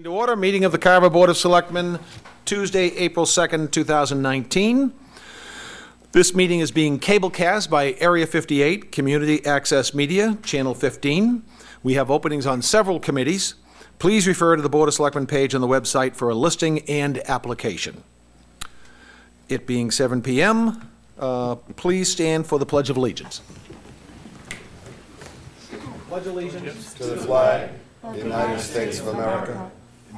To order, meeting of the Carver Board of Selectmen, Tuesday, April 2nd, 2019. This meeting is being cablecast by Area 58, Community Access Media, Channel 15. We have openings on several committees. Please refer to the Board of Selectmen page on the website for a listing and application. It being 7 p.m., please stand for the Pledge of Allegiance. Pledge allegiance to the flag of the United States of America,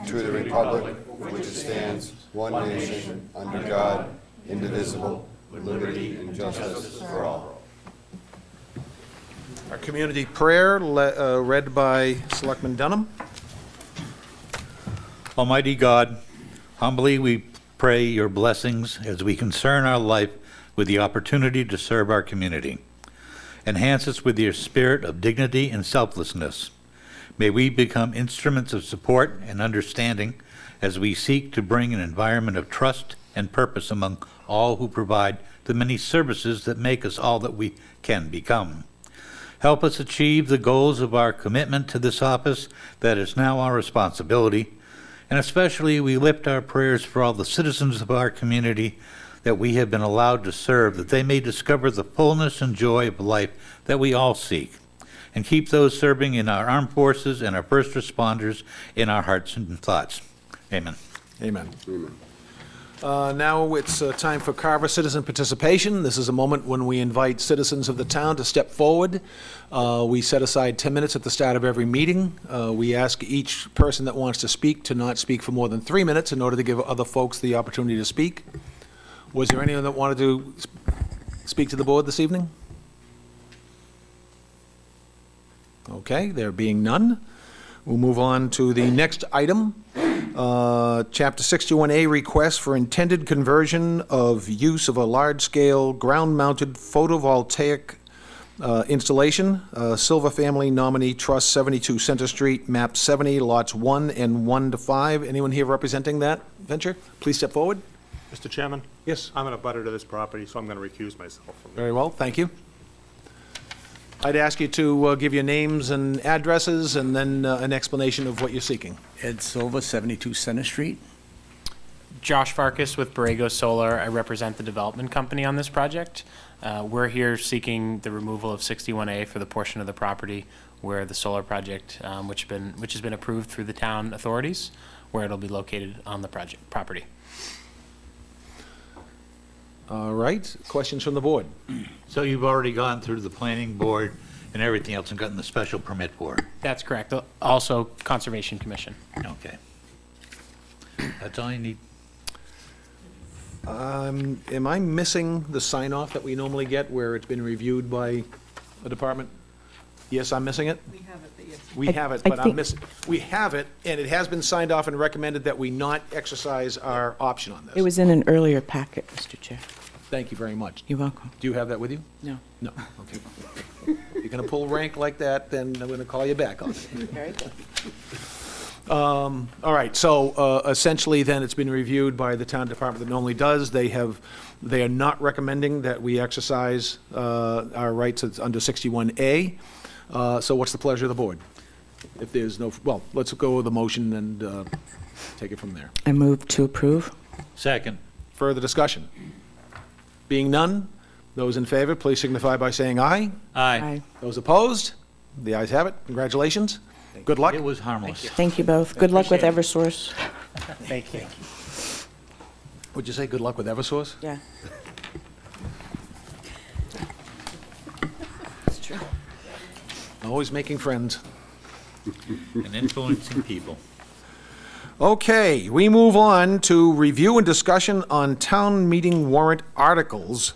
to the republic for which it stands, one nation, under God, indivisible, with liberty and justice for all. Our community prayer, read by Selectman Dunham. Almighty God, humbly we pray your blessings as we concern our life with the opportunity to serve our community. Enhance us with your spirit of dignity and selflessness. May we become instruments of support and understanding as we seek to bring an environment of trust and purpose among all who provide the many services that make us all that we can become. Help us achieve the goals of our commitment to this office that is now our responsibility, and especially we lift our prayers for all the citizens of our community that we have been allowed to serve, that they may discover the fullness and joy of life that we all seek, and keep those serving in our armed forces and our first responders in our hearts and thoughts. Amen. Amen. Now it's time for Carver citizen participation. This is a moment when we invite citizens of the town to step forward. We set aside 10 minutes at the start of every meeting. We ask each person that wants to speak to not speak for more than 3 minutes in order to give other folks the opportunity to speak. Was there anyone that wanted to speak to the board this evening? Okay, there being none, we'll move on to the next item. Chapter 61A, request for intended conversion of use of a large-scale ground-mounted photovoltaic installation, Silver Family Nominee Trust, 72 Center Street, map 70, lots 1 and 1 to 5. Anyone here representing that venture? Please step forward. Mr. Chairman? Yes. I'm an abutter to this property, so I'm going to recuse myself from it. Very well, thank you. I'd ask you to give your names and addresses and then an explanation of what you're seeking. Ed Silva, 72 Center Street. Josh Farkas with Borrego Solar. I represent the development company on this project. We're here seeking the removal of 61A for the portion of the property where the solar project, which has been approved through the town authorities, where it'll be located on the project property. All right, questions from the board? So you've already gone through the planning board and everything else and gotten the special permit for it? That's correct. Also, Conservation Commission. Okay. That's all you need? Am I missing the sign-off that we normally get where it's been reviewed by a department? Yes, I'm missing it? We have it, but yes. We have it, but I'm missing. We have it, and it has been signed off and recommended that we not exercise our option on this. It was in an earlier packet, Mr. Chair. Thank you very much. You're welcome. Do you have that with you? No. No, okay. If you're going to pull rank like that, then I'm going to call you back on it. Very good. All right, so essentially then it's been reviewed by the town department that normally does. They are not recommending that we exercise our rights under 61A. So what's the pleasure of the board? If there's no, well, let's go with the motion and take it from there. I move to approve. Second. Further discussion? Being none, those in favor, please signify by saying aye. Aye. Those opposed? The ayes have it. Congratulations. Good luck. It was harmless. Thank you both. Good luck with Eversource. Thank you. Would you say good luck with Eversource? Yeah. It's true. Always making friends. And influencing people. Okay, we move on to review and discussion on town meeting warrant articles.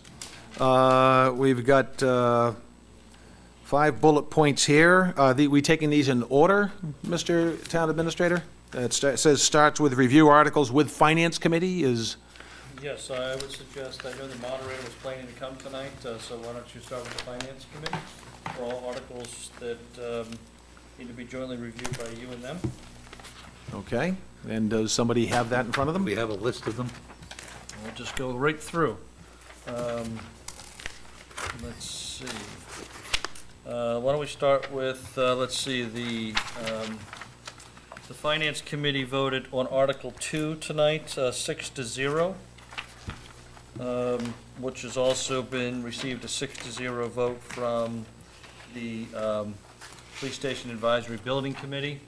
We've got 5 bullet points here. We taking these in order, Mr. Town Administrator? It says starts with review articles with Finance Committee is, Yes, I would suggest, I know the moderator was planning to come tonight, so why don't you start with the Finance Committee for all articles that need to be jointly reviewed by you and them? okay. And does somebody have that in front of them? We have a list of them. We'll just go right through. Let's see. Why don't we start with, let's see, the The Finance Committee voted on Article 2 tonight, 6-0, which has also received a 6-0 vote from the Police Station Advisory Building Committee.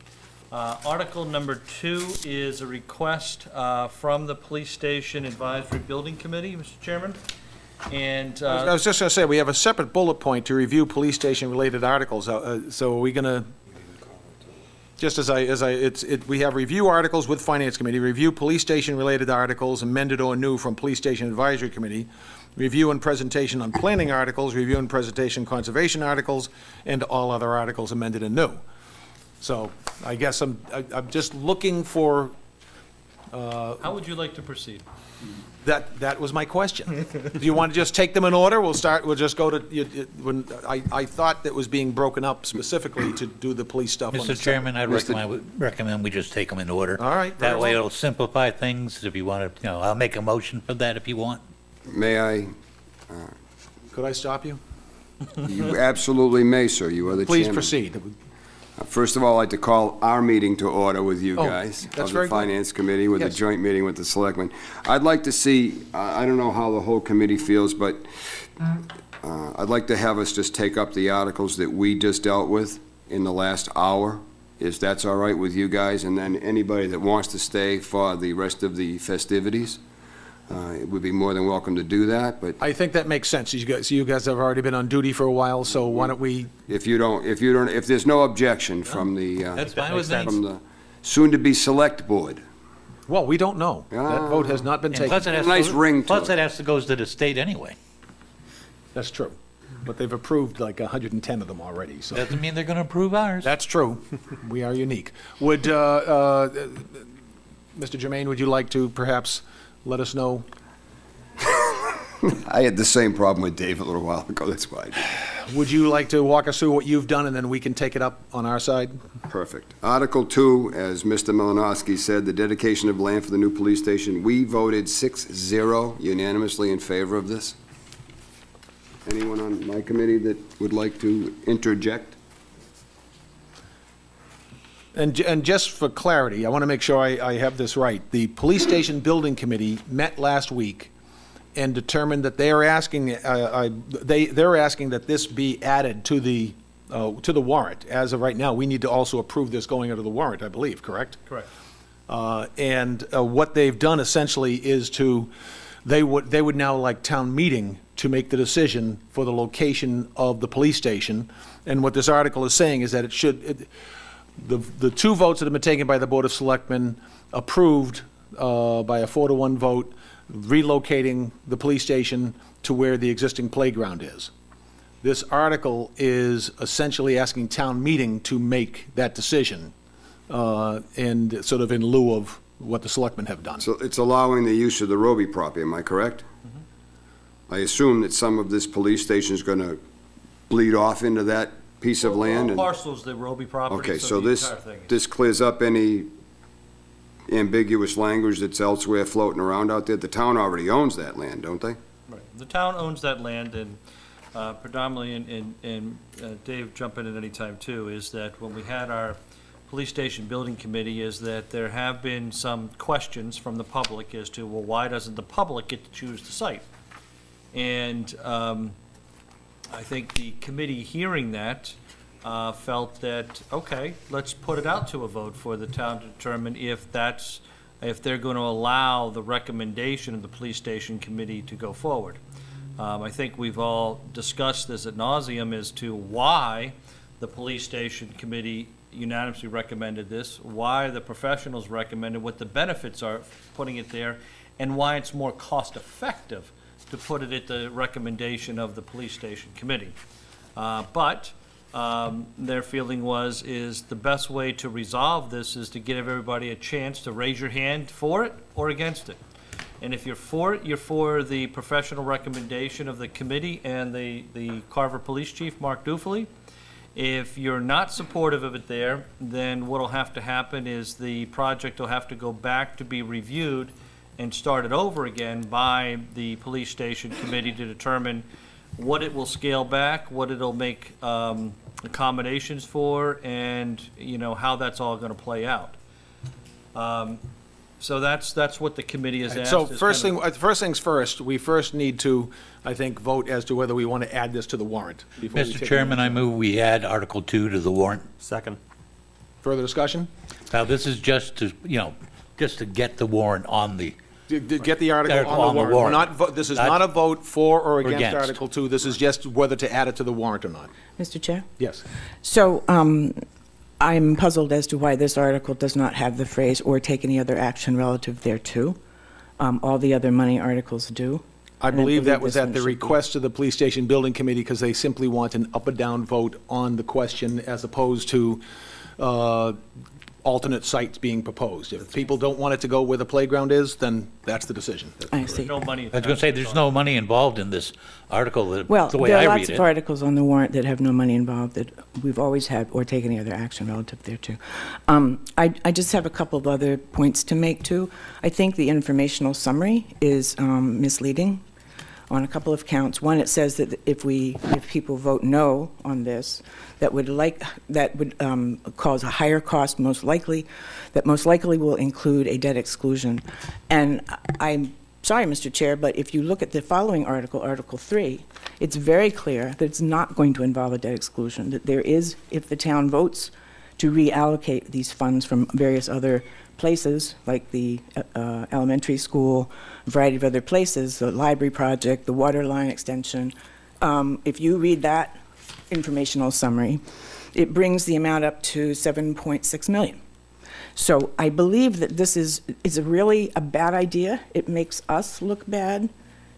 Article number 2 is a request from the Police Station Advisory Building Committee, Mr. Chairman. And I was just going to say, we have a separate bullet point to review police station-related articles. So are we going to, just we have review articles with Finance Committee, review police station-related articles amended or new from Police Station Advisory Committee, review and presentation on planning articles, review and presentation conservation articles, and all other articles amended and new. So I guess I'm just looking for, how would you like to proceed? that was my question. Do you want to just take them in order? We'll just go to, when, I thought that was being broken up specifically to do the police stuff on the Mr. Chairman, I'd recommend we just take them in order. All right, very That way well. it'll simplify things if you want to, I'll make a motion for that if you want. May I? Could I stop you? You absolutely may, sir. You are the chairman. Please proceed. First of all, I'd like to call our meeting to order with you Oh, guys. that's Of very the good. Finance Committee, with a Yes. joint meeting with the Selectmen. I'd like to see, I don't know how the whole committee feels, but I'd like to have us just take up the articles that we just dealt with in the last hour, if that's all right with you guys, and then anybody that wants to stay for the rest of the festivities, would be more than welcome to do that, but I think that makes sense. You guys have already been on duty for a while, so why don't we, if there's no objection from the, That's fine with me. from the soon-to-be Select Board. well, we don't know. That vote has not been And taken. plus it has Nice to, ring to plus it. it has to goes to the state anyway. That's true. But they've approved like 110 of them already, so. Doesn't mean they're going to approve ours. That's true. We are unique. Would, Mr. Jermaine, would you like to perhaps let us know? I had the same problem with Dave a little while ago, that's why. Would you like to walk us through what you've done, and then we can take it up on our side? Perfect. Article 2, as Mr. Malinowski said, the dedication of land for the new police station. We voted 6-0 unanimously in favor of this. Anyone on my committee that would like to interject? And just for clarity, I want to make sure I have this right. The Police Station Building Committee met last week and determined that they are asking, they're asking that this be added to the warrant. As of right now, we need to also approve this going into the warrant, I believe, correct? Correct. And what they've done essentially is they would now like town meeting to make the decision for the location of the police station. And what this article is saying is that the two votes that have been taken by the Board of Selectmen approved by a 4-to-1 vote, relocating the police station to where the existing playground is. This article is essentially asking town meeting to make that decision, and sort of in lieu of what the selectmen have done. So it's allowing the use of the Roby property, am I correct? I assume that some of this police station is going to bleed off into that piece of land? and- Parcels, the Roby property, Okay, so so the this, entire thing. this clears up any ambiguous language that's elsewhere floating around out there. The town already owns that land, don't they? Right. The town owns that land, and predominantly, and Dave, jump in at any time too, is that when we had our police station building committee, is that there have been some questions from the public as to, well, why doesn't the public get to choose the site? And I think the committee hearing that felt that, okay, let's put it out to a vote for the town to determine if they're going to allow the recommendation of the police station committee to go forward. I think we've all discussed this ad nauseum as to why the police station committee unanimously recommended this, why the professionals recommended, what the benefits are of putting it there, and why it's more cost-effective to put it at the recommendation of the police station committee. But their feeling is the best way to resolve this is to give everybody a chance to raise your hand for it or against it. And if you're for it, you're for the professional recommendation of the committee and the Carver Police Chief, Mark Dufely. If you're not supportive of it there, then what'll have to happen is the project will have to go back to be reviewed and started over again by the police station committee to determine what it will scale back, what it'll make accommodations for, and, how that's all gonna play out. So that's what the committee has asked. So is first kind of- first things first, we first need to, I think, vote as to whether we want to add this to the warrant. before we Mr. take Chairman, any I move we add Article 2 to the warrant. Second. Further discussion? Now, this is just to, just to get the warrant on the, Get the article Article on the warrant. We're not, this is Not- not a vote for or against against. Article 2. This is just whether to add it to the warrant or not. Mr. Chair? Yes. So I'm puzzled as to why this article does not have the phrase "or take any other action relative thereto." All the other money articles do. I And believe that was this at one the should be. request of the Police Station Building Committee because they simply want an up or down vote on the question as opposed to alternate sites being proposed. If people don't want it to go where the playground is, then that's the decision. I see. No money. I was going to say, there's no money involved in this article, Well, the way there I are read lots of it. articles on the warrant that have no money involved that we've always had, or take any other action relative thereto. I just have a couple of other points to make, too. I think the informational summary is misleading on a couple of counts. One, it says that if people vote no on this, that would cause a higher cost, most likely will include a debt exclusion. And I'm sorry, Mr. Chair, but if you look at the following article, Article 3, it's very clear that it's not going to involve a debt exclusion, that there is, if the town votes to reallocate these funds from various other places, like the elementary school, a variety of other places, the library project, the water line extension. If you read that informational summary, it brings the amount up to 7.6 million. So I believe that this is really a bad idea. It makes us look bad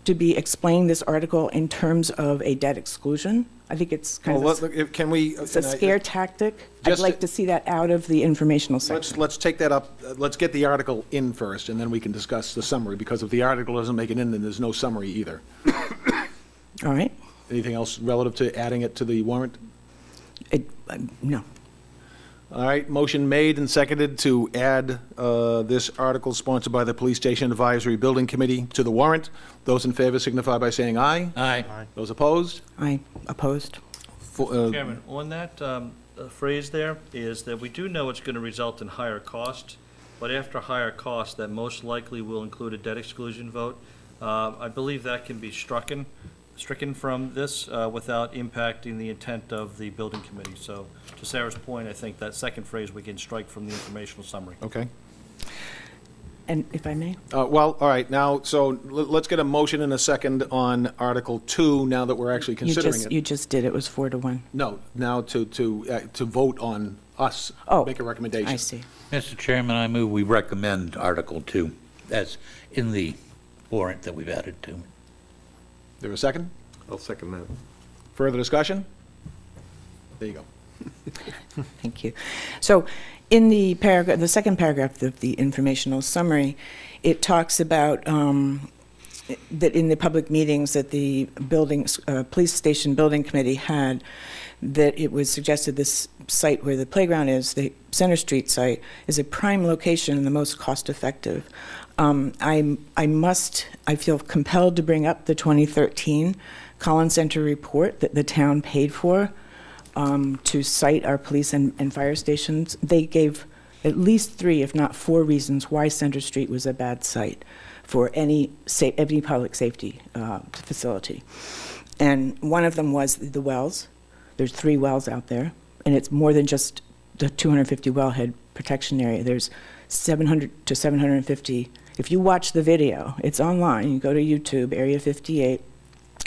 to be explaining this article in terms of a debt exclusion. I think it's kind Well, of can we? it's a scare tactic. I'd Just- like to see that out of the informational section. Let's take that up, let's get the article in first, and then we can discuss the summary, because if the article doesn't make it in, then there's no summary either. All right? Anything else relative to adding it to the warrant? No. All right, motion made and seconded to add this article sponsored by the Police Station Advisory Building Committee to the warrant. Those in favor signify by saying aye. Aye. Those opposed? I opposed. Chairman, on that phrase there is that we do know it's going to result in higher cost, but after higher cost, that most likely will include a debt exclusion vote. I believe that can be stricken from this without impacting the intent of the building committee. So to Sarah's point, I think that second phrase we can strike from the informational summary. Okay. And if I may? Well, all right, now, so let's get a motion and a second on Article 2, now that we're actually considering it. You just did. It was 4-1. No, now to vote on us, Oh, make a recommendation. I see. Mr. Chairman, I move we recommend Article 2 as in the warrant that we've added to. There a second? I'll second that. Further discussion? There you go. Thank you. So in the paragraph, the second paragraph of the informational summary, it talks about that in the public meetings that the police station building committee had, that it was suggested this site where the playground is, the Center Street site, is a prime location and the most cost-effective. I feel compelled to bring up the 2013 Collins Center report that the town paid for to site our police and fire stations. They gave at least 3, if not 4 reasons why Center Street was a bad site for any public safety facility. And one of them was the wells. There's 3 wells out there, and it's more than just the 250 wellhead protection area. There's 700 to 750. If you watch the video, it's online. You go to YouTube, Area 58.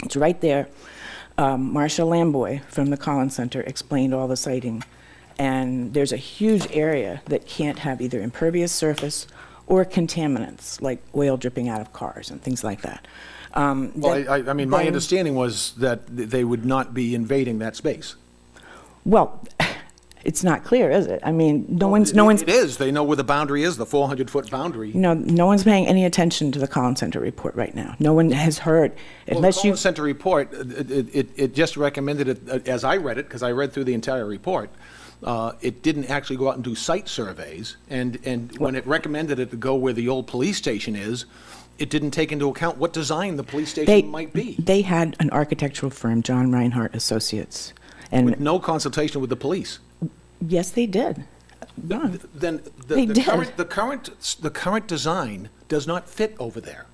It's right there. Marcia Lamboy from the Collins Center explained all the siting. And there's a huge area that can't have either impervious surface or contaminants, like oil dripping out of cars and things like that. Well, I mean, my understanding was that they would not be invading that space. Well, it's not clear, is it? I mean, no one's, It is, they know where the boundary is, the 400-foot boundary. no one's paying any attention to the Collins Center report right now. No one has heard, Well, the unless you, Collins Center report, it just recommended it, as I read it, because I read through the entire report, it didn't actually go out and do site surveys, and when it recommended it to go where the old police station is, it didn't take into account what design the police station might be, they had an architectural firm, John Reinhardt Associates. with And no consultation with the police. yes, they did. Ron, Then They the did. the current design does not fit over there.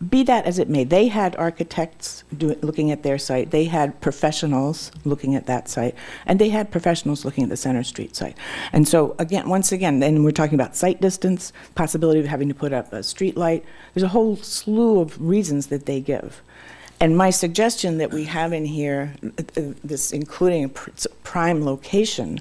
be that as it may, they had architects looking at their site, they had professionals looking at that site, and they had professionals looking at the Center Street site. And so, again, once again, then we're talking about site distance, possibility of having to put up a street light. There's a whole slew of reasons that they give. And my suggestion that we have in here, this including a prime location,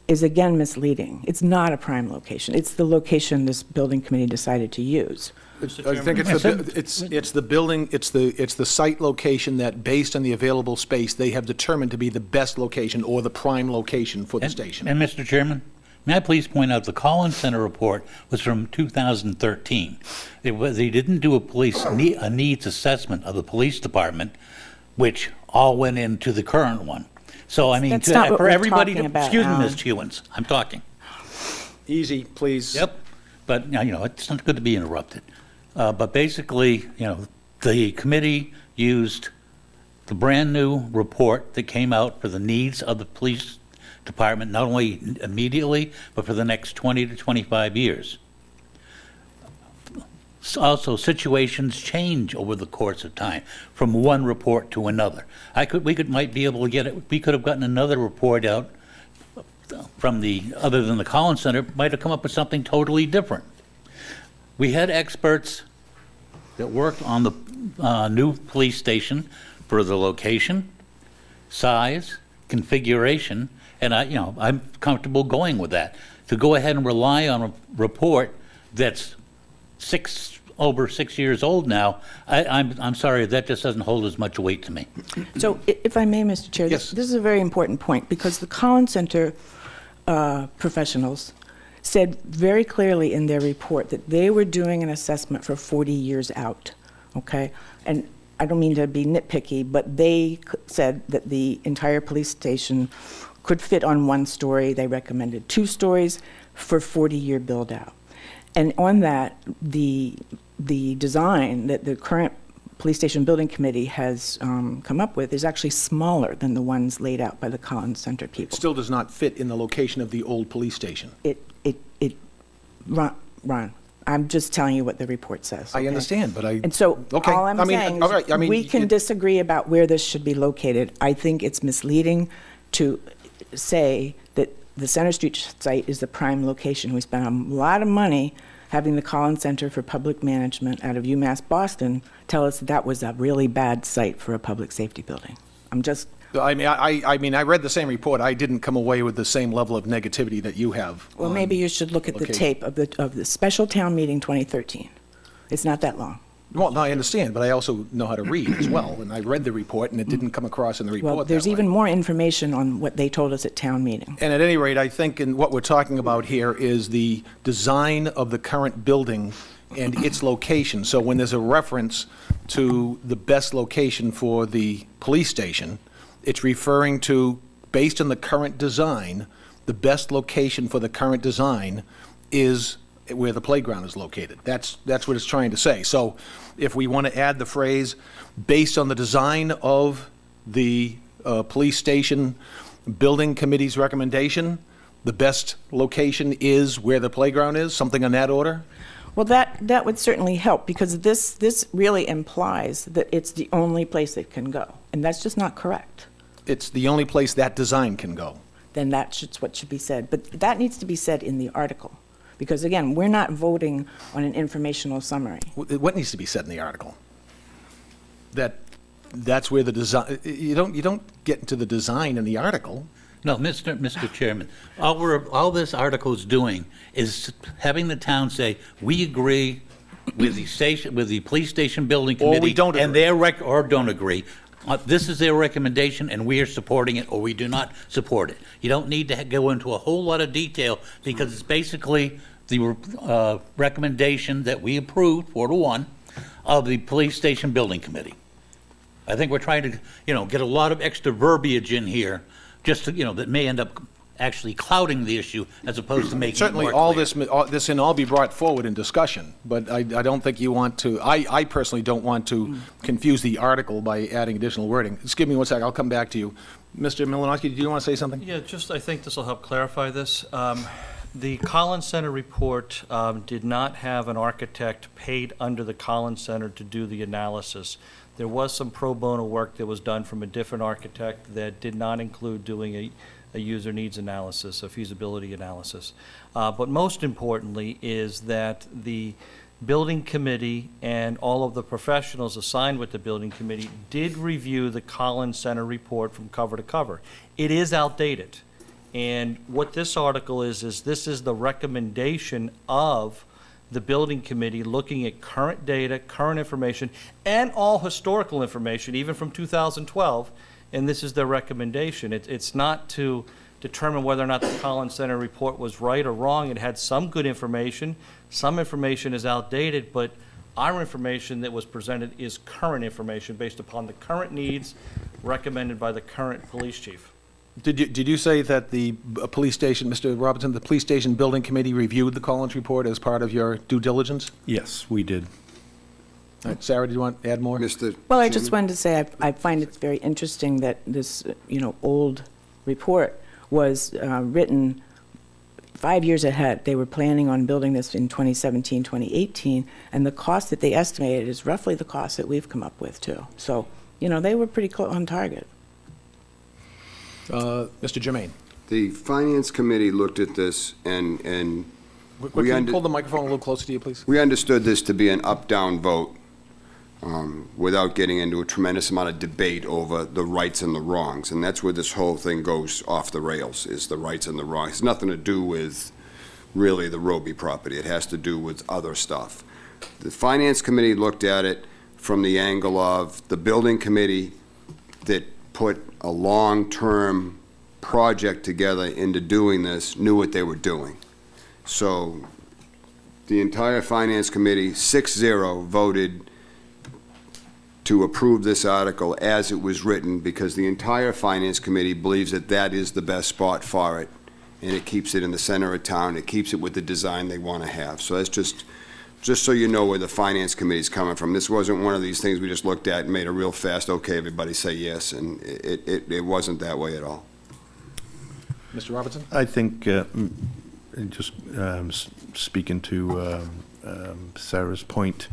is again misleading. It's not a prime location. It's the location this building committee decided to use. I think it's the building, it's the site location that, based on the available space, they have determined to be the best location or the prime location for the station. And Mr. Chairman, may I please point out the Collins Center report was from 2013. They didn't do a needs assessment of the police department, which all went into the current one. So, I mean, That's not what for we're everybody, talking about, excuse me, Alan. Ms. Hewens, I'm talking. Easy, please. Yep, but, you know, it's not good to be interrupted. But basically, you know, the committee used the brand-new report that came out for the needs of the police department, not only immediately, but for the next 20 to 25 years. Also, situations change over the course of time, from one report to another. Might be able to get it, we could have gotten another report out from other than the Collins Center, might have come up with something totally different. We had experts that worked on the new police station for the location, size, configuration, and I'm comfortable going with that. To go ahead and rely on a report that's over 6 years old now, I'm sorry, that just doesn't hold as much weight to me. So if I may, Mr. Chair, Yes. this is a very important point, because the Collins Center professionals said very clearly in their report that they were doing an assessment for 40 years out, okay? And I don't mean to be nitpicky, but they said that the entire police station could fit on one story. They recommended 2 stories for 40-year build-out. And on that, the design that the current Police Station Building Committee has come up with is actually smaller than the ones laid out by the Collins Center people. Still does not fit in the location of the old police station. Ron, I'm just telling you what the report says. I okay? understand, but I... And so, Okay, all I'm I mean, saying all right, I is, mean, we can it- disagree about where this should be located. I think it's misleading to say that the Center Street site is the prime location. We spent a lot of money having the Collins Center for Public Management out of UMass Boston tell us that was a really bad site for a public safety building. I'm just, I mean, I read the same report. I didn't come away with the same level of negativity that you have. well, maybe you should look at the location. tape of the special town meeting 2013. It's not that long. Well, no, I understand, but I also know how to read as well, and I read the report, and it didn't come across in the report Well, that there's way. even more information on what they told us at town meeting. And at any rate, I think what we're talking about here is the design of the current building and its location. So when there's a reference to the best location for the police station, it's referring to, based on the current design, the best location for the current design is where the playground is located. That's what it's trying to say. So if we want to add the phrase, based on the design of the police station building committee's recommendation, the best location is where the playground is, something on that order? Well, that would certainly help, because this really implies that it's the only place it can go, and that's just not correct. It's the only place that design can go. Then that's what should be said. But that needs to be said in the article, because again, we're not voting on an informational summary. What needs to be said in the article? That's where the design, you don't get into the design in the article. No, Mr. Chairman, all this article is doing is having the town say, we agree with the police station building Or we committee. don't And agree. or don't agree. This is their recommendation, and we are supporting it, or we do not support it. You don't need to go into a whole lot of detail, because it's basically the recommendation that we approved, 4-1, of the police station building committee. I think we're trying to, get a lot of extra verbiage in here, just to, that may end up actually clouding the issue as opposed to making it Certainly, more clear. this can all be brought forward in discussion, but I don't think you want to, I personally don't want to confuse the article by adding additional wording. Just give me one sec, I'll come back to you. Mr. Malinowski, do you want to say something? Yeah, just, I think this will help clarify this. The Collins Center report did not have an architect paid under the Collins Center to do the analysis. There was some pro bono work that was done from a different architect that did not include doing a user needs analysis, a feasibility analysis. But most importantly is that the building committee and all of the professionals assigned with the building committee did review the Collins Center report from cover to cover. It is outdated. And what this article is this is the recommendation of the building committee looking at current data, current information, and all historical information, even from 2012, and this is their recommendation. It's not to determine whether or not the Collins Center report was right or wrong. It had some good information. Some information is outdated, but our information that was presented is current information based upon the current needs recommended by the current police chief. Did you say that the police station, Mr. Robinson, the police station building committee reviewed the Collins report as part of your due diligence? Yes, we did. All right, Sarah, did you want to add more? Mr. Well, I just Chairman? wanted to say, I find it very interesting that this, old report was written 5 years ahead. They were planning on building this in 2017, 2018, and the cost that they estimated is roughly the cost that we've come up with, too. So, they were pretty on target. Mr. Germain? The Finance Committee looked at this and Can We you under- pull the microphone a little closer to you, please? we understood this to be an up-down vote without getting into a tremendous amount of debate over the rights and the wrongs. And that's where this whole thing goes off the rails, is the rights and the wrongs. It's nothing to do with really the Roby property. It has to do with other stuff. The Finance Committee looked at it from the angle of the building committee that put a long-term project together into doing this, knew what they were doing. So the entire Finance Committee, 6-0, voted to approve this article as it was written, because the entire Finance Committee believes that that is the best spot for it, and it keeps it in the center of town, it keeps it with the design they want to have. So that's just so you know where the Finance Committee's coming from. This wasn't one of these things we just looked at and made a real fast, okay, everybody say yes, and it wasn't that way at all. Mr. Robinson? I think, just speaking to Sarah's point,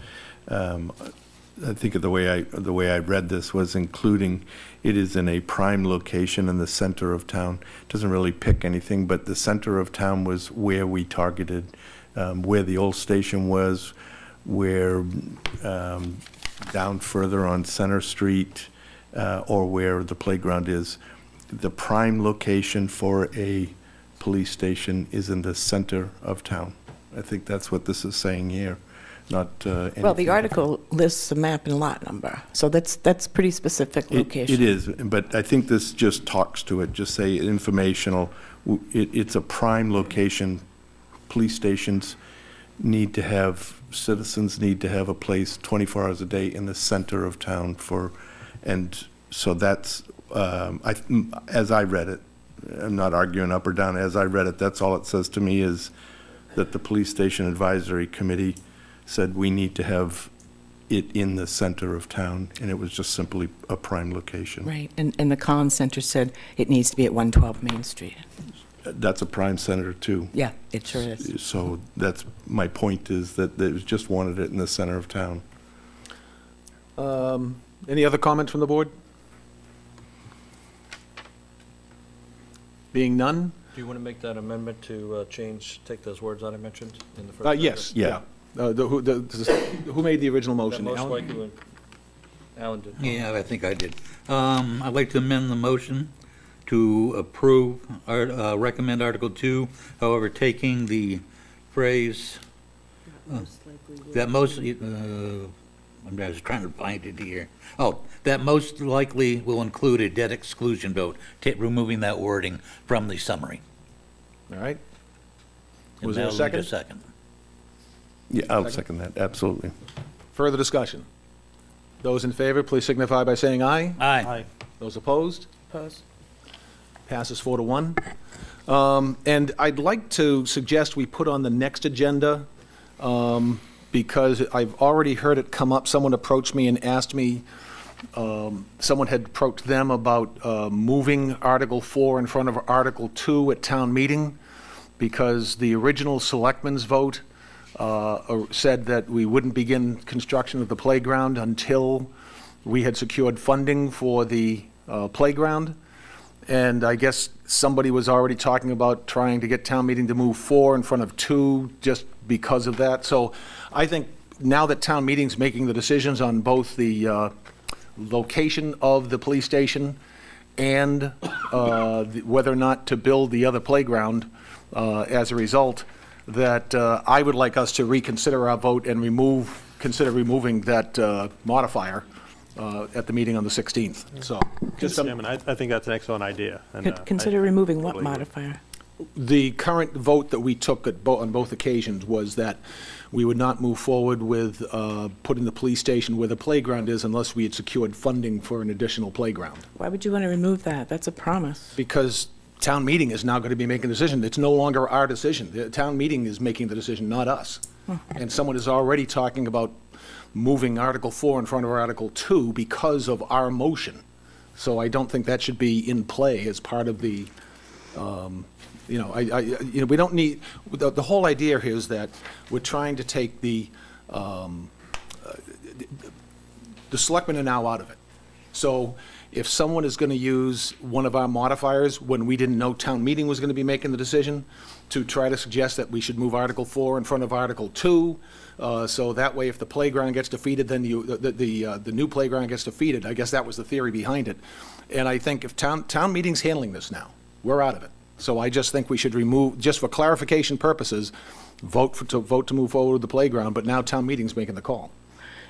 I think of the way I read this was including it is in a prime location in the center of town. Doesn't really pick anything, but the center of town was where we targeted, where the old station was, where down further on Center Street, or where the playground is. The prime location for a police station is in the center of town. I think that's what this is saying here, not anything. Well, the article lists a map and lot number, so that's pretty specific location. It is, but I think this just talks to it, just say informational. It's a prime location. Police stations need to have, citizens need to have a place 24 hours a day in the center of town and so that's, as I read it, I'm not arguing up or down, as I read it, that's all it says to me is that the Police Station Advisory Committee said we need to have it in the center of town, and it was just simply a prime location. Right, and the Collins Center said it needs to be at 112 Main Street. That's a prime center too. Yeah, it sure is. So that's, my point is that they just wanted it in the center of town. Any other comments from the board? Being none? Do you want to make that amendment to take those words out I mentioned in the first? Yes. Yeah. Who made the original motion? Most Alan? likely when Alan did. Yeah, I think I did. I'd like to amend the motion to approve, recommend Article 2, however, taking the phrase, that most, I was trying to find it here. Oh, that most likely will include a debt exclusion vote, removing that wording from the summary. All right. And Was there a that'll need second? Yeah, I'll second that, absolutely. Further discussion? Those in favor, please signify by saying aye. Aye. Those opposed? Passes 4-1. And I'd like to suggest we put on the next agenda, because I've already heard it come up. Someone approached me and asked me someone had approached them about moving Article 4 in front of Article 2 at town meeting, because the original selectmen's vote said that we wouldn't begin construction of the playground until we had secured funding for the playground. And I guess somebody was already talking about trying to get town meeting to move 4 in front of 2 just because of that. So I think now that town meeting's making the decisions on both the location of the police station and whether or not to build the other playground as a result, that I would like us to reconsider our vote and consider removing that modifier at the meeting on the 16th. So, just Mr. Chairman, I think that's an excellent idea. And, Consider removing what modifier? the current vote that we took on both occasions was that we would not move forward with putting the police station where the playground is unless we had secured funding for an additional playground. Why would you want to remove that? That's a promise. Because town meeting is now going to be making a decision. It's no longer our decision. The town meeting is making the decision, not us. And someone is already talking about moving Article 4 in front of Article 2 because of our motion. So I don't think that should be in play as part of the, we don't need, the whole idea here is that we're trying to take the selectmen are now out of it. So if someone is going to use one of our modifiers when we didn't know town meeting was going to be making the decision, to try to suggest that we should move Article 4 in front of Article 2, so that way if the playground gets defeated, then the new playground gets defeated. I guess that was the theory behind it. And I think if town meeting's handling this now, we're out of it. So I just think we should remove, just for clarification purposes, vote to move forward with the playground, but now town meeting's making the call.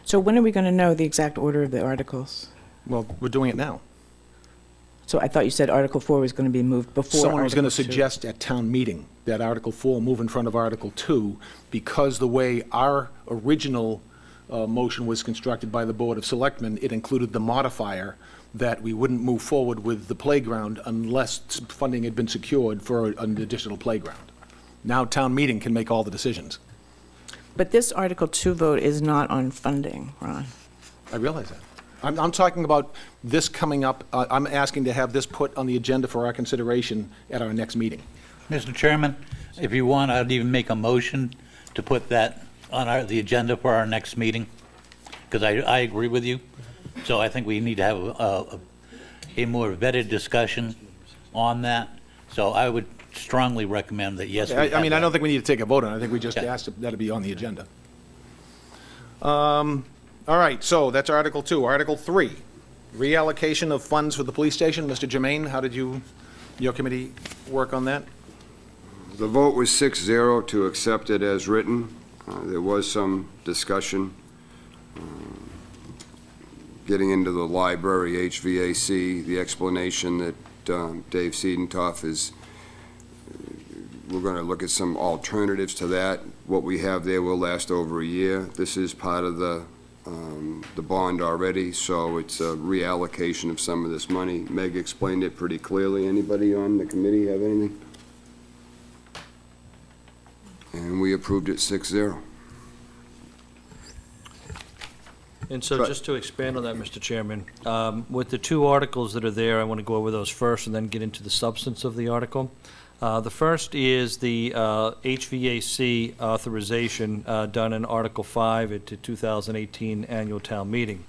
So when are we going to know the exact order of the articles? Well, we're doing it now. So I thought you said Article 4 was going to be moved before Someone was going to Article 2. suggest at town meeting that Article 4 move in front of Article 2, because the way our original motion was constructed by the Board of Selectmen, it included the modifier that we wouldn't move forward with the playground unless funding had been secured for an additional playground. Now town meeting can make all the decisions. But this Article 2 vote is not on funding, Ron. I realize that. I'm talking about this coming up. I'm asking to have this put on the agenda for our consideration at our next meeting. Mr. Chairman, if you want, I'd even make a motion to put that on the agenda for our next meeting, because I agree with you. So I think we need to have a more vetted discussion on that. So I would strongly recommend that, yes, we have I mean, I that. don't think we need to take a vote on it. I think we just Okay. asked that it be on the agenda. All right, so that's Article 2. Article 3, reallocation of funds for the police station. Mr. Jermaine, how did your committee work on that? The vote was 6-0 to accept it as written. There was some discussion getting into the library, HVAC, the explanation that Dave Siedentoff is, we're going to look at some alternatives to that. What we have there will last over a year. This is part of the bond already, so it's a reallocation of some of this money. Meg explained it pretty clearly. Anybody on the committee have anything? And we approved it 6-0. And so Right. just to expand on that, Mr. Chairman, with the two articles that are there, I want to go over those first and then get into the substance of the article. The first is the HVAC authorization done in Article 5 at the 2018 annual town meeting.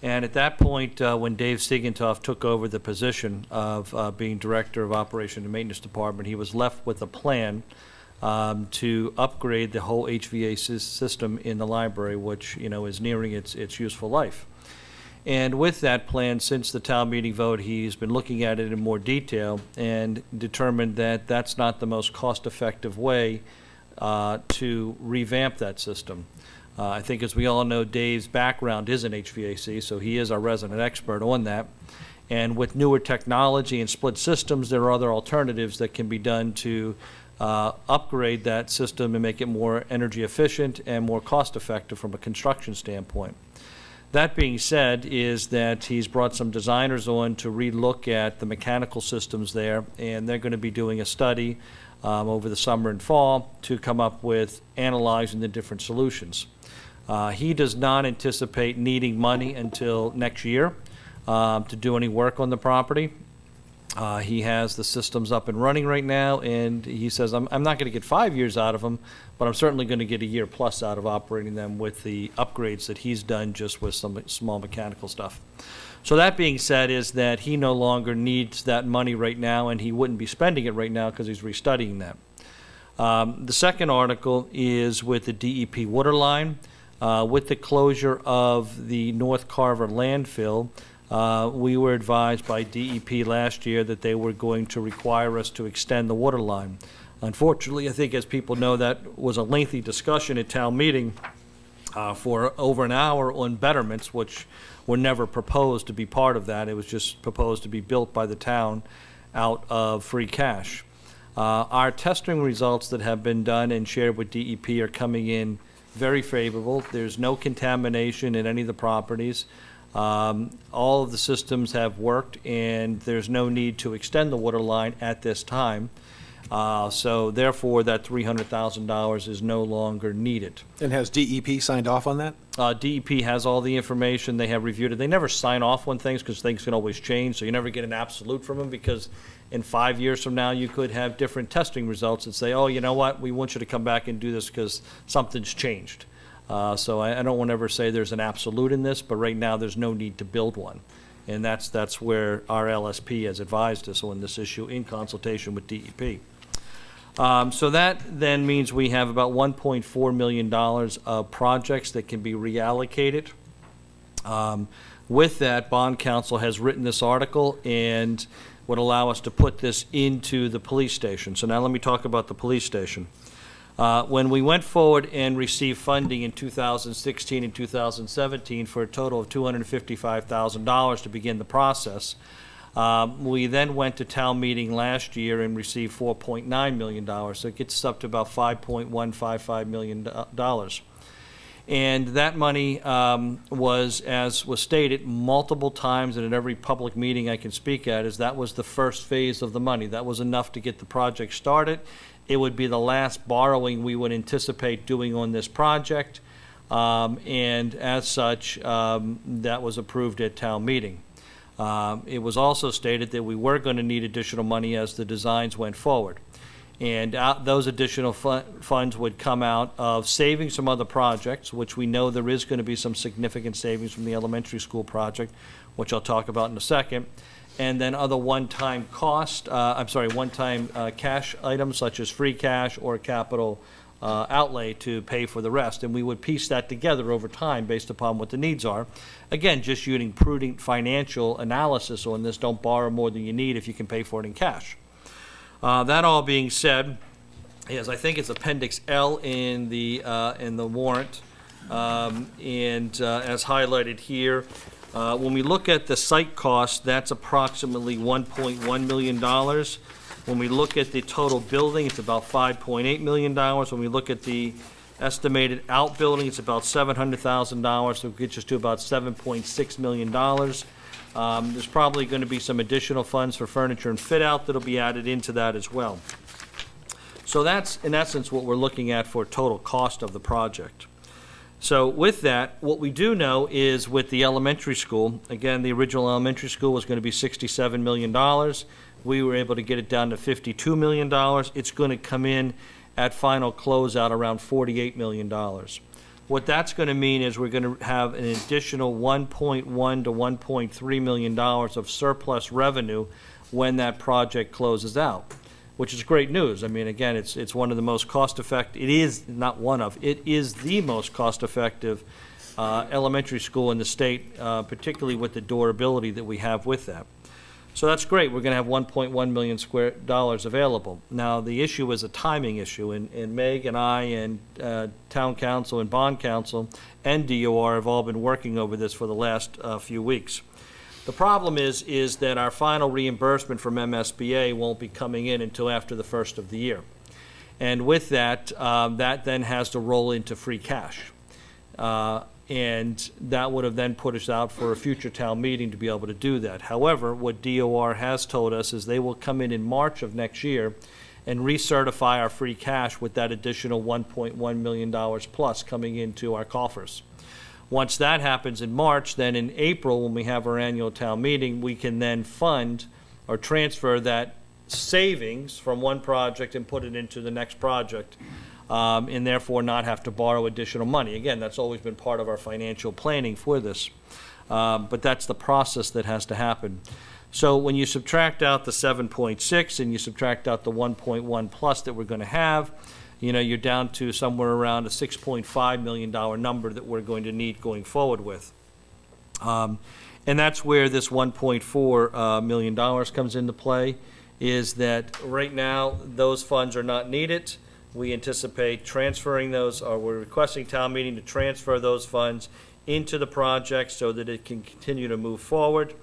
And at that point, when Dave Siegentoff took over the position of being Director of Operation and Maintenance Department, he was left with a plan to upgrade the whole HVAC system in the library, which, is nearing its useful life. And with that plan, since the town meeting vote, he's been looking at it in more detail and determined that that's not the most cost-effective way to revamp that system. I think, as we all know, Dave's background is in HVAC, so he is our resident expert on that. And with newer technology and split systems, there are other alternatives that can be done to upgrade that system and make it more energy efficient and more cost-effective from a construction standpoint. That being said, is that he's brought some designers on to relook at the mechanical systems there, and they're going to be doing a study over the summer and fall to come up with analyzing the different solutions. He does not anticipate needing money until next year to do any work on the property. He has the systems up and running right now, and he says, I'm not going to get 5 years out of them, but I'm certainly going to get a year plus out of operating them with the upgrades that he's done just with some small mechanical stuff. So that being said is that he no longer needs that money right now, and he wouldn't be spending it right now because he's restudying that. The second article is with the DEP water line. With the closure of the North Carver landfill, we were advised by DEP last year that they were going to require us to extend the water line. Unfortunately, I think as people know, that was a lengthy discussion at town meeting for over an hour on betterments, which were never proposed to be part of that. It was just proposed to be built by the town out of free cash. Our testing results that have been done and shared with DEP are coming in very favorable. There's no contamination in any of the properties. All of the systems have worked, and there's no need to extend the water line at this time. So therefore, that $300,000 is no longer needed. And has DEP signed off on that? DEP has all the information. They have reviewed it. They never sign off on things because things can always change, so you never get an absolute from them, because in 5 years from now, you could have different testing results that say, oh, you know what, we want you to come back and do this because something's changed. So I don't want to ever say there's an absolute in this, but right now, there's no need to build one. And that's where our LSP has advised us on this issue in consultation with DEP. So that then means we have about $1.4 million of projects that can be reallocated. With that, Bond Counsel has written this article and would allow us to put this into the police station. So now let me talk about the police station. When we went forward and received funding in 2016 and 2017 for a total of $255,000 to begin the process, we then went to town meeting last year and received $4.9 million. So it gets us up to about $5.155 million. And that money was, as was stated multiple times and at every public meeting I can speak at, is that was the first phase of the money. That was enough to get the project started. It would be the last borrowing we would anticipate doing on this project. And as such, that was approved at town meeting. It was also stated that we were going to need additional money as the designs went forward. And those additional funds would come out of saving some other projects, which we know there is going to be some significant savings from the elementary school project, which I'll talk about in a second. And then other one-time one-time cash items such as free cash or capital outlay to pay for the rest. And we would piece that together over time based upon what the needs are. Again, just using prudent financial analysis on this. Don't borrow more than you need if you can pay for it in cash. That all being said, is I think it's Appendix L in the warrant, and as highlighted here, when we look at the site cost, that's approximately $1.1 million. When we look at the total building, it's about $5.8 million. When we look at the estimated outbuilding, it's about $700,000, so it gets us to about $7.6 million. There's probably going to be some additional funds for furniture and fit-out that'll be added into that as well. So that's, in essence, what we're looking at for total cost of the project. So with that, what we do know is with the elementary school, again, the original elementary school was going to be $67 million. We were able to get it down to $52 million. It's going to come in at final closeout around $48 million. What that's going to mean is we're going to have an additional $1.1 to $1.3 million of surplus revenue when that project closes out, which is great news. I mean, again, it's one of the most cost-effective, it is the most cost-effective elementary school in the state, particularly with the durability that we have with that. So that's great. We're going to have $1.1 million available. Now, the issue is a timing issue, and Meg and I and Town Council and Bond Council and DOR have all been working over this for the last few weeks. The problem is that our final reimbursement from MSBA won't be coming in until after the first of the year. And with that, that then has to roll into free cash. And that would have then put us out for a future town meeting to be able to do that. However, what DOR has told us is they will come in March of next year and recertify our free cash with that additional $1.1 million plus coming into our coffers. Once that happens in March, then in April, when we have our annual town meeting, we can then fund or transfer that savings from one project and put it into the next project, and therefore not have to borrow additional money. Again, that's always been part of our financial planning for this, but that's the process that has to happen. So when you subtract out the 7.6 and you subtract out the 1.1 plus that we're going to have, you're down to somewhere around a $6.5 million number that we're going to need going forward with. And that's where this $1.4 million comes into play, is that right now, those funds are not needed. We anticipate transferring those, or we're requesting town meeting to transfer those funds into the project so that it can continue to move forward.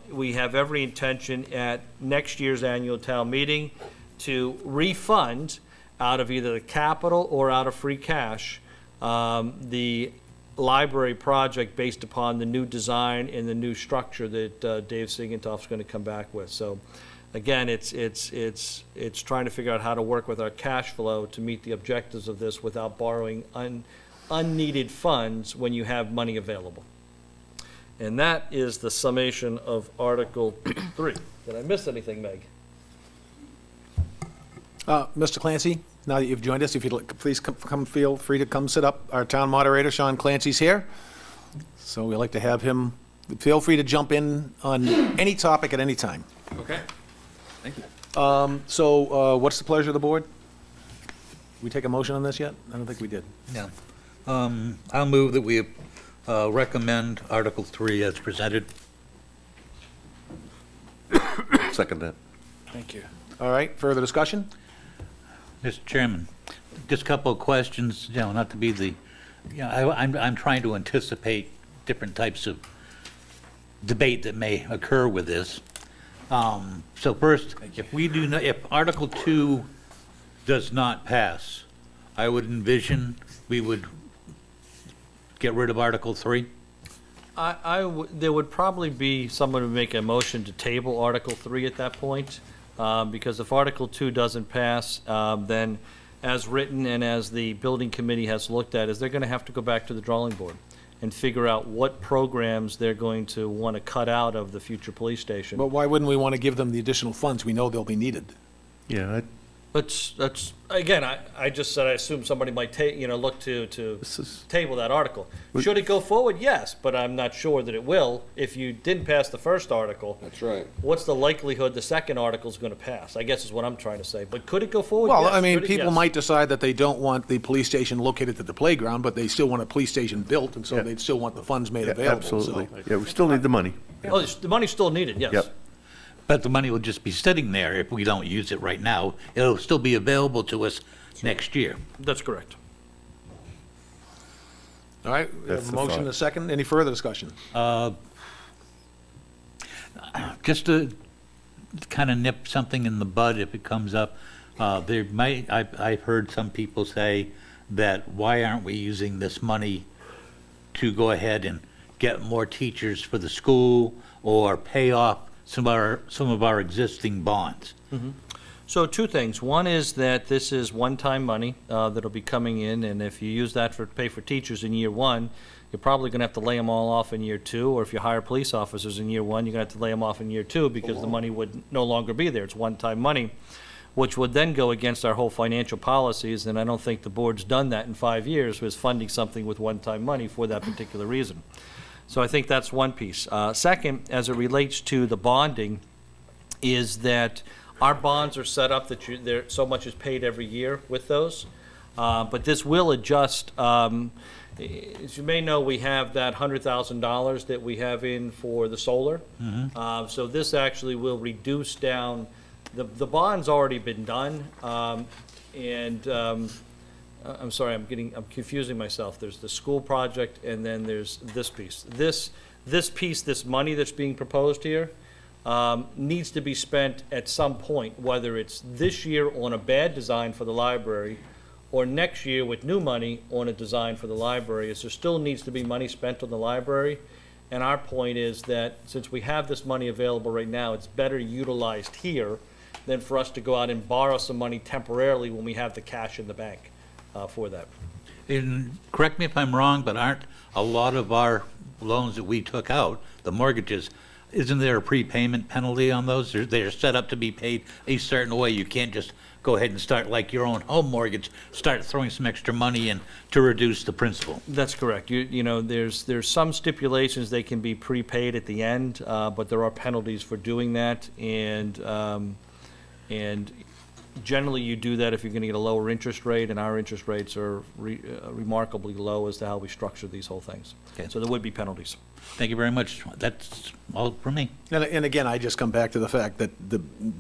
We have every intention at next year's annual town meeting to refund out of either the capital or out of free cash the library project based upon the new design and the new structure that Dave Sigentoff's going to come back with. So again, it's trying to figure out how to work with our cash flow to meet the objectives of this without borrowing unneeded funds when you have money available. And that is the summation of Article 3. Did I miss anything, Meg? Mr. Clancy, now that you've joined us, if you'd like, please come feel free to come sit up. Our town moderator, Sean Clancy's here. So we'd like to have him, feel free to jump in on any topic at any time. Okay. Thank you. So what's the pleasure of the board? We take a motion on this yet? I don't think we did. Yeah. I'll move that we recommend Article 3 as presented. Second that. Thank you. All right, further discussion? Mr. Chairman, just a couple of questions, not to be the, I'm trying to anticipate different types of debate that may occur with this. So first, if Article 2 does not pass, I would envision we would get rid of Article 3. There would probably be someone who would make a motion to table Article 3 at that point, because if Article 2 doesn't pass, then as written and as the building committee has looked at, is they're going to have to go back to the drawing board and figure out what programs they're going to want to cut out of the future police station. But why wouldn't we want to give them the additional funds? We know they'll be needed. Yeah, That's again, I just said I assume somebody might look to this is, table that article. Should it go forward? Yes, but I'm not sure that it will. If you didn't pass the first article, That's right. what's the likelihood the second article is going to pass? I guess is what I'm trying to say. But could it go forward? Well, Yes. I mean, Could it? people Yes. might decide that they don't want the police station located at the playground, but they still want a police station built, and so Yeah. they'd still want the funds made yeah, available. so- absolutely. Yeah, we still need the money. Oh, the money's still needed. Yes. Yep. But the money will just be sitting there if we don't use it right now. It'll still be available to us next year. That's correct. All right, we That's have a the motion and thought. a second. Any further discussion? Just to kind of nip something in the bud if it comes up, I've heard some people say that why aren't we using this money to go ahead and get more teachers for the school or pay off some of our existing bonds? So two things. One is that this is one-time money that'll be coming in, and if you use that for pay for teachers in year one, you're probably going to have to lay them all off in year two, or if you hire police officers in year one, you're going to have to lay them off in year two because the money would no longer be there. It's one-time money, which would then go against our whole financial policies, and I don't think the board's done that in 5 years, was funding something with one-time money for that particular reason. So I think that's one piece. Second, as it relates to the bonding, is that our bonds are set up that so much is paid every year with those. But this will adjust. As you may know, we have that $100,000 that we have in for the solar. So this actually will reduce down, the bond's already been done. I'm sorry, I'm confusing myself. There's the school project and then there's this piece. This piece, this money that's being proposed here, needs to be spent at some point, whether it's this year on a bad design for the library or next year with new money on a design for the library. There still needs to be money spent on the library. And our point is that since we have this money available right now, it's better utilized here than for us to go out and borrow some money temporarily when we have the cash in the bank for that. And correct me if I'm wrong, but aren't a lot of our loans that we took out, the mortgages, isn't there a prepayment penalty on those? They're set up to be paid a certain way. You can't just go ahead and start like your own home mortgage, start throwing some extra money in to reduce the principal. That's correct. You know, there's some stipulations they can be prepaid at the end, but there are penalties for doing that, and generally you do that if you're going to get a lower interest rate, and our interest rates are remarkably low as to how we structure these whole things. Okay. So there would be penalties. Thank you very much. That's all from me. And again, I just come back to the fact that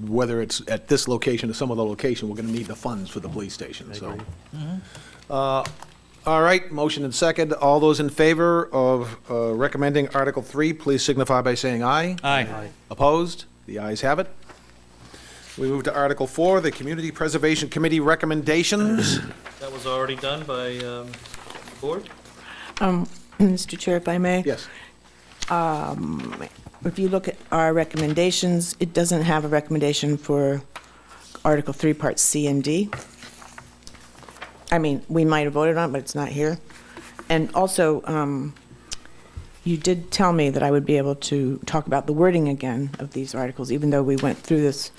whether it's at this location or some other location, we're going to need the funds for the police station, so. All right, motion and second. All those in favor of recommending Article 3, please signify by saying aye. Aye. Opposed? The ayes have it. We move to Article 4, the Community Preservation Committee recommendations. That was already done by board? Mr. Chair, if I may? Yes. If you look at our recommendations, it doesn't have a recommendation for Article 3, Parts C and D. I mean, we might have voted on it, but it's not here. And also, you did tell me that I would be able to talk about the wording again of these articles, even though we went through this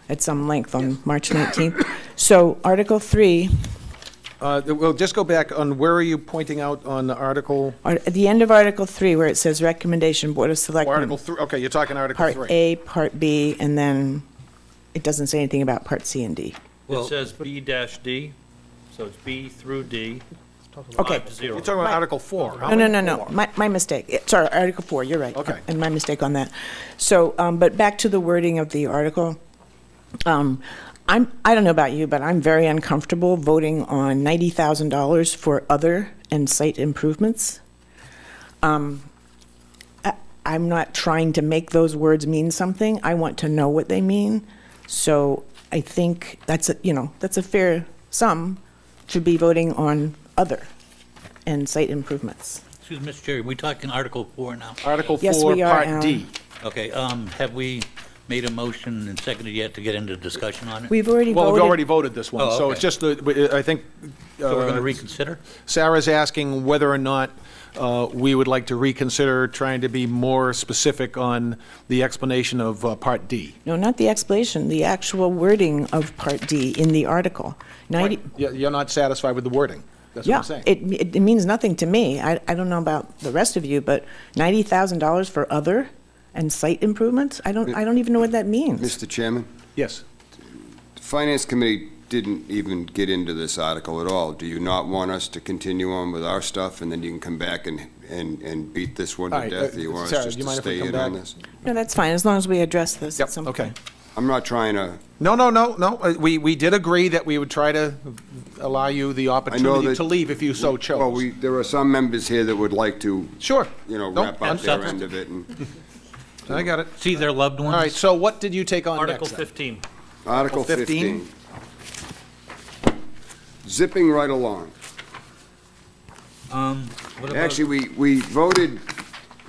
at some length on March 19th. So Article 3, We'll just go back on, where are you pointing out on the article? at the end of Article 3, where it says recommendation, Board of Selectmen. Article 3, okay, you're talking Article 3. Part A, Part B, and then it doesn't say anything about Part C and D. It says B-D, so it's B through D. Okay. 5 to 0. You're talking about Article 4. How No, many? no, no, no, my mistake. Sorry, Article 4, you're right. Okay. And my mistake on that. So, but back to the wording of the article. I don't know about you, but I'm very uncomfortable voting on $90,000 for other and site improvements. I'm not trying to make those words mean something. I want to know what they mean. So I think that's a fair sum to be voting on other and site improvements. Excuse me, Mr. Chair, are we talking Article 4 now? Article Yes, 4, we are, Part D. Alan. Okay, have we made a motion and seconded yet to get into discussion on it? We've already Well, voted. we've already voted this one, Oh, so okay. it's just, I think. So we're going to reconsider? Sarah's asking whether or not we would like to reconsider trying to be more specific on the explanation of Part D. No, not the explanation, the actual wording of Part D in the article. 90, You're not satisfied with the wording? That's what yeah, I'm saying. it means nothing to me. I don't know about the rest of you, but $90,000 for other and site improvements? I don't even know what that means. Mr. Chairman, Yes. the Finance Committee didn't even get into this article at all. Do you not want us to continue on with our stuff, and then you can come back and beat this one All to right, death? Do you want Sarah, us just do you to mind if we stay come in on back? this? No, that's fine, as long as we address this Yep, at some okay. point. I'm not trying to, No. We did agree that we would try to allow you the opportunity that- to leave if you so chose. well, there are some members here that would like to, Sure. No, wrap I'm up their sorry. end of it. And I got it. See their loved ones? All right, so what did you take on next? Article then? 15. Article 15. 15. Zipping right along. What about- Actually, we voted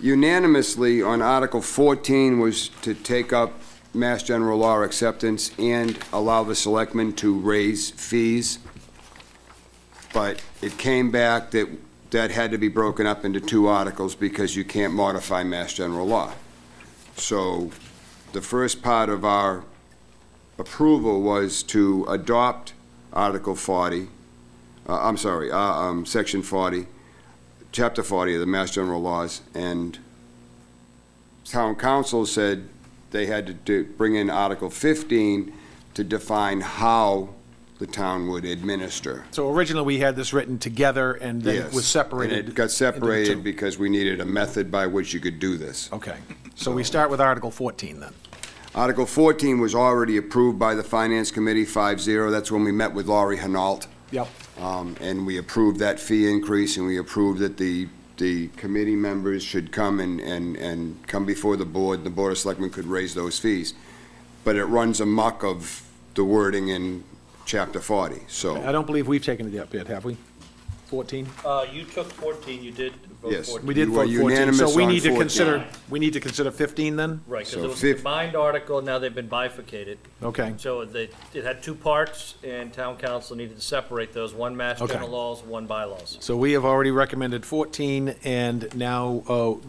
unanimously on Article 14 was to take up Mass General Law acceptance and allow the selectmen to raise fees. But it came back that that had to be broken up into 2 articles because you can't modify Mass General Law. So the first part of our approval was to adopt Article 40, Section 40, Chapter 40 of the Mass General Laws, and Town Council said they had to bring in Article 15 to define how the town would administer. So originally, we had this written together, and then it Yes. was separated. And it got into the separated two. because we needed a method by which you could do this. Okay, so we start with Article 14 then. Article 14 was already approved by the Finance Committee 5-0. That's when we met with Laurie Hinault. Yep. And we approved that fee increase, and we approved that the committee members should come and come before the board, and the Board of Selectmen could raise those fees. But it runs amok of the wording in Chapter 40, I so don't believe we've taken it up yet, have we? 14? You took 14, you did vote Yes. 14. We did You were vote 14, unanimous so we on need to 14. consider, we need to consider 15 then? Right, because So it was a fif- combined article, now they've been bifurcated. Okay, So it had two parts, and town council needed to separate those, one mass Okay. general laws, one bylaws. so we have already recommended 14, and now,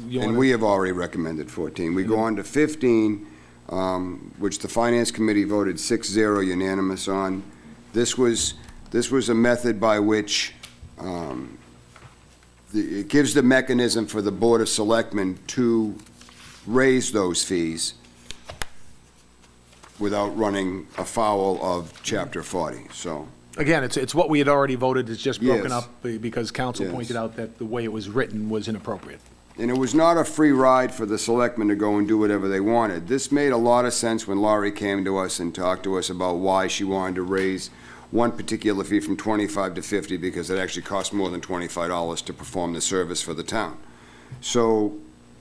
you And want we to... have already recommended 14. We go on to 15, which the Finance Committee voted 6-0 unanimous on. This was a method by which it gives the mechanism for the Board of Selectmen to raise those fees without running afoul of Chapter 40, so. Again, it's what we had already voted, it's just broken Yes. up because council Yes. pointed out that the way it was written was inappropriate. And it was not a free ride for the selectmen to go and do whatever they wanted. This made a lot of sense when Laurie came to us and talked to us about why she wanted to raise one particular fee from 25 to 50, because it actually cost more than $25 to perform the service for the town. So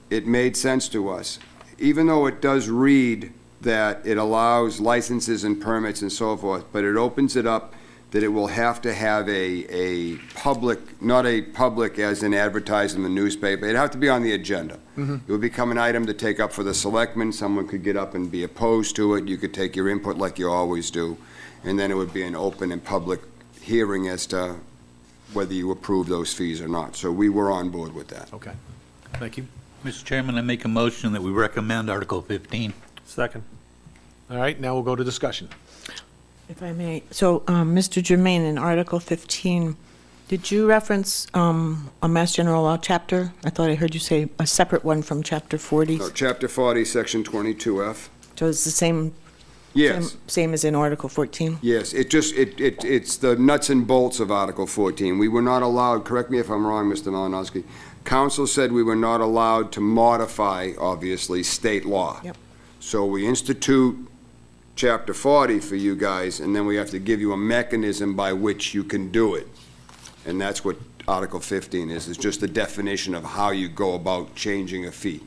it made sense to us. Even though it does read that it allows licenses and permits and so forth, but it opens it up that it will have to have a public, not a public as in advertised in the newspaper, it'd have to be on the agenda. It would become an item to take up for the selectmen, someone could get up and be opposed to it, you could take your input like you always do, and then it would be an open and public hearing as to whether you approve those fees or not. So we were on board with that. Okay, thank you. Mr. Chairman, I make a motion that we recommend Article 15. Second. All right, now we'll go to discussion. If I may, so, Mr. Germain, in Article 15, did you reference a Mass General Law chapter? I thought I heard you say a separate one from Chapter 40. So Chapter 40, Section 22F. So it's the same, Yes. same as in Article 14? Yes, it's the nuts and bolts of Article 14. We were not allowed, correct me if I'm wrong, Mr. Malinowski, council said we were not allowed to modify, obviously, state law. Yep. So we institute Chapter 40 for you guys, and then we have to give you a mechanism by which you can do it. And that's what Article 15 is. It's just the definition of how you go about changing a fee.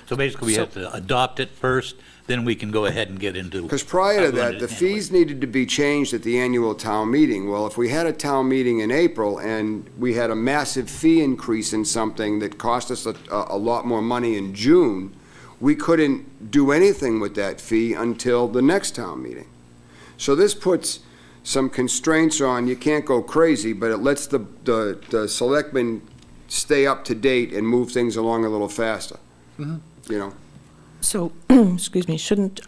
So basically, we have to adopt it first, then we can go ahead and get into. Because prior to I've learned that, the it anyway. fees needed to be changed at the annual town meeting. Well, if we had a town meeting in April and we had a massive fee increase in something that cost us a lot more money in June, we couldn't do anything with that fee until the next town meeting. So this puts some constraints on, you can't go crazy, but it lets the selectmen stay up to date and move things along a little faster. You know? So, excuse me, shouldn't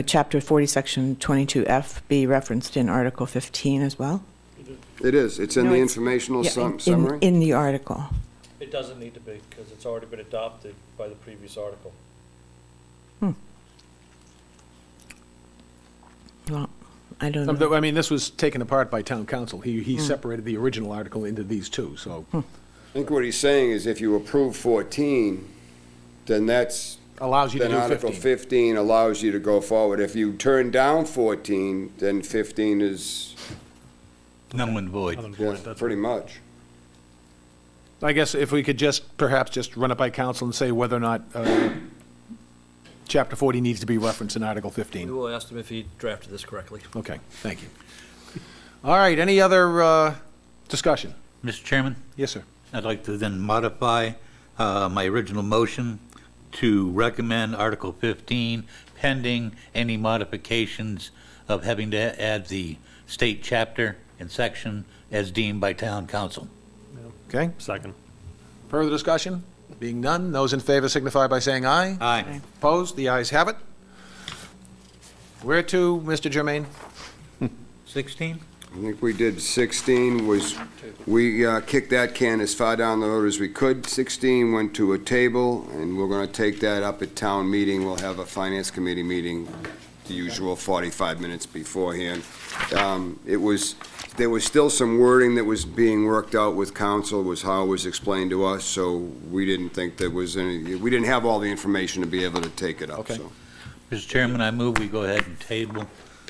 Chapter 40, Section 22F be referenced in Article 15 as well? It is. It's in No, the it's- informational Yeah, summary. in the article. It doesn't need to be, because it's already been adopted by the previous article. Well, I don't know. I mean, this was taken apart by town council. He separated the original article into these two, so I think what he's saying is if you approve 14, then that's, allows you to then do Article 15. 15 allows you to go forward. If you turn down 14, then 15 is, Null and void. yeah, pretty much. I guess if we could perhaps just run it by council and say whether or not Chapter 40 needs to be referenced in Article We 15. will ask him if he drafted this correctly. Okay, thank you. All right, any other discussion? Mr. Chairman, Yes, sir. I'd like to then modify my original motion to recommend Article 15 pending any modifications of having to add the state chapter and section as deemed by town council. Okay, Second. further discussion? Being none, those in favor signify by saying aye. Aye. Opposed? The ayes have it. Where to, Mr. Germain? 16? I think we did 16 was, we kicked that can as far down the road as we could. 16 went to a table, and we're going to take that up at town meeting. We'll have a finance committee meeting, the usual 45 minutes beforehand. There was still some wording that was being worked out with council, was how it was explained to us, so we didn't think there was any, we didn't have all the information to be able to take it up, Okay. so. Mr. Chairman, I move we go ahead and table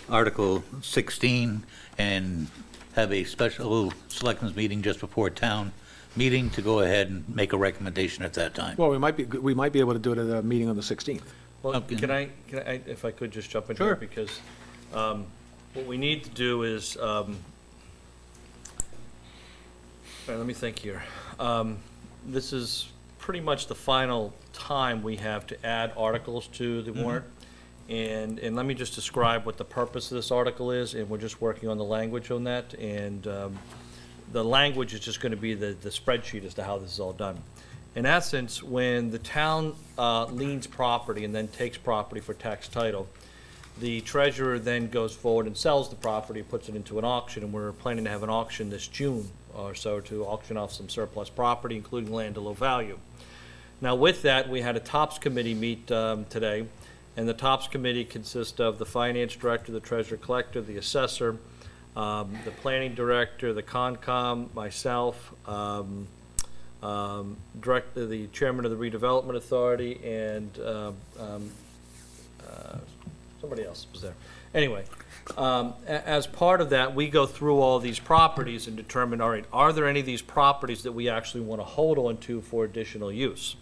Article 16 and have a special selectmen's meeting just before town meeting to go ahead and make a recommendation at that time. Well, we might be able to do it at a meeting on the 16th. Well, Okay. can I, if I could just jump in Sure. here, because what we need to do is, all right, let me think here. This is pretty much the final time we have to add articles to the warrant. And let me just describe what the purpose of this article is, and we're just working on the language on that. And the language is just going to be the spreadsheet as to how this is all done. In essence, when the town liens property and then takes property for tax title, the treasurer then goes forward and sells the property, puts it into an auction, and we're planning to have an auction this June or so to auction off some surplus property, including land of low value. Now, with that, we had a TOPS committee meet today, and the TOPS committee consists of the finance director, the treasurer collector, the assessor, the planning director, the Concom, myself, the chairman of the redevelopment authority, and somebody else was there. Anyway, as part of that, we go through all these properties and determine, all right, are there any of these properties that we actually want to hold on to for additional use?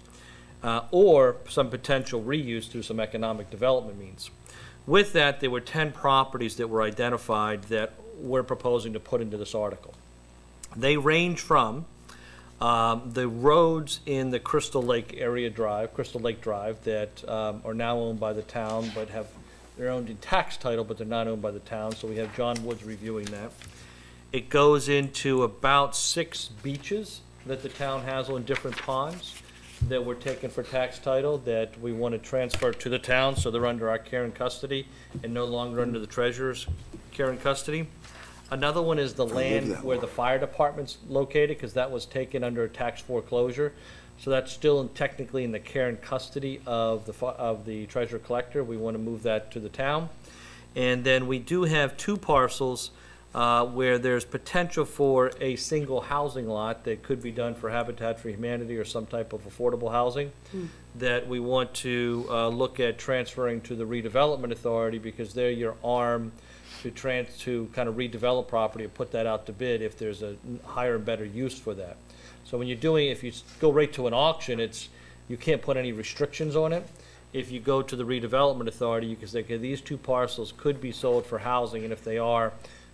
Or some potential reuse through some economic development means. With that, there were 10 properties that were identified that we're proposing to put into this article. They range from the roads in the Crystal Lake Drive that are now owned by the town, but they're owned in tax title, but they're not owned by the town, so we have John Woods reviewing that. It goes into about 6 beaches that the town has on different ponds that were taken for tax title that we want to transfer to the town, so they're under our care and custody and no longer under the treasurer's care and custody. Another one is the land where the fire department's located, because that was taken under a tax foreclosure. So that's still technically in the care and custody of the treasurer collector. We want to move that to the town. And then we do have 2 parcels where there's potential for a single housing lot that could be done for Habitat for Humanity or some type of affordable housing that we want to look at transferring to the redevelopment authority, because they're your arm to kind of redevelop property and put that out to bid if there's a higher and better use for that. So when you're doing, if you go right to an auction, you can't put any restrictions on it. If you go to the redevelopment authority, you can say, okay, these 2 parcels could be sold for housing, and if they are,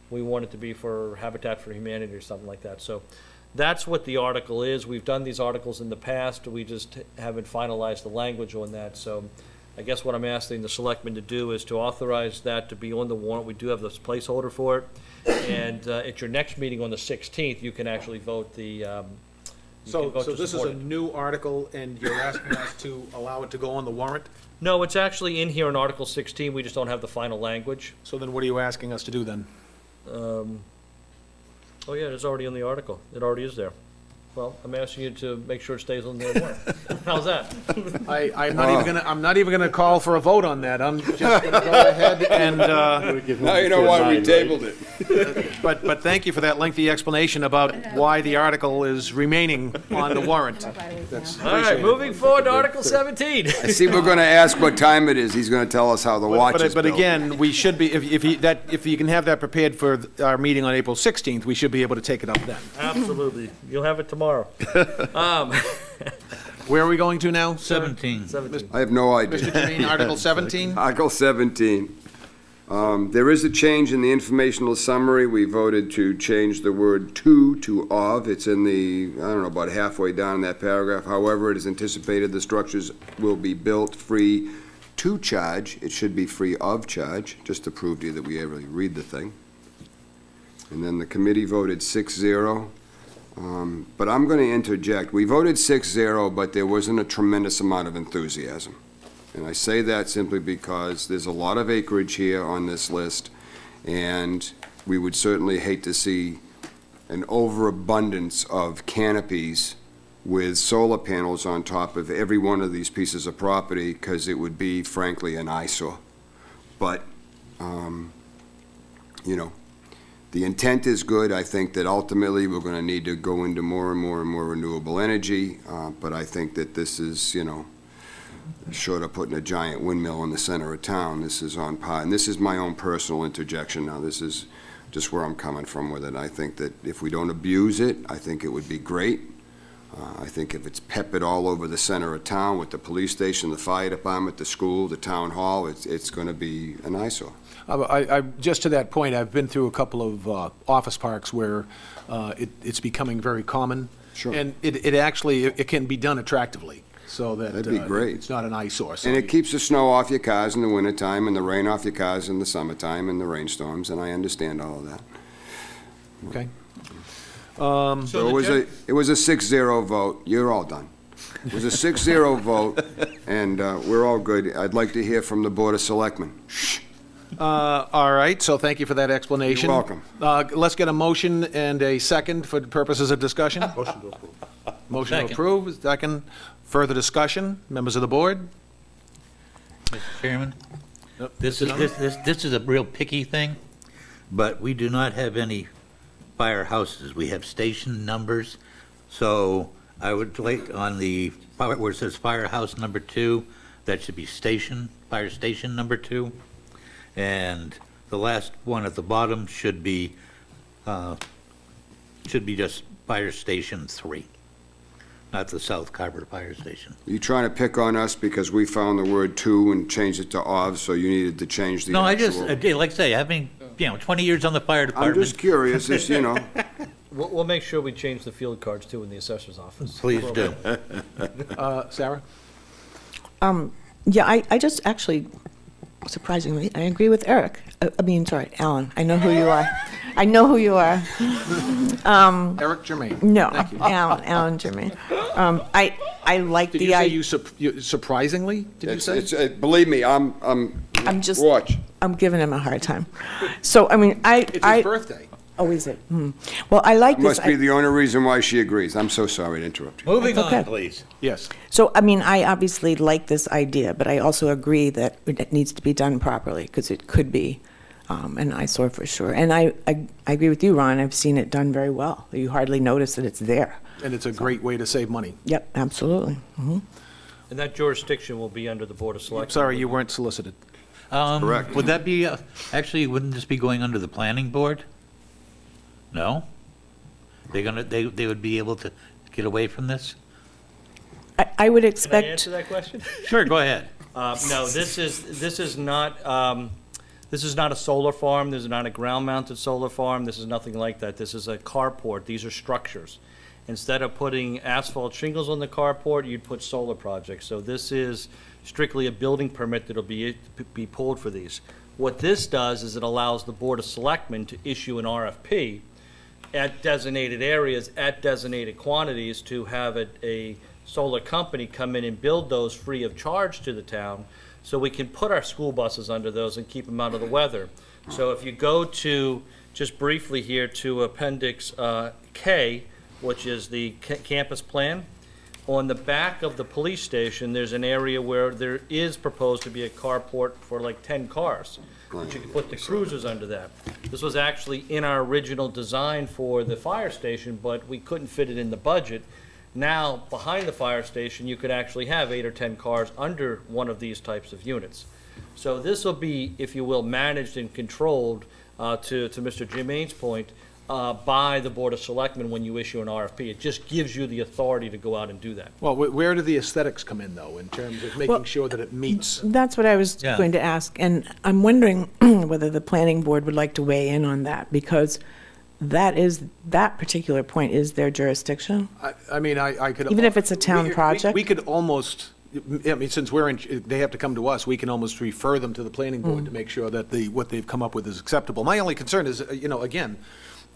we want it to be for Habitat for Humanity or something like that. So that's what the article is. We've done these articles in the past. We just haven't finalized the language on that. So I guess what I'm asking the selectmen to do is to authorize that to be on the warrant. We do have this placeholder for it. And at your next meeting on the 16th, you can actually vote the, So this is a new article, and you're asking us to allow it to go on the warrant? No, it's actually in here in Article 16. We just don't have the final language. So then what are you asking us to do then? Oh, yeah, it's already in the article. It already is there. Well, I'm asking you to make sure it stays on the warrant. How's that? I'm not even gonna call for a vote on that. I'm just gonna go ahead and, Now you know why we tabled it. but thank you for that lengthy explanation about why the article is remaining on the warrant. That's All right, moving forward to Article 17. I see we're going to ask what time it is. He's going to tell us how the watch is But built. again, we should be, if you can have that prepared for our meeting on April 16th, we should be able to take it up then. Absolutely. You'll have it tomorrow. Where are we going to now? 17. 17. I have no idea. Mr. Jermaine, Article 17? Article 17. There is a change in the informational summary. We voted to change the word to of. It's in the, I don't know, about halfway down in that paragraph. However, it is anticipated the structures will be built free to charge. It should be free of charge, just to prove to you that we really read the thing. And then the committee voted 6-0. But I'm going to interject. We voted 6-0, but there wasn't a tremendous amount of enthusiasm. And I say that simply because there's a lot of acreage here on this list, and we would certainly hate to see an overabundance of canopies with solar panels on top of every one of these pieces of property, because it would be, frankly, an eyesore. But, the intent is good. I think that ultimately we're going to need to go into more and more and more renewable energy, but I think that this is, short of putting a giant windmill in the center of town, this is on par. And this is my own personal interjection now. This is just where I'm coming from with it. I think that if we don't abuse it, I think it would be great. I think if it's peppered all over the center of town with the police station, the fire department, the school, the town hall, it's going to be an eyesore. Just to that point, I've been through a couple of office parks where it's becoming very common. Sure. And it can be done attractively, so that That'd be great. it's not an eyesore. So And it keeps the snow off your cars in the wintertime and the rain off your cars in the summertime and the rainstorms, and I understand all of that. Okay. So it was a 6-0 vote. You're all done. It was a 6-0 vote, and we're all good. I'd like to hear from the Board of Selectmen. All right, so thank you for that explanation. You're welcome. Let's get a motion and a second for the purposes of discussion. Motion to approve. Motion to Second. approve, second. Further discussion, members of the board? Mr. Chairman, this is a real picky thing, but we do not have any firehouses. We have station numbers. So I would like on the, where it says firehouse number 2, that should be fire station number 2. And the last one at the bottom should be just fire station 3, not the South Carver Fire Station. You trying to pick on us because we found the word "to" and changed it to "of," so you needed to change the No, actual... like I say, having, 20 years on the fire I'm department. just curious, it's, We'll make sure we change the field cards too in the assessor's office. Please do. Sarah? Yeah, I just actually, surprisingly, I agree with Eric. Alan. I know who you are. I know who you are. Eric Germain. No, Thank you. Alan Germain. I like Did the you say idea. you surprisingly, did you say? Believe me, I'm just, watch. I'm giving him a hard time. So, I mean, It's his birthday. Oh, is it? Well, I like this. Must be the only reason why she agrees. I'm so sorry to interrupt you. Moving Okay. on, please. Yes. So, I mean, I obviously like this idea, but I also agree that it needs to be done properly, because it could be an eyesore for sure. And I agree with you, Ron. I've seen it done very well. You hardly notice that it's there. And it's a great way to save money. Yep, absolutely. And that jurisdiction will be under the Board of Selectmen. Sorry, you weren't solicited. Correct. Would that be, actually, wouldn't this be going under the planning board? No? They would be able to get away from this? I would Can I expect. answer that question? Sure, go ahead. No, this is not a solar farm. This is not a ground-mounted solar farm. This is nothing like that. This is a carport. These are structures. Instead of putting asphalt shingles on the carport, you'd put solar projects. So this is strictly a building permit that'll be pulled for these. What this does is it allows the Board of Selectmen to issue an RFP at designated areas, at designated quantities, to have a solar company come in and build those free of charge to the town, so we can put our school buses under those and keep them out of the weather. So if you go to, just briefly here, to Appendix K, which is the campus plan, on the back of the police station, there's an area where there is proposed to be a carport for like 10 cars. But you can put the cruisers under that. This was actually in our original design for the fire station, but we couldn't fit it in the budget. Now, behind the fire station, you could actually have 8 or 10 cars under one of these types of units. So this will be, if you will, managed and controlled, to Mr. Germain's point, by the Board of Selectmen when you issue an RFP. It just gives you the authority to go out and do that. Well, where do the aesthetics come in, though, in terms of making sure that it meets? That's what I was Yeah. going to ask, and I'm wondering whether the planning board would like to weigh in on that, because that particular point is their jurisdiction. I mean, I could. Even if it's a town project? We could almost, I mean, since they have to come to us, we can almost refer them to the planning board to make sure that what they've come up with is acceptable. My only concern is, again,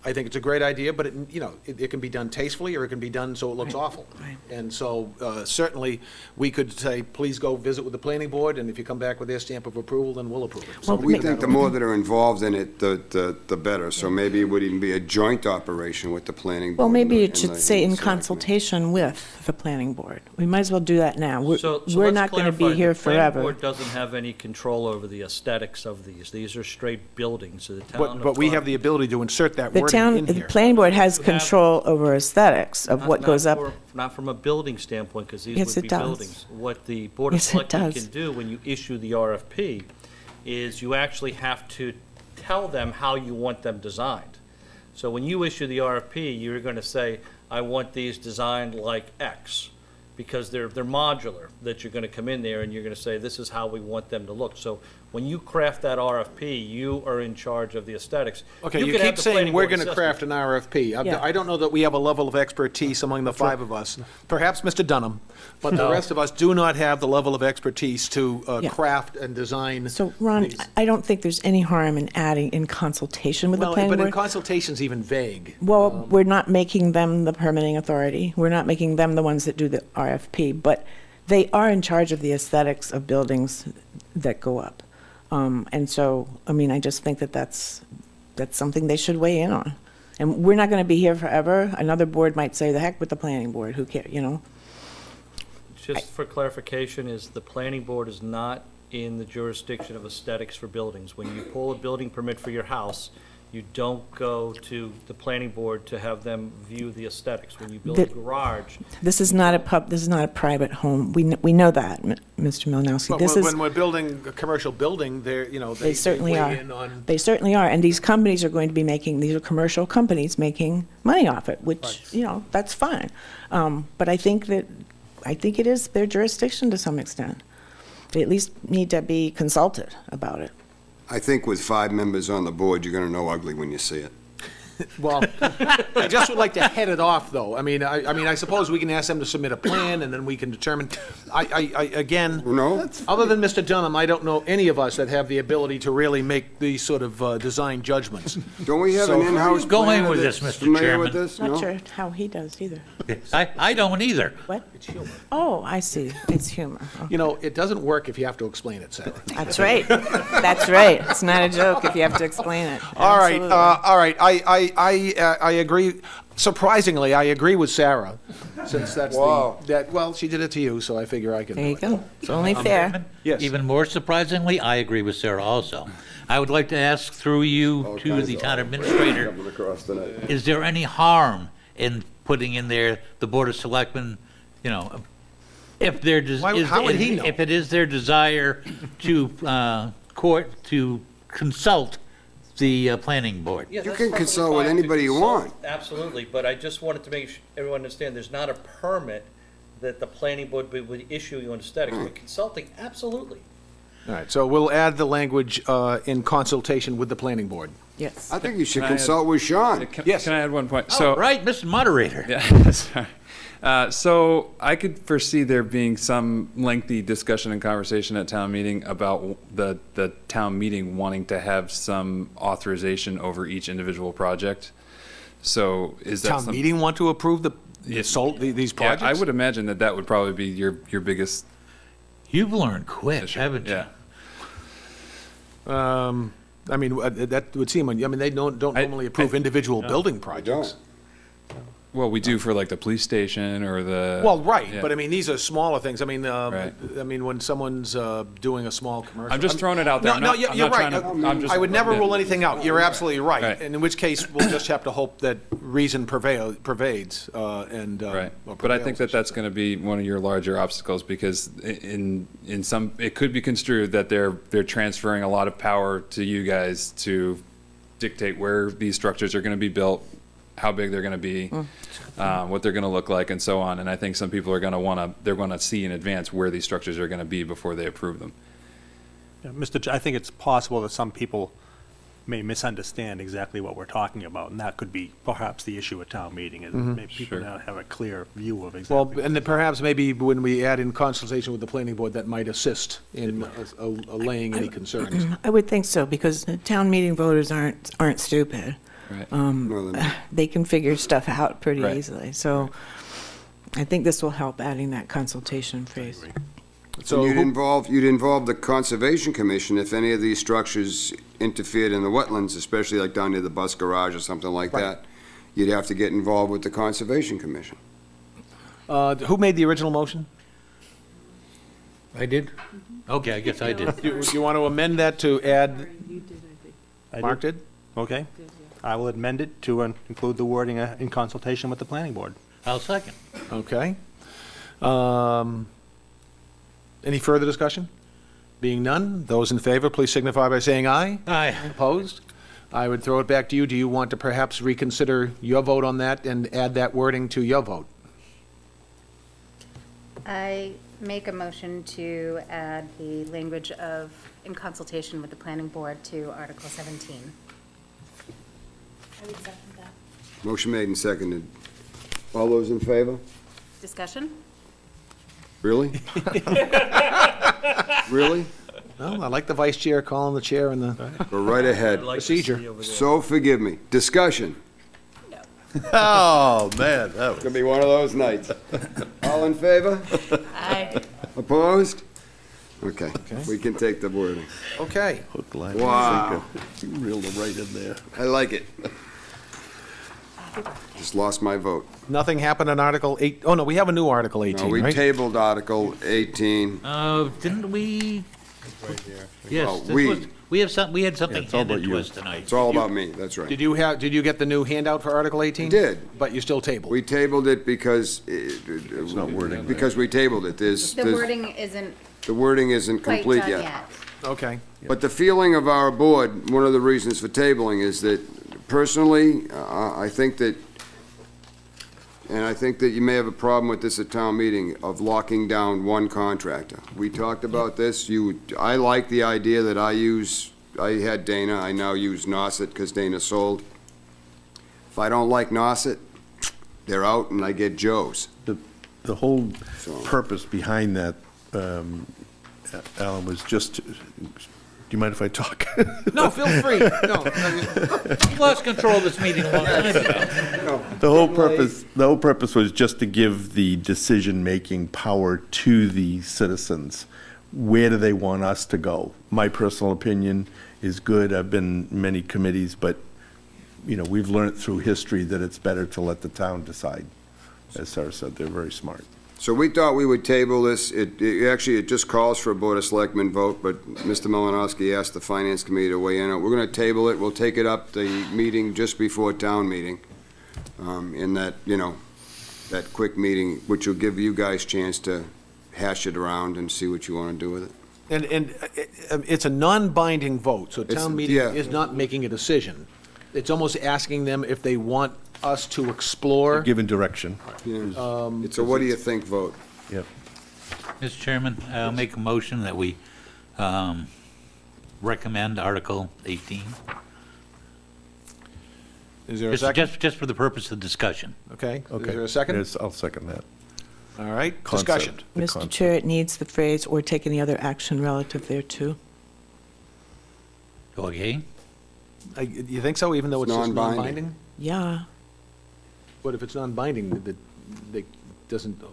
I think it's a great idea, but it can be done tastefully, or it can be done so it looks awful. right. And so certainly, we could say, please go visit with the planning board, and if you come back with their stamp of approval, then we'll approve it. So We think the more that are involved in it, the better. So maybe it would even be a joint operation with the planning board. Well, maybe and it should the say in selectmen. consultation with the planning board. We might as well do that now. So We're let's not going to clarify, be here The planning forever. board doesn't have any control over the aesthetics of these. These are straight buildings, so the town. But we have the ability to insert that The wording in the here. planning board has You have- control over aesthetics of what goes up. Not from a building standpoint, because these Yes, would be it does. buildings. What the Board of Yes, it Selectmen does. can do when you issue the RFP is you actually have to tell them how you want them designed. So when you issue the RFP, you're going to say, I want these designed like X, because they're modular, that you're going to come in there and you're going to say, this is how we want them to look. So when you craft that RFP, you are in charge of the aesthetics. Okay, you can have keep the saying planning we're board going to assess craft it. an RFP. Yeah. I don't know that we have a level of expertise among the five of us, perhaps Mr. Dunham, but the rest of us do not have the level of expertise to Yeah. craft and design. So, Ron, these. I don't think there's any harm in adding in consultation with the Well, planning but in board. consultation's even vague. Well, we're not making them the permitting authority. We're not making them the ones that do the RFP, but they are in charge of the aesthetics of buildings that go up. And so, I mean, I just think that that's something they should weigh in on. And we're not going to be here forever. Another board might say, the heck with the planning board, who cares, you know? Just for clarification, is the planning board is not in the jurisdiction of aesthetics for buildings. When you pull a building permit for your house, you don't go to the planning board to have them view the aesthetics. When you build a The- garage, This is not a private home. We know that, Mr. Milnowski. But This is. when we're building a commercial building, they're, you know, They certainly weigh are. in on. They certainly are, and these companies are going to be these are commercial companies making money off it, which, you know, that's fine. But I think it is their jurisdiction to some extent. They at least need to be consulted about it. I think with 5 members on the board, you're going to know ugly when you see it. Well, I just would like to head it off, though. I mean, I suppose we can ask them to submit a plan, and then we can determine. Again, No? other than Mr. Dunham, I don't know any of us that have the ability to really make these sort of design judgments. Don't we have an So- in-house Going planner with that's this, Mr. familiar with Chairman. this? Not No? sure how he does either. I don't either. What? Oh, I see. It's humor. Oh, You know, it doesn't work if you have to explain it, Sarah. that's right. That's right. It's not a joke if you have to explain it. All right, Absolutely. all right. I agree. Surprisingly, I agree with Sarah, since that's Wow. well, she did it to you, so I figure I can There do you it. go. It's only fair. Yes. Even more surprisingly, I agree with Sarah also. I would like to ask through you to the town administrator, Coming across tonight. is there any harm in putting in there the Board of Selectmen, you know, if there does, Why- how would he know? if it is their desire to consult the planning board? Yeah, You that's can perfectly consult with fine to anybody you consult, want. Absolutely, but I just wanted to make everyone understand, there's not a permit that the planning board would issue you on aesthetics, but consulting, absolutely. All right, so we'll add the language in consultation with the planning board. Yes. I think you should Can I add- consult with Sean. Yes. Can I add one point? Oh, So, right, Mr. Moderator. yeah, sorry. So I could foresee there being some lengthy discussion and conversation at town meeting about the town meeting wanting to have some authorization over each individual project. So is that Town some- meeting want to approve Yeah. these Yeah, projects? I would imagine that would probably be your biggest You've learned quick, issue. haven't you? Yeah. I mean, that would seem, they don't normally approve individual building projects. Well, we do for like the police station or the. Well, right, Yeah. but I mean, these are smaller things. I mean, Right. when someone's doing a small commercial. I'm just throwing it out there. No, I'm no, not- you're I'm you're not right. trying to- I'm just- I would never yeah. rule anything out. You're absolutely right. Right. And in which case, we'll just have to hope that reason pervades, and. Right, or but I think prevails. that's going to be one of your larger obstacles, because in some, it could be construed that they're transferring a lot of power to you guys to dictate where these structures are going to be built, how big they're going to be, what they're going to look like, and so on. And I think some people are going to they're going to see in advance where these structures are going to be before they approve them. Yeah, I think it's possible that some people may misunderstand exactly what we're talking about, and that could be perhaps the issue at town meeting, is maybe people Sure. not have a clear view of Well, exactly. and then perhaps maybe when we add in consultation with the planning board, that might assist in allaying any concerns. I would think so, because town meeting voters aren't stupid. Right. No, they're not. They can figure stuff out pretty Right. easily. So I think this will help, adding that consultation phrase. So You'd who- involve the Conservation Commission if any of these structures interfered in the wetlands, especially like down near the bus garage or something like Right. that. You'd have to get involved with the Conservation Commission. who made the original motion? I did? Okay, I guess I did. Do you want to amend that to add, I Mark did? did? Okay. I will amend it to include the wording in consultation with the planning board. I'll second. Okay. Any further discussion? Being none, those in favor, please signify by saying aye. Aye. Opposed? I would throw it back to you. Do you want to perhaps reconsider your vote on that and add that wording to your vote? I make a motion to add the language of, in consultation with the planning board, to Article 17. I would second that. Motion made and seconded. All those in favor? Discussion? Really? Really? Well, I like the vice chair calling the chair and the Go right ahead. procedure. So forgive me. Discussion. Oh, man, that was. Gonna be one of those nights. All in favor? Aye. Opposed? Okay, we can take the wording. Okay. Hook, line, and Wow. sinker. You reeled it right in there. I like it. Just lost my vote. Nothing happened on Article 8. Oh, no, we have a new Article 18, No, we right? tabled Article 18. Didn't we? Yes, Well, we had something it's all about handed to you. us tonight. It's all about me, that's right. Did you get the new handout for Article 18? Did. But you still tabled? We tabled it because. It's not wording. Because we tabled it. The wording isn't The wording isn't quite complete done yet. yet. Okay. But the feeling of our board, one of the reasons for tabling is that personally, I think that, and I think that you may have a problem with this at town meeting, of locking down one contractor. We talked about this. I like the idea that I had Dana, I now use Nauset because Dana sold. If I don't like Nauset, they're out and I get Joe's. The whole So- purpose behind that, Alan, was just, do you mind if I talk? No, feel free. No. You lost control of this meeting a long time ago. The whole purpose was just to give the decision-making power to the citizens. Where do they want us to go? My personal opinion is good. I've been in many committees, but, we've learned through history that it's better to let the town decide. As Sarah said, they're very smart. So we thought we would table this. It just calls for a Board of Selectmen vote, but Mr. Malinowski asked the Finance Committee to weigh in. We're going to table it. We'll take it up the meeting just before town meeting, in that, that quick meeting, which will give you guys a chance to hash it around and see what you want to do with it. And it's a non-binding vote, so It's- town meeting yeah. is not making a decision. It's almost asking them if they want us to explore. Given direction. It's a what do you think vote. Yep. Mr. Chairman, I'll make a motion that we recommend Article 18. Is there a second? Just for the purpose of discussion. Okay. Is Okay. there a second? Yes, I'll second that. All right, Concept. discussion. The Mr. concept. Chair, it needs the phrase, "or take any other action relative thereto." Okay? You think so, even though it's It's just non-binding. non-binding? Yeah. But if it's non-binding, it doesn't,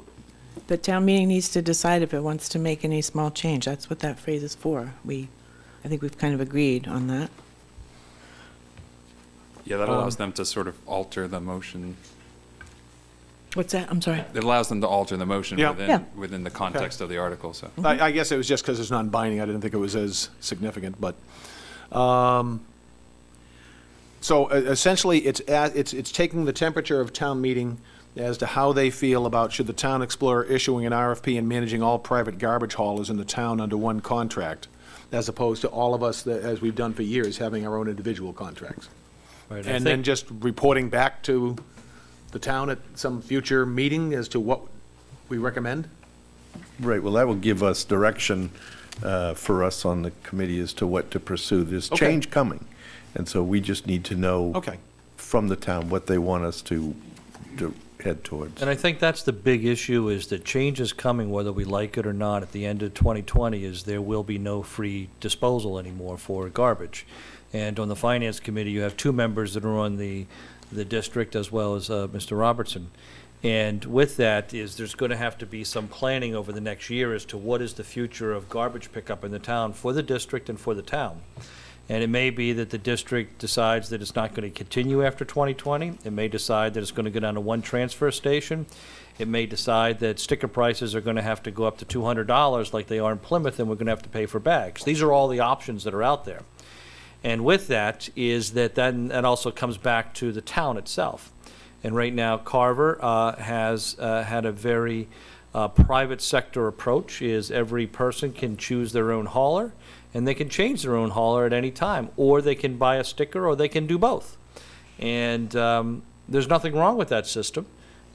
The town meeting needs to decide if it wants to make any small change. That's what that phrase is for. I think we've kind of agreed on that. Yeah, that allows them to sort of alter the motion. What's that? I'm sorry. It allows them to alter the motion Yeah. Yeah. within the context of the article, so. I guess it was just because it's non-binding, I didn't think it was as significant, but, so essentially, it's taking the temperature of town meeting as to how they feel about should the town explore issuing an RFP and managing all private garbage haulers in the town under one contract, as opposed to all of us, as we've done for years, having our own individual contracts. Right, And then just reporting back to the town at some future meeting as to what we recommend? Right, well, that will give us direction for us on the committee as to what to pursue. There's Okay. change coming, and so we just need to know Okay. from the town what they want us to head towards. And I think that's the big issue, is that change is coming, whether we like it or not, at the end of 2020, is there will be no free disposal anymore for garbage. And on the Finance Committee, you have two members that are on the district, as well as Mr. Robertson. And with that is there's going to have to be some planning over the next year as to what is the future of garbage pickup in the town for the district and for the town. And it may be that the district decides that it's not going to continue after 2020. It may decide that it's going to go down to one transfer station. It may decide that sticker prices are going to have to go up to $200 like they are in Plymouth, and we're going to have to pay for bags. These are all the options that are out there. And with that is that also comes back to the town itself. And right now, Carver has had a very private sector approach, is every person can choose their own hauler, and they can change their own hauler at any time, or they can buy a sticker, or they can do both. And there's nothing wrong with that system,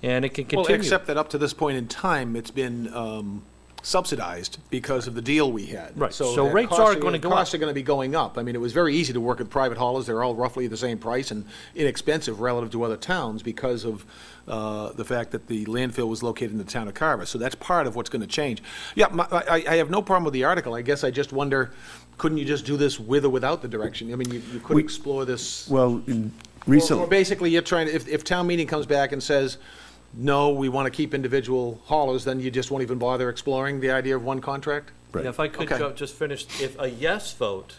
and it can Well, continue. except that up to this point in time, it's been subsidized because of the deal we had. Right. So that rates are gonna go up. Costs are going to be going up. I mean, it was very easy to work with private haulers. They're all roughly the same price and inexpensive relative to other towns because of the fact that the landfill was located in the town of Carver. So that's part of what's going to change. Yeah, I have no problem with the article. I guess I just wonder, couldn't you just do this with or without the direction? I mean, you could explore this. Well, Or basically, you're trying to, if town meeting comes back and says, no, we want to keep individual haulers, then you just won't even bother exploring the idea of one contract? Right. Yeah, if I could Okay. just finish, if a yes vote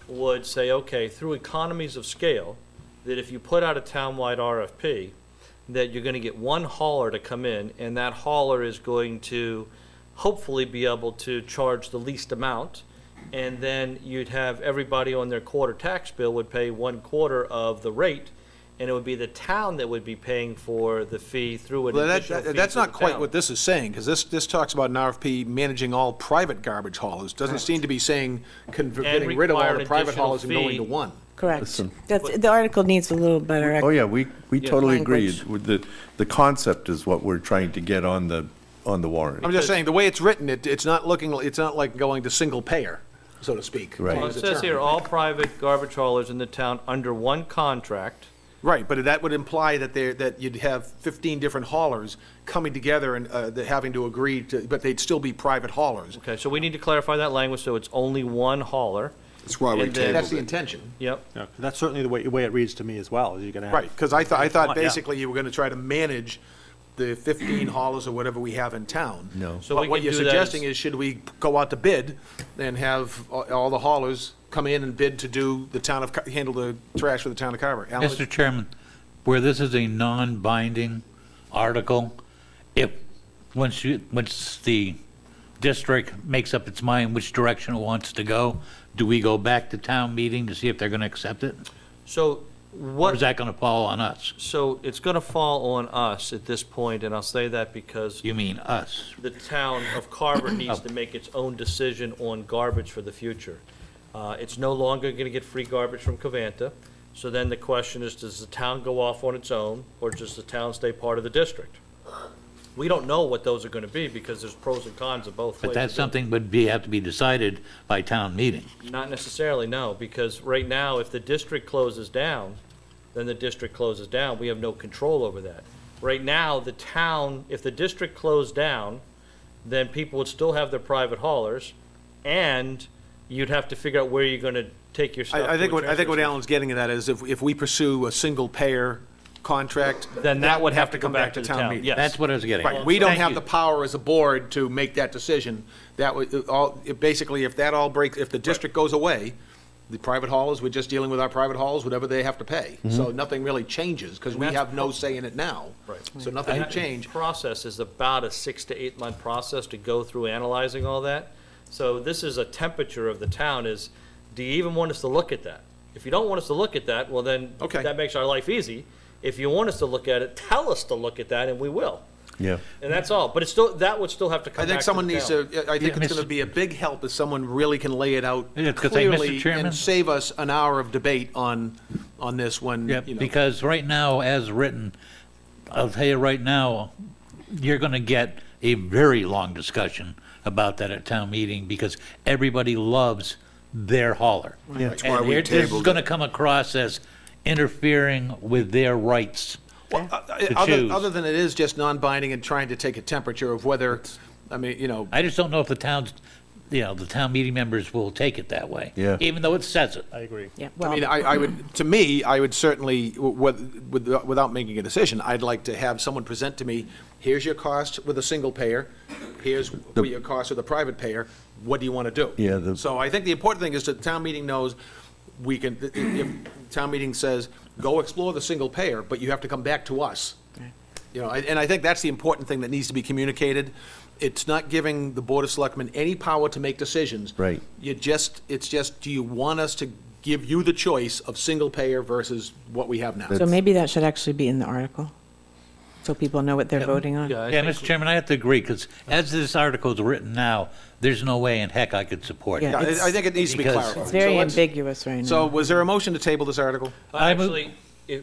would say, okay, through economies of scale, that if you put out a townwide RFP, that you're gonna get one hauler to come in, and that hauler is going to hopefully be able to charge the least amount, and then you'd have everybody on their quarter tax bill would pay 1/4 of the rate, and it would be the town that would be paying for the fee through an Well, additional fee that's to not the quite town. what this is saying, because this talks about an RFP managing all private garbage haulers. Doesn't seem to be saying getting rid of all require the an private additional haulers and going fee. to one. Correct. Listen. The article needs a little better. Oh, yeah, we totally agree. language. With the concept is what we're trying to get on the warrant. I'm just saying, the way it's written, it's not like going to single payer, so to speak. Right. Well, it Is the says term. here, all private garbage haulers in the town under one contract. Right, but that would imply that you'd have 15 different haulers coming together and they're having to agree to, but they'd still be private haulers. Okay, so we need to clarify that language, so it's only one hauler. That's why we And then- That's tabled the it. intention. Yep. Yeah, that's certainly the way it reads to me as well, is you're gonna have. Right, because I thought Yeah. basically you were going to try to manage the 15 haulers or whatever we have in town. No. So we But what could you're do that suggesting as- is, should we go out to bid and have all the haulers come in and bid to do handle the trash for the town of Carver? Alan? Mr. Chairman, where this is a non-binding article, once the district makes up its mind which direction it wants to go, do we go back to town meeting to see if they're going to accept it? So Or what, is that going to fall on us? so it's gonna fall on us at this point, and I'll say that because You mean us? the town of Carver needs to make its own decision on garbage for the future. It's no longer gonna get free garbage from Covanta, so then the question is, does the town go off on its own, or does the town stay part of the district? We don't know what those are gonna be, because there's pros and cons of both ways. But that's of doing it. something have to be decided by town meeting. Not necessarily, no, because right now, if the district closes down, then the district closes down. We have no control over that. Right now, the town, if the district closed down, then people would still have their private haulers, and you'd have to figure out where you're gonna take your stuff. I think to a what transfer station. Alan's getting at that is if we pursue a single payer contract, Then that would have to come back to the town, meeting. yes. That's what I was getting at. Right, we don't Thank have you. the power as a board to make that decision. That would, basically, if that all breaks, if the district goes away, the private haulers, we're just dealing with our private haulers, whatever they have to pay. So nothing really changes, because we And that's have no say in it now. Right. So nothing would That change. Process is about a 6 to 8 month process to go through analyzing all that. So this is a temperature of the town is, do you even want us to look at that? If you don't want us to look at that, well then, Okay. that makes our life easy. If you want us to look at it, tell us to look at that and we will. Yeah. And that's all. But it's still, that would still have to come I back think to someone the needs town. to, I think it's Mr. gonna be a big help if someone really can lay it out Yeah, 'cause, hey, Mr. clearly Chairman? and save us an hour of debate on this when, Yep, you know. because right now, as written, I'll tell you right now, you're going to get a very long discussion about that at town meeting, because everybody loves their hauler. Yeah. That's why And we this is tabled going to it. come across as interfering with their rights. Well, to other choose. other than it is just non-binding and trying to take a temperature of whether, I mean, you know, I just don't know if the town meeting members will take it that way. Yeah. Even though it says it. I agree. Yeah, I mean, I would, to me, I would certainly, without making a decision, I'd like to have someone present to me, here's your cost with a single payer, here's what your cost with a private payer, what do you want to do? Yeah, So I think the important thing is that the town meeting knows, we can, if town meeting says, go explore the single payer, but you have to come back to us. You know, and I think that's the important thing that needs to be communicated. It's not giving the Board of Selectmen any power to make decisions. Right. It's just, do you want us to give you the choice of single payer versus what we have now? So maybe that should actually be in the article. so people know what they're voting on? Yeah, I Yeah, think- Mr. Chairman, I have to agree, because as this article is written now, there's no way in heck I could support it. Yeah. Yeah, I think it needs to be Because- clarified. It's very So let's- ambiguous right now. So was there a motion to table this article? I move- Actually,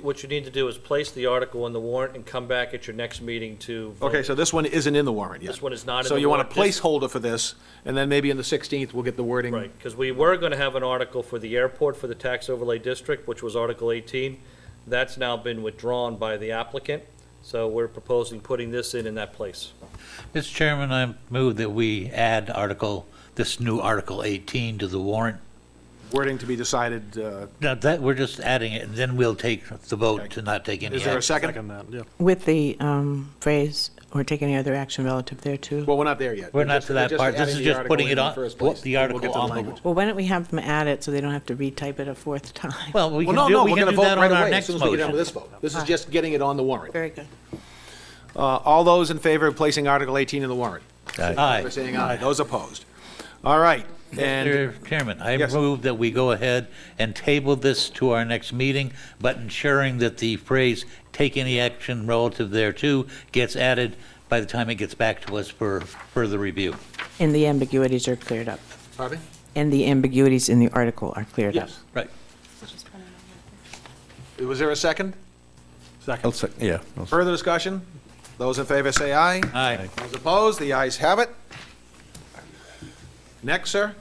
what you need to do is place the article in the warrant and come back at your next meeting to vote. Okay, so this one isn't in the warrant yet. This one is not in So the you want a warrant. This- placeholder for this, and then maybe in the 16th, we'll get the wording. Right, because we were going to have an article for the airport for the tax overlay district, which was Article 18. That's now been withdrawn by the applicant, so we're proposing putting this in that place. Mr. Chairman, I move that we add this new Article 18 to the warrant. Wording to be decided. Now, that, we're just adding it, and then we'll take the vote to not take any Is there a action. second? Second that, yeah. With the phrase, or take any other action relative thereto? Well, we're not there yet. We're not just- to we're that part. This adding is the just article putting in it the on, first the place, and we'll get article to the on the. language. Well, why don't we have them add it so they don't have to retype it a fourth time? Well, we Well, can no, do we're going to vote that right on our away as next soon as we get done with motion. this vote. This is just getting it on the warrant. Very good. All those in favor of placing Article 18 in the warrant? Aye. By saying aye. Those opposed? All right. And Mr. Chairman, I Yes. move that we go ahead and table this to our next meeting, but ensuring that the phrase "take any action relative thereto" gets added by the time it gets back to us for further review. And the ambiguities are cleared up. Pardon? And the ambiguities in the article are cleared up. Yes. Right. Was there a second? I'll sec, yeah. I'll Further discussion? Those in favor say aye. Aye. Those opposed? The ayes have it. Next, sir.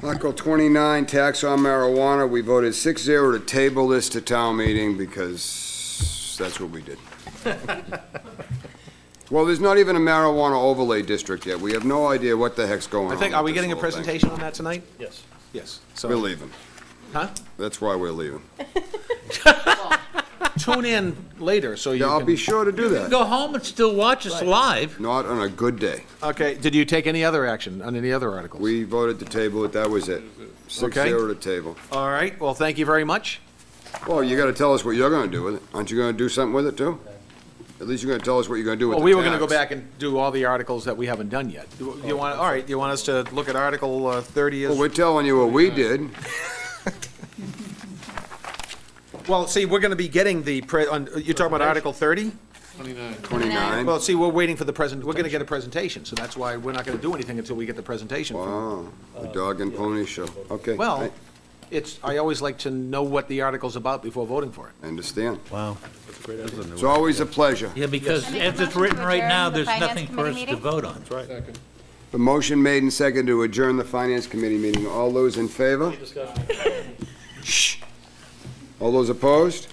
Article 29, tax on marijuana, we voted 6-0 to table this to town meeting because that's what we did. Well, there's not even a marijuana overlay district yet. We have no idea what the heck's going on. I think, are we with this getting a whole thing. presentation on that tonight? Yes. Yes. We're So, leaving. huh? That's why we're leaving. Tune in later so you Yeah, I'll be can. sure to do that. Go home and still watch us live. Not on a good day. Okay, did you take any other action on any other articles? We voted to table it, that was it. 6-0 to table. All right, well, thank you very much. Well, you gotta tell us what you're gonna do with it. Aren't you gonna do something with it, too? At least you're gonna tell us what you're gonna do with Well, the we were going to go tax. back and do all the articles that we haven't done yet. You want, all right, you want us to look at Article 30 Well, as? we're telling you what we did. Well, see, we're going to be getting the, you're talking about Article 30? 29. Well, see, we're waiting for the present, we're going to get a presentation, so that's why we're not going to do anything until we get the presentation. from- Wow, a dog and pony show. Okay. Well, I always like to know what the article's about before voting for it. I understand. Wow. It's always a pleasure. Yeah, because I make a as it's motion written to right now, adjourn the there's Finance nothing for Committee us to meeting? vote on. The motion made and seconded to adjourn the Finance Committee meeting. All those in favor? Shh. All those opposed?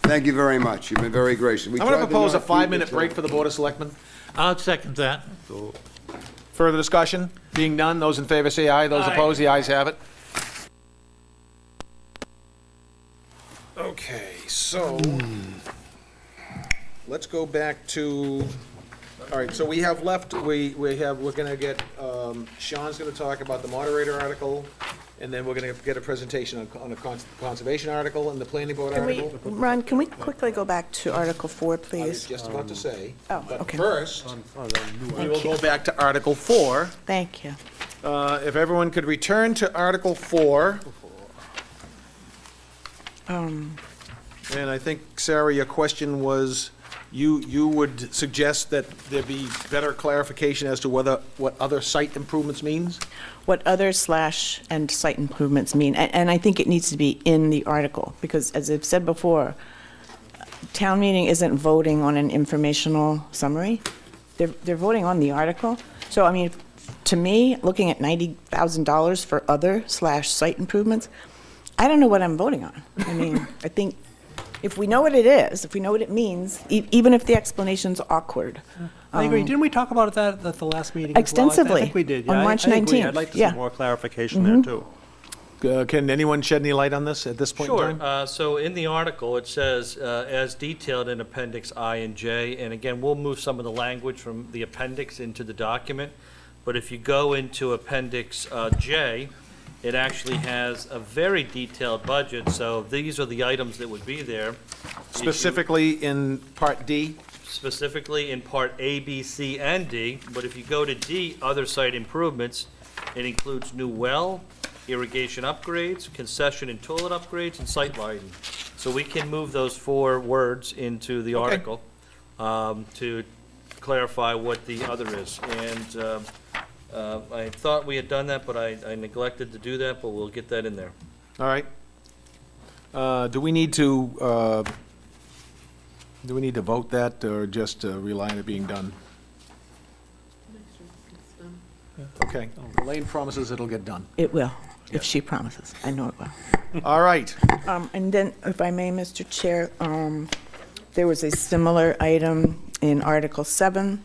Thank you very much. You've been very gracious. I'm going to propose a 5-minute break for the Board of Selectmen. I'll second that. Further discussion? Being none, those in favor say aye, those opposed, the ayes have it. Okay, so, let's go back to, all right, so we have left, we're gonna get, Sean's gonna talk about the moderator article, and then we're gonna get a presentation on a conservation article and the planning board Can we, article. Ron, can we quickly go back to Article 4, I was please? just about to say. Oh, But okay. first, we will go back to Article 4. Thank you. If everyone could return to Article 4, and I think, Sarah, your question was, you would suggest that there be better clarification as to what other site improvements means? What other / and site improvements mean, and I think it needs to be in the article, because as I've said before, town meeting isn't voting on an informational summary. They're voting on the article. So, I mean, to me, looking at $90,000 for other / site improvements, I don't know what I'm voting on. I mean, I think if we know what it is, if we know what it means, even if the explanation's awkward. I agree. Didn't we talk about that at the last meeting as well? Extensively, I think we did, on yeah. March I agree. 19th, I'd like to yeah. see more clarification there, too. Can anyone shed any light on this at this point in time? Sure. So in the article, it says, as detailed in Appendix I and J, and again, we'll move some of the language from the appendix into the document, but if you go into Appendix J, it actually has a very detailed budget, so these are the items that would be there. Specifically in Part D? Specifically in Part A, B, C, and D, but if you go to D, other site improvements, it includes new well, irrigation upgrades, concession and toilet upgrades, and site lighting. So we can move those 4 words into the article to clarify what the other is. And I thought we had done that, but I neglected to do that, but we'll get that in there. All right. Do we need to vote that, or just rely on it being done? Okay. Elaine promises it'll get done. It will, if she promises. I know it will. All right. And then, if I may, Mr. Chair, there was a similar item in Article 7,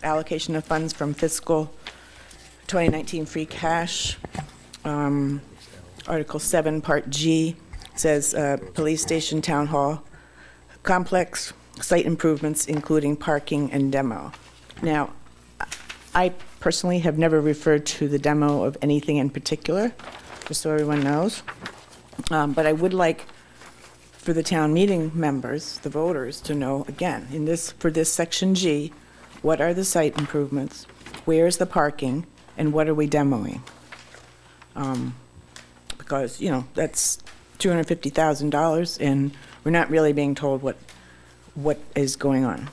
allocation of funds from fiscal 2019 free cash. Article 7, Part G, says police station, town hall, complex, site improvements, including parking and demo. Now, I personally have never referred to the demo of anything in particular, just so everyone knows. But I would like for the town meeting members, the voters, to know, again, for this section G, what are the site improvements, where's the parking, and what are we demoing? Because, that's $250,000, and we're not really being told what is going on.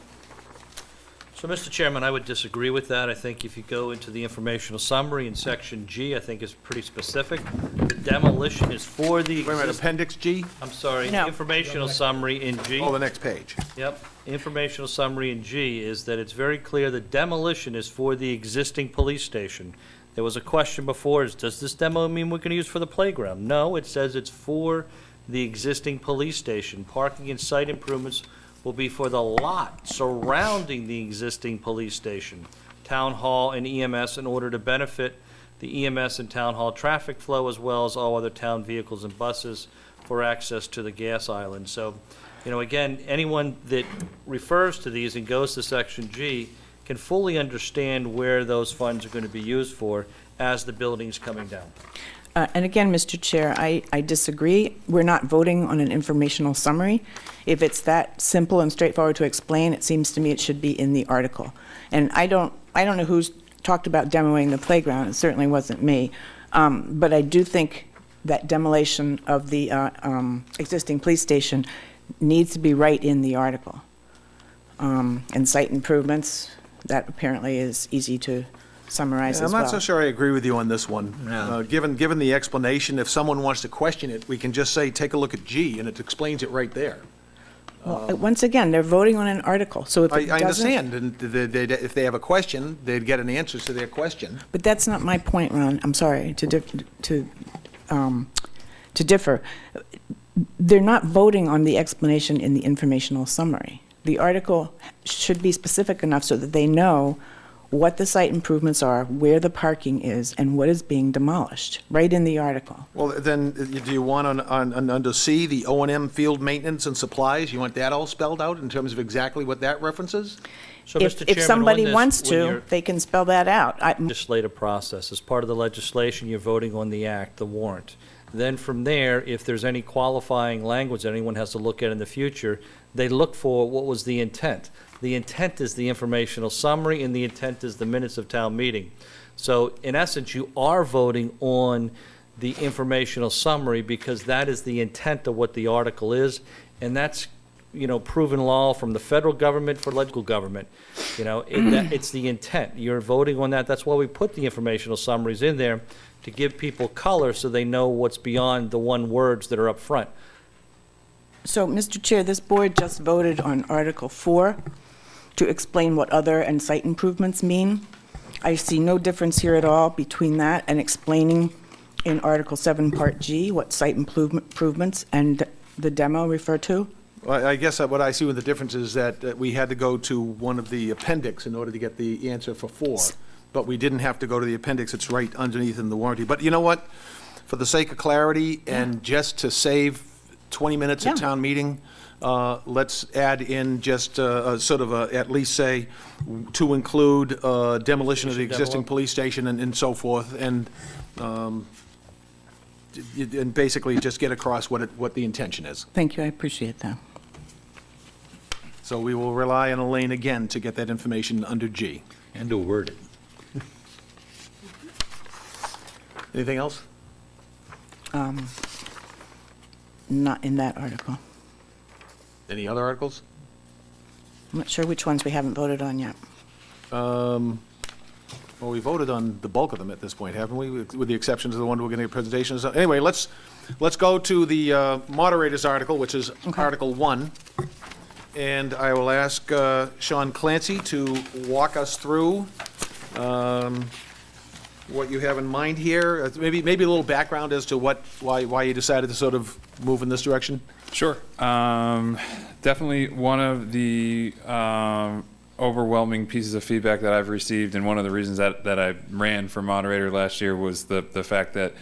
So, Mr. Chairman, I would disagree with that. I think if you go into the informational summary in section G, I think it's pretty specific. The demolition is for the Wait a minute, Appendix G? I'm sorry, No. informational summary in G. Oh, the next page. Yep, informational summary in G is that it's very clear the demolition is for the existing police station. There was a question before, does this demo mean we're gonna use for the playground? No, it says it's for the existing police station. Parking and site improvements will be for the lot surrounding the existing police station, town hall, and EMS in order to benefit the EMS and town hall traffic flow, as well as all other town vehicles and buses for access to the gas island. So, again, anyone that refers to these and goes to section G can fully understand where those funds are going to be used for as the building's coming down. And again, Mr. Chair, I disagree. We're not voting on an informational summary. If it's that simple and straightforward to explain, it seems to me it should be in the article. And I don't know who's talked about demoing the playground. It certainly wasn't me. But I do think that demolition of the existing police station needs to be right in the article. And site improvements, that apparently is easy to summarize I'm as well. not so sure I agree with you on this one. Given the explanation, if someone wants to question it, we can just say, take a look at G, and it explains it right there. Well, once again, they're voting on an article, so if it I doesn't... understand, and if they have a question, they'd get an answer to their question. But that's not my point, Ron. I'm sorry to differ. They're not voting on the explanation in the informational summary. The article should be specific enough so that they know what the site improvements are, where the parking is, and what is being demolished, right in the article. Well, then, do you want under C, the O&M field maintenance and supplies, you want that all spelled out in terms of exactly what that references? So, Mr. If Chairman, somebody on this, wants when to, you're- they can spell that out. legislative process. As part of the legislation, you're voting on the act, the warrant. Then from there, if there's any qualifying language that anyone has to look at in the future, they look for what was the intent. The intent is the informational summary, and the intent is the minutes of town meeting. So in essence, you are voting on the informational summary because that is the intent of what the article is, and that's, proven law from the federal government for local government. It's the intent. You're voting on that. That's why we put the informational summaries in there, to give people color so they know what's beyond the one words that are up front. So, Mr. Chair, this board just voted on Article 4 to explain what other and site improvements mean. I see no difference here at all between that and explaining in Article 7, Part G, what site improvements and the demo refer to. Well, I guess what I see with the difference is that we had to go to one of the appendix in order to get the answer for 4. But we didn't have to go to the appendix, it's right underneath in the warranty. But you know what? For the sake of clarity and just to save 20 minutes at Yeah. town meeting, let's add in just at least say, to include demolition of the existing police station and so forth, and basically just get across what the intention is. Thank you, I appreciate that. So we will rely on Elaine again to get that information under G. And to word it. Anything else? not in that article. Any other articles? I'm not sure which ones we haven't voted on yet. Well, we voted on the bulk of them at this point, haven't we? With the exceptions of the one we're going to get presentations. Anyway, let's go to the moderator's article, which is Article 1. And I will ask Sean Clancy to walk us through what you have in mind here. Maybe a little background as to why you decided to sort of move in this direction. Sure. Definitely one of the overwhelming pieces of feedback that I've received, and one of the reasons that I ran for moderator last year was the fact that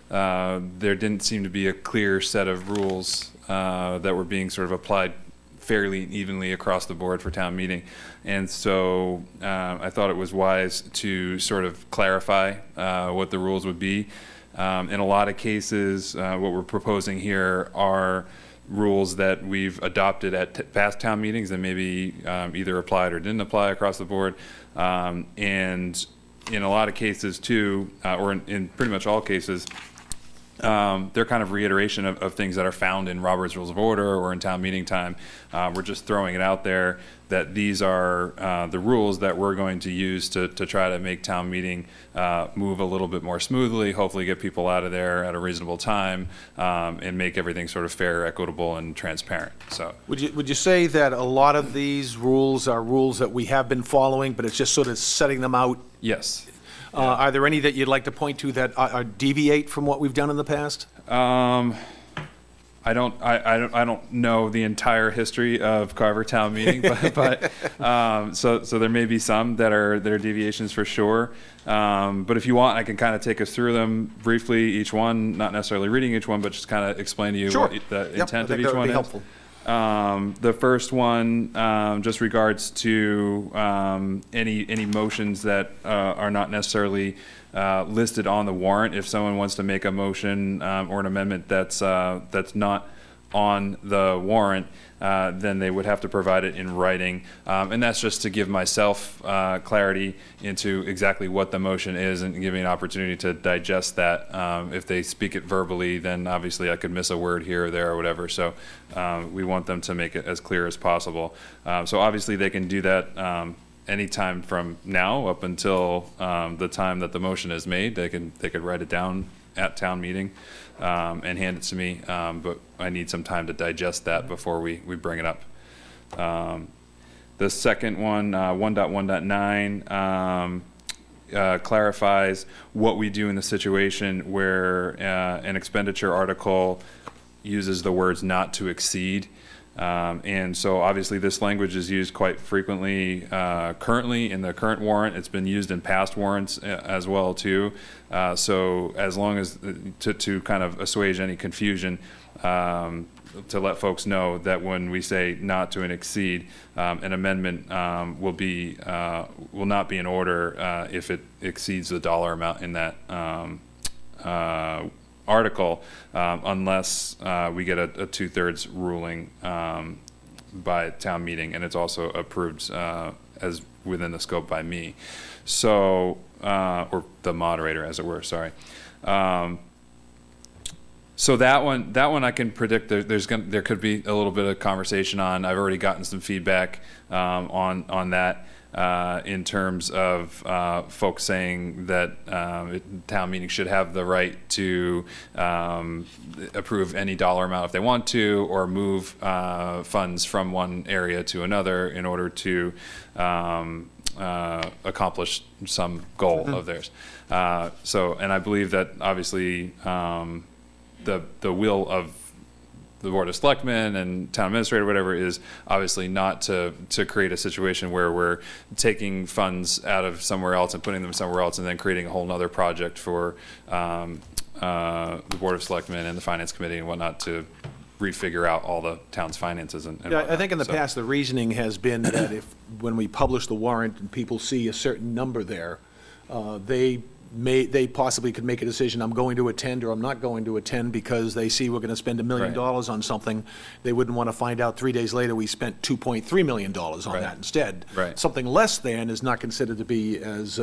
there didn't seem to be a clear set of rules that were being sort of applied fairly evenly across the board for town meeting. And so I thought it was wise to sort of clarify what the rules would be. In a lot of cases, what we're proposing here are rules that we've adopted at past town meetings that maybe either applied or didn't apply across the board. And in a lot of cases too, or in pretty much all cases, they're kind of reiteration of things that are found in Robert's Rules of Order or in town meeting time. We're just throwing it out there that these are the rules that we're going to use to try to make town meeting move a little bit more smoothly, hopefully get people out of there at a reasonable time, and make everything sort of fair, equitable, and transparent. So, Would you say that a lot of these rules are rules that we have been following, but it's just sort of setting them out? yes. Are there any that you'd like to point to that are deviate from what we've done in the past? I don't know the entire history of Carver Town Meeting, but so there may be some that are deviations for sure. But if you want, I can kind of take us through them briefly, each one, not necessarily reading each one, but just kind of explain to you Sure. what the Yep, intent I of think each that would one be is. helpful. The first one just regards to any motions that are not necessarily listed on the warrant. If someone wants to make a motion or an amendment that's not on the warrant, then they would have to provide it in writing. And that's just to give myself clarity into exactly what the motion is and give me an opportunity to digest that. If they speak it verbally, then obviously I could miss a word here or there or whatever. So we want them to make it as clear as possible. So obviously they can do that anytime from now up until the time that the motion is made. They could write it down at town meeting and hand it to me, but I need some time to digest that before we bring it up. The second one, 1.1.9, clarifies what we do in the situation where an expenditure article uses the words "not to exceed." And so obviously this language is used quite frequently currently in the current warrant. It's been used in past warrants as well too. So as long as to kind of assuage any confusion, to let folks know that when we say not to exceed, an amendment will not be in order if it exceeds the dollar amount in that article, unless we get a 2/3 ruling by town meeting, and it's also approved as within the scope by me, so or the moderator, as it were. Sorry. So that one I can predict there could be a little bit of conversation on. I've already gotten some feedback on that. In terms of folks saying that town meeting should have the right to approve any dollar amount if they want to, or move funds from one area to another in order to accomplish some goal of theirs. And I believe that obviously the will of the Board of Selectmen and Town Administrator, whatever, is obviously not to create a situation where we're taking funds out of somewhere else and putting them somewhere else and then creating a whole nother project for the Board of Selectmen and the Finance Committee and whatnot to refigure out all the town's finances and Yeah, I think in the So- past, the reasoning has been that when we publish the warrant and people see a certain number there, they they possibly could make a decision, I'm going to attend or I'm not going to attend because they see we're going to spend $1 million Right. on something. They wouldn't want to find out 3 days later we spent $2.3 million on Right. that instead. Right. Something less than is not considered to be as.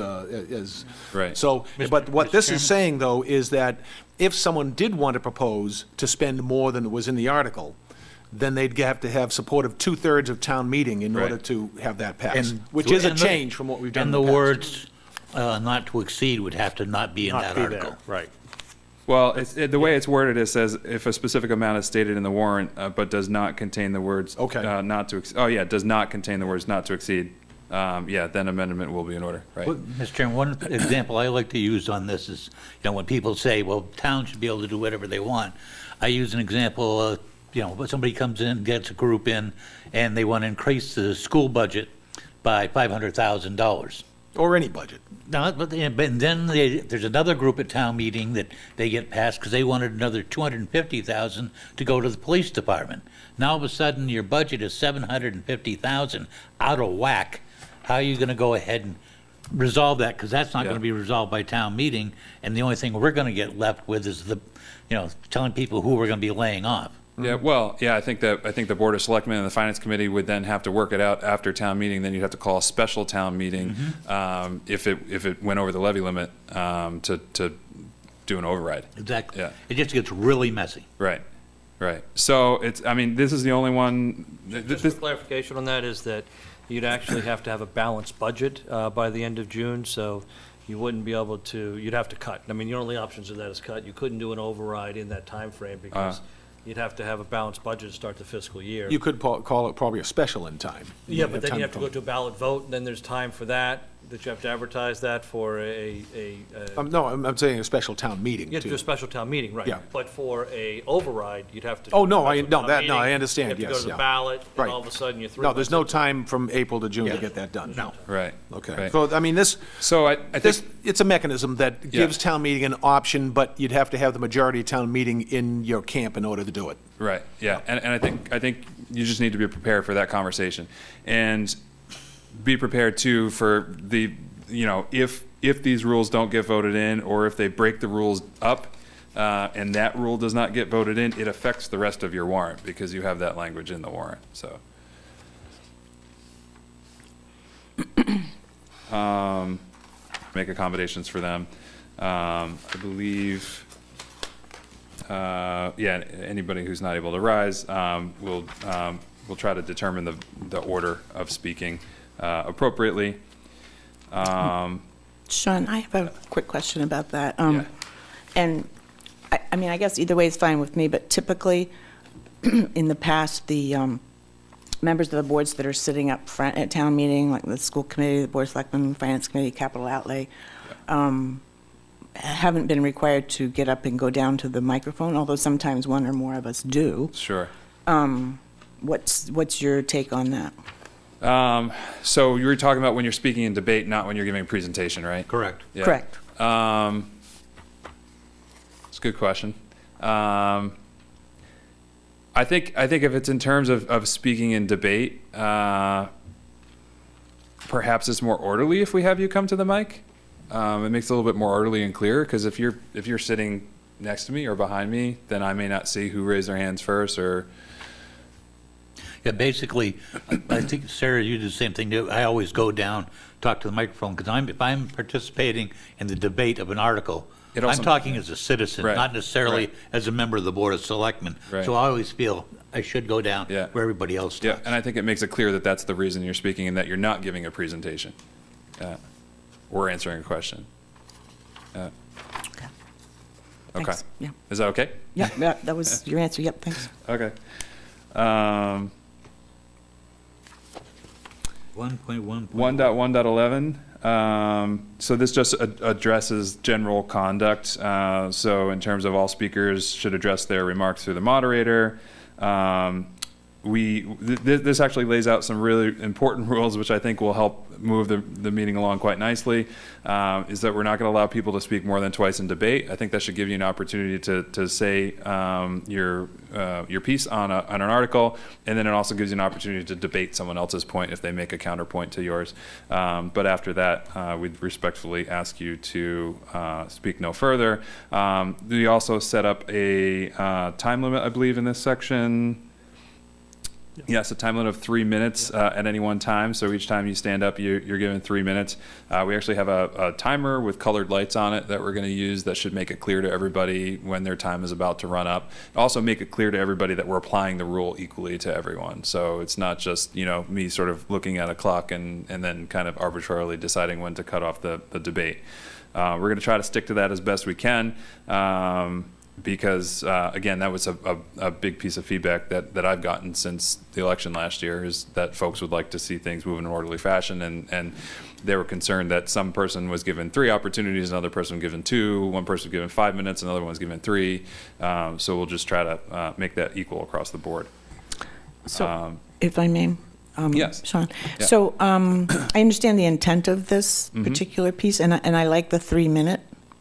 Right. So, but what this is saying, though, is that if someone did want to propose to spend more than was in the article, then they'd have to have support of 2/3 of town meeting in order Right. to have that pass, And- which is a and the- change from what we've done in And the the past. words, not to exceed would have to not be in Not that be article. there, right. Well, the way it's worded, it says if a specific amount is stated in the warrant, but does not contain the words. Okay. Not to, does not contain the words not to exceed, then amendment will be in order, right? Well, Mr. Chairman, one example I like to use on this is, when people say, well, towns should be able to do whatever they want. I use an example, somebody comes in, gets a group in, and they want to increase the school budget by $500,000. Or any budget. No, but then there's another group at town meeting that they get passed because they wanted another $250,000 to go to the police department. Now, all of a sudden, your budget is $750,000 out of whack. How are you going to go ahead and resolve that? Because that's not Yeah. going to be resolved by town meeting, and the only thing we're going to get left with is telling people who we're going to be laying off. Yeah, well, I think the Board of Selectmen and the Finance Committee would then have to work it out after town meeting, then you'd have to call a special town meeting, if it went over the levy limit, to do an override. Exactly. Yeah. It just gets really messy. Right. So this is the only one, Just for clarification on that is that you'd actually have to have a balanced budget by the end of June, so you wouldn't be able to, you'd have to cut. I mean, your only options of that is cut. You couldn't do an override in that timeframe because you'd have to have a balanced budget to start the fiscal year. You could call it probably a special in time. Yeah, but then Time you have to go to a ballot vote, and then there's time for that you have to advertise that for No, I'm saying a special town meeting, you have to do a too. special town meeting, right? Yeah. But for a override, you'd have to. Oh, do no, a I- special no, town that- no, I meeting. understand, You have to yes, go to yeah. the ballot, and Right. all of a sudden you're 3 No, there's months no into- time from April to June to get that done, no. right. Okay, Right. so, I mean, So I think, it's a mechanism that gives town meeting an option, but you'd have to have the majority of town meeting in your camp in order to do it. right, yeah, and I think you just need to be prepared for that conversation. And be prepared too for the, if these rules don't get voted in, or if they break the rules up, and that rule does not get voted in, it affects the rest of your warrant, because you have that language in the warrant, so. Make accommodations for them. I believe, anybody who's not able to rise, we'll try to determine the order of speaking appropriately. Sean, I have a quick question about that. Yeah. And, I mean, I guess either way is fine with me, but typically, in the past, the members of the boards that are sitting up front at town meeting, like the school committee, the board of selectmen, finance committee, capital outlay, haven't been required to get up and go down to the microphone, although sometimes one or more of us do. Sure. What's your take on that? So you were talking about when you're speaking in debate, not when you're giving a presentation, right? Correct. Yeah. Correct. It's a good question. I think if it's in terms of speaking in debate, perhaps it's more orderly if we have you come to the mic. It makes it a little bit more orderly and clear, because if you're sitting next to me or behind me, then I may not see who raised their hands first, or. Yeah, basically, I think, Sarah, you do the same thing. I always go down, talk to the microphone, because if I'm participating in the debate of an article, It also- I'm talking as a citizen, Right, not necessarily right. as a member of the Board of Selectmen. Right. So I always feel I should go down Yeah. where everybody else Yeah, talks. and I think it makes it clear that that's the reason you're speaking and that you're not giving a presentation or answering a question. Okay. Thanks. Yeah. Is that okay? Yeah, that was your answer. Yep, thanks. Okay. 1.1. 1.1.11. So this just addresses general conduct. So in terms of all speakers should address their remarks through the moderator. this actually lays out some really important rules, which I think will help move the meeting along quite nicely, is that we're not going to allow people to speak more than twice in debate. I think that should give you an opportunity to say your piece on an article, and then it also gives you an opportunity to debate someone else's point if they make a counterpoint to yours. But after that, we'd respectfully ask you to speak no further. We also set up a time limit, I believe, in this section. Yes, a time limit of 3 minutes at any one time. So each time you stand up, you're given 3 minutes. We actually have a timer with colored lights on it that we're going to use that should make it clear to everybody when their time is about to run up. Also make it clear to everybody that we're applying the rule equally to everyone. So it's not just, me sort of looking at a clock and then kind of arbitrarily deciding when to cut off the debate. We're going to try to stick to that as best we can. Because, again, that was a big piece of feedback that I've gotten since the election last year, is that folks would like to see things move in an orderly fashion, and they were concerned that some person was given 3 opportunities, another person was given 2, one person was given 5 minutes, another one was given 3. So we'll just try to make that equal across the board. So, if I may, Yes. Sean. Yeah. So I understand the intent of this particular piece, and I like the 3-minute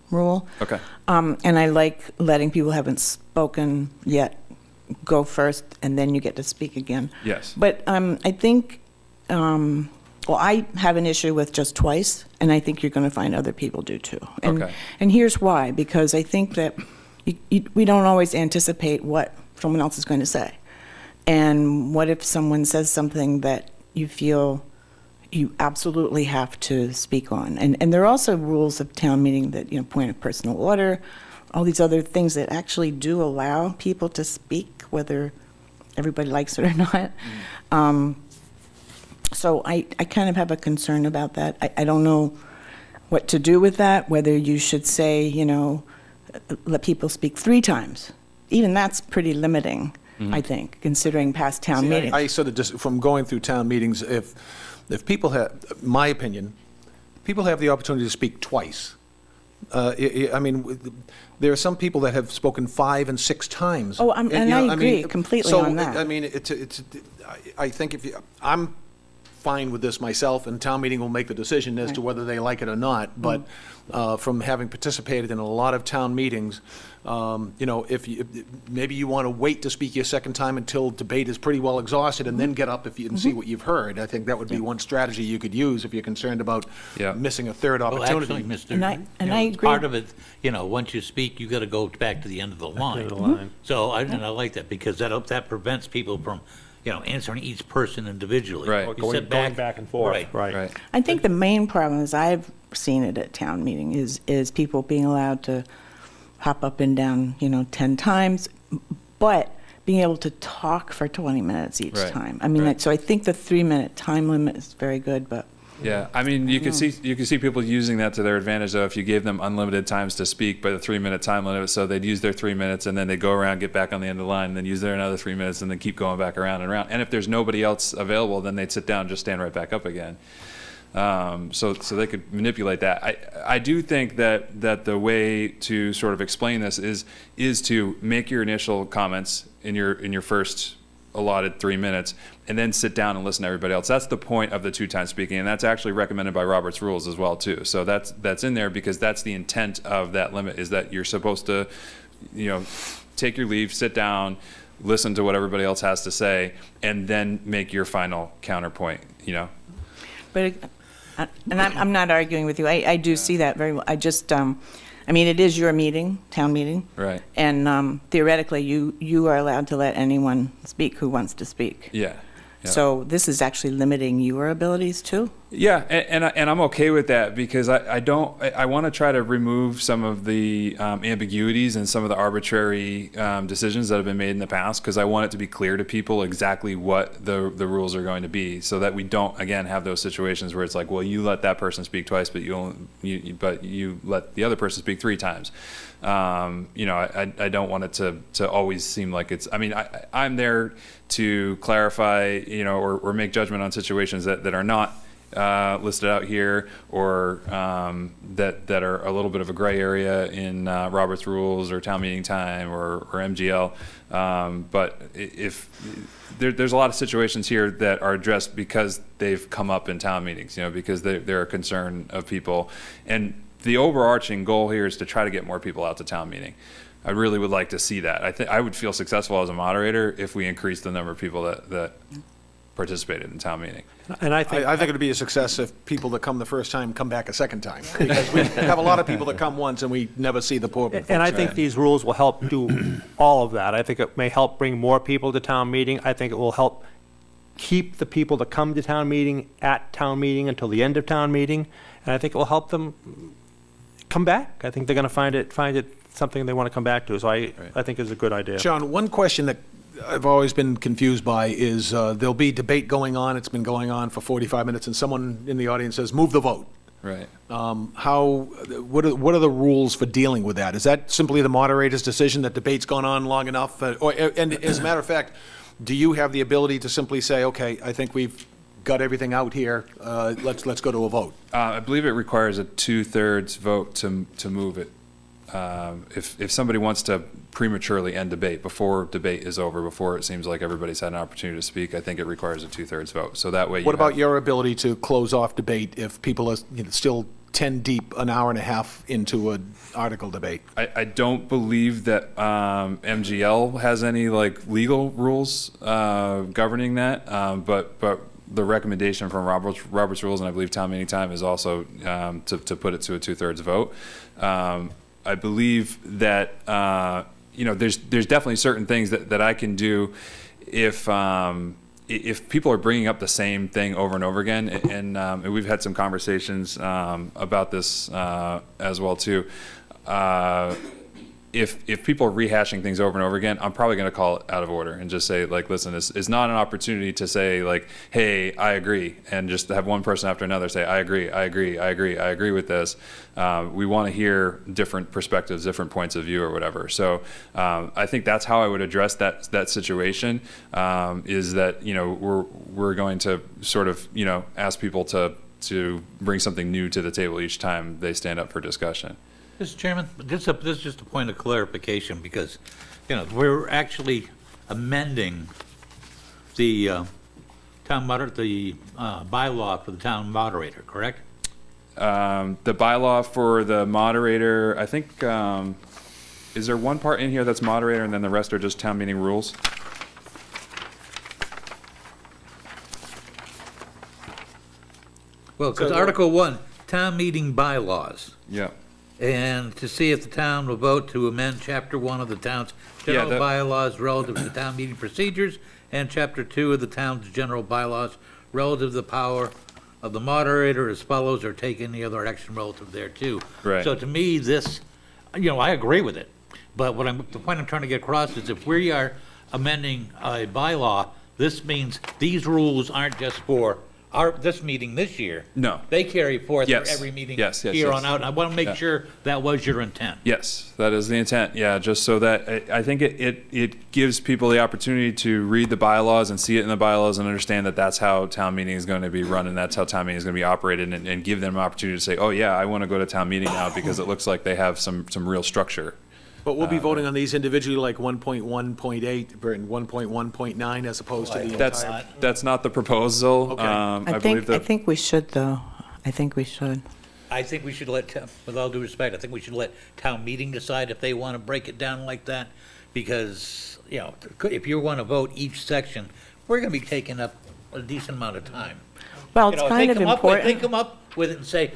rule. Okay. And I like letting people who haven't spoken yet go first, and then you get to speak again. Yes. But I think, I have an issue with just twice, and I think you're going to find other people do too. And, Okay. And here's why, because I think that we don't always anticipate what someone else is going to say. And what if someone says something that you feel you absolutely have to speak on? And there are also rules of town meeting that, point of personal order, all these other things that actually do allow people to speak, whether everybody likes it or not. So I kind of have a concern about that. I don't know what to do with that, whether you should say, let people speak 3 times. Even that's pretty limiting, I think, considering past town meetings. I sort of just, from going through town meetings, if people have, my opinion, people have the opportunity to speak twice. I mean, there are some people that have spoken 5 and 6 times. Oh, and I agree completely on that. So, I mean, I think I'm fine with this myself, and town meeting will make the decision as to whether they like it or not. But from having participated in a lot of town meetings, if maybe you want to wait to speak your second time until debate is pretty well exhausted, and then get up and see what you've heard. I think that would be one strategy you could use if you're concerned about missing a third opportunity. Well, actually, Mr. And I agree. Part of it, once you speak, you got to go back to the end of the line. So I like that, because that prevents people from, answering each person individually. Right. Or You going sit back and forth. Right. I think the main problem, as I've seen it at town meeting, is people being allowed to hop up and down, 10 times, but being able to talk for 20 minutes each Right. time. I mean, Right. so I think the 3-minute time limit is very good, but Yeah, I mean, you could see people using that to their advantage, though, if you gave them unlimited times to speak, but a 3-minute time limit, so they'd use their 3 minutes, and then they'd go around, get back on the end of the line, and then use their another 3 minutes, and then keep going back around and around. And if there's nobody else available, then they'd sit down and just stand right back up again. So they could manipulate that. I do think that the way to sort of explain this is to make your initial comments in your first allotted 3 minutes, and then sit down and listen to everybody else. That's the point of the 2-time speaking, and that's actually recommended by Robert's Rules as well, too. So that's in there because that's the intent of that limit, is that you're supposed to, take your leave, sit down, listen to what everybody else has to say, and then make your final counterpoint, But, and I'm not arguing with you. I do see that very well. I just, it is your meeting, town meeting. Right. And theoretically, you are allowed to let anyone speak who wants to speak. Yeah. So this is actually limiting your abilities too? Yeah, and I'm okay with that, because I want to try to remove some of the ambiguities and some of the arbitrary decisions that have been made in the past, because I want it to be clear to people exactly what the rules are going to be, so that we don't, again, have those situations where it's like, well, you let that person speak twice, but you let the other person speak 3 times. I don't want it to always seem like it's, I'm there to clarify, or make judgment on situations that are not listed out here, or that are a little bit of a gray area in Robert's Rules or town meeting time or MGL. But if there's a lot of situations here that are addressed because they've come up in town meetings, because they're a concern of people. And the overarching goal here is to try to get more people out to town meeting. I really would like to see that. I think I would feel successful as a moderator if we increased the number of people that participated in town meeting. And I think, I think it'd be a success if people that come the first time come back a second time. Because we have a lot of people that come once and we never see the poor. and I think these rules will help do all of that. I think it may help bring more people to town meeting. I think it will help keep the people that come to town meeting at town meeting until the end of town meeting. And I think it will help them come back. I think they're going to find it something they want to come back to. So I think it's a good idea. John, one question that I've always been confused by is there'll be debate going on. It's been going on for 45 minutes, and someone in the audience says, "Move the vote." Right. What are the rules for dealing with that? Is that simply the moderator's decision that debate's gone on long enough? And as a matter of fact, do you have the ability to simply say, "Okay, I think we've got everything out here. Let's go to a vote"? I believe it requires a 2/3 vote to move it. If somebody wants to prematurely end debate before debate is over, before it seems like everybody's had an opportunity to speak, I think it requires a 2/3 vote. So that way. What about your ability to close off debate if people are still 10 deep an hour and a half into an article debate? I don't believe that MGL has any legal rules governing that, but the recommendation from Robert's Rules, and I believe town meeting time, is also to put it to a 2/3 vote. I believe that there's definitely certain things that I can do if people are bringing up the same thing over and over again, and we've had some conversations about this as well too. If people are rehashing things over and over again, I'm probably going to call it out of order and just say, listen, it's not an opportunity to say, hey, I agree, and just have one person after another say, I agree, I agree, I agree, I agree with this. We want to hear different perspectives, different points of view or whatever. So I think that's how I would address that situation, is that, we're going to sort of, ask people to bring something new to the table each time they stand up for discussion. Mr. Chairman, this is just a point of clarification, because, we're actually amending the bylaw for the town moderator, correct? The bylaw for the moderator, I think, is there one part in here that's moderator and then the rest are just town meeting rules? Well, because Article 1, town meeting bylaws. Yeah. And to see if the town will vote to amend Chapter 1 of the town's general bylaws relative to town meeting procedures, and Chapter 2 of the town's general bylaws relative to the power of the moderator as follows, or take any other action relative thereto. Right. So to me, this, I agree with it. But the point I'm trying to get across is if we are amending a bylaw, this means these rules aren't just for this meeting this year. No. They carry forth Yes. for every meeting Yes, here on yes. out. And I want to make sure that was your intent. Yes, that is the intent. Yeah, just so that I think it gives people the opportunity to read the bylaws and see it in the bylaws and understand that that's how town meeting is going to be run and that's how town meeting is going to be operated, and give them an opportunity to say, oh yeah, I want to go to town meeting now because it looks like they have some real structure. But we'll be voting on these individually, like 1.1.8 and 1.1.9, as opposed to the entire. That's not the proposal. Okay. I think we should, though. I think we should. I think we should with all due respect, I think we should let town meeting decide if they want to break it down like that. Because, if you want to vote each section, we're going to be taking up a decent amount of time. Well, it's kind of If they important. come up with it and say,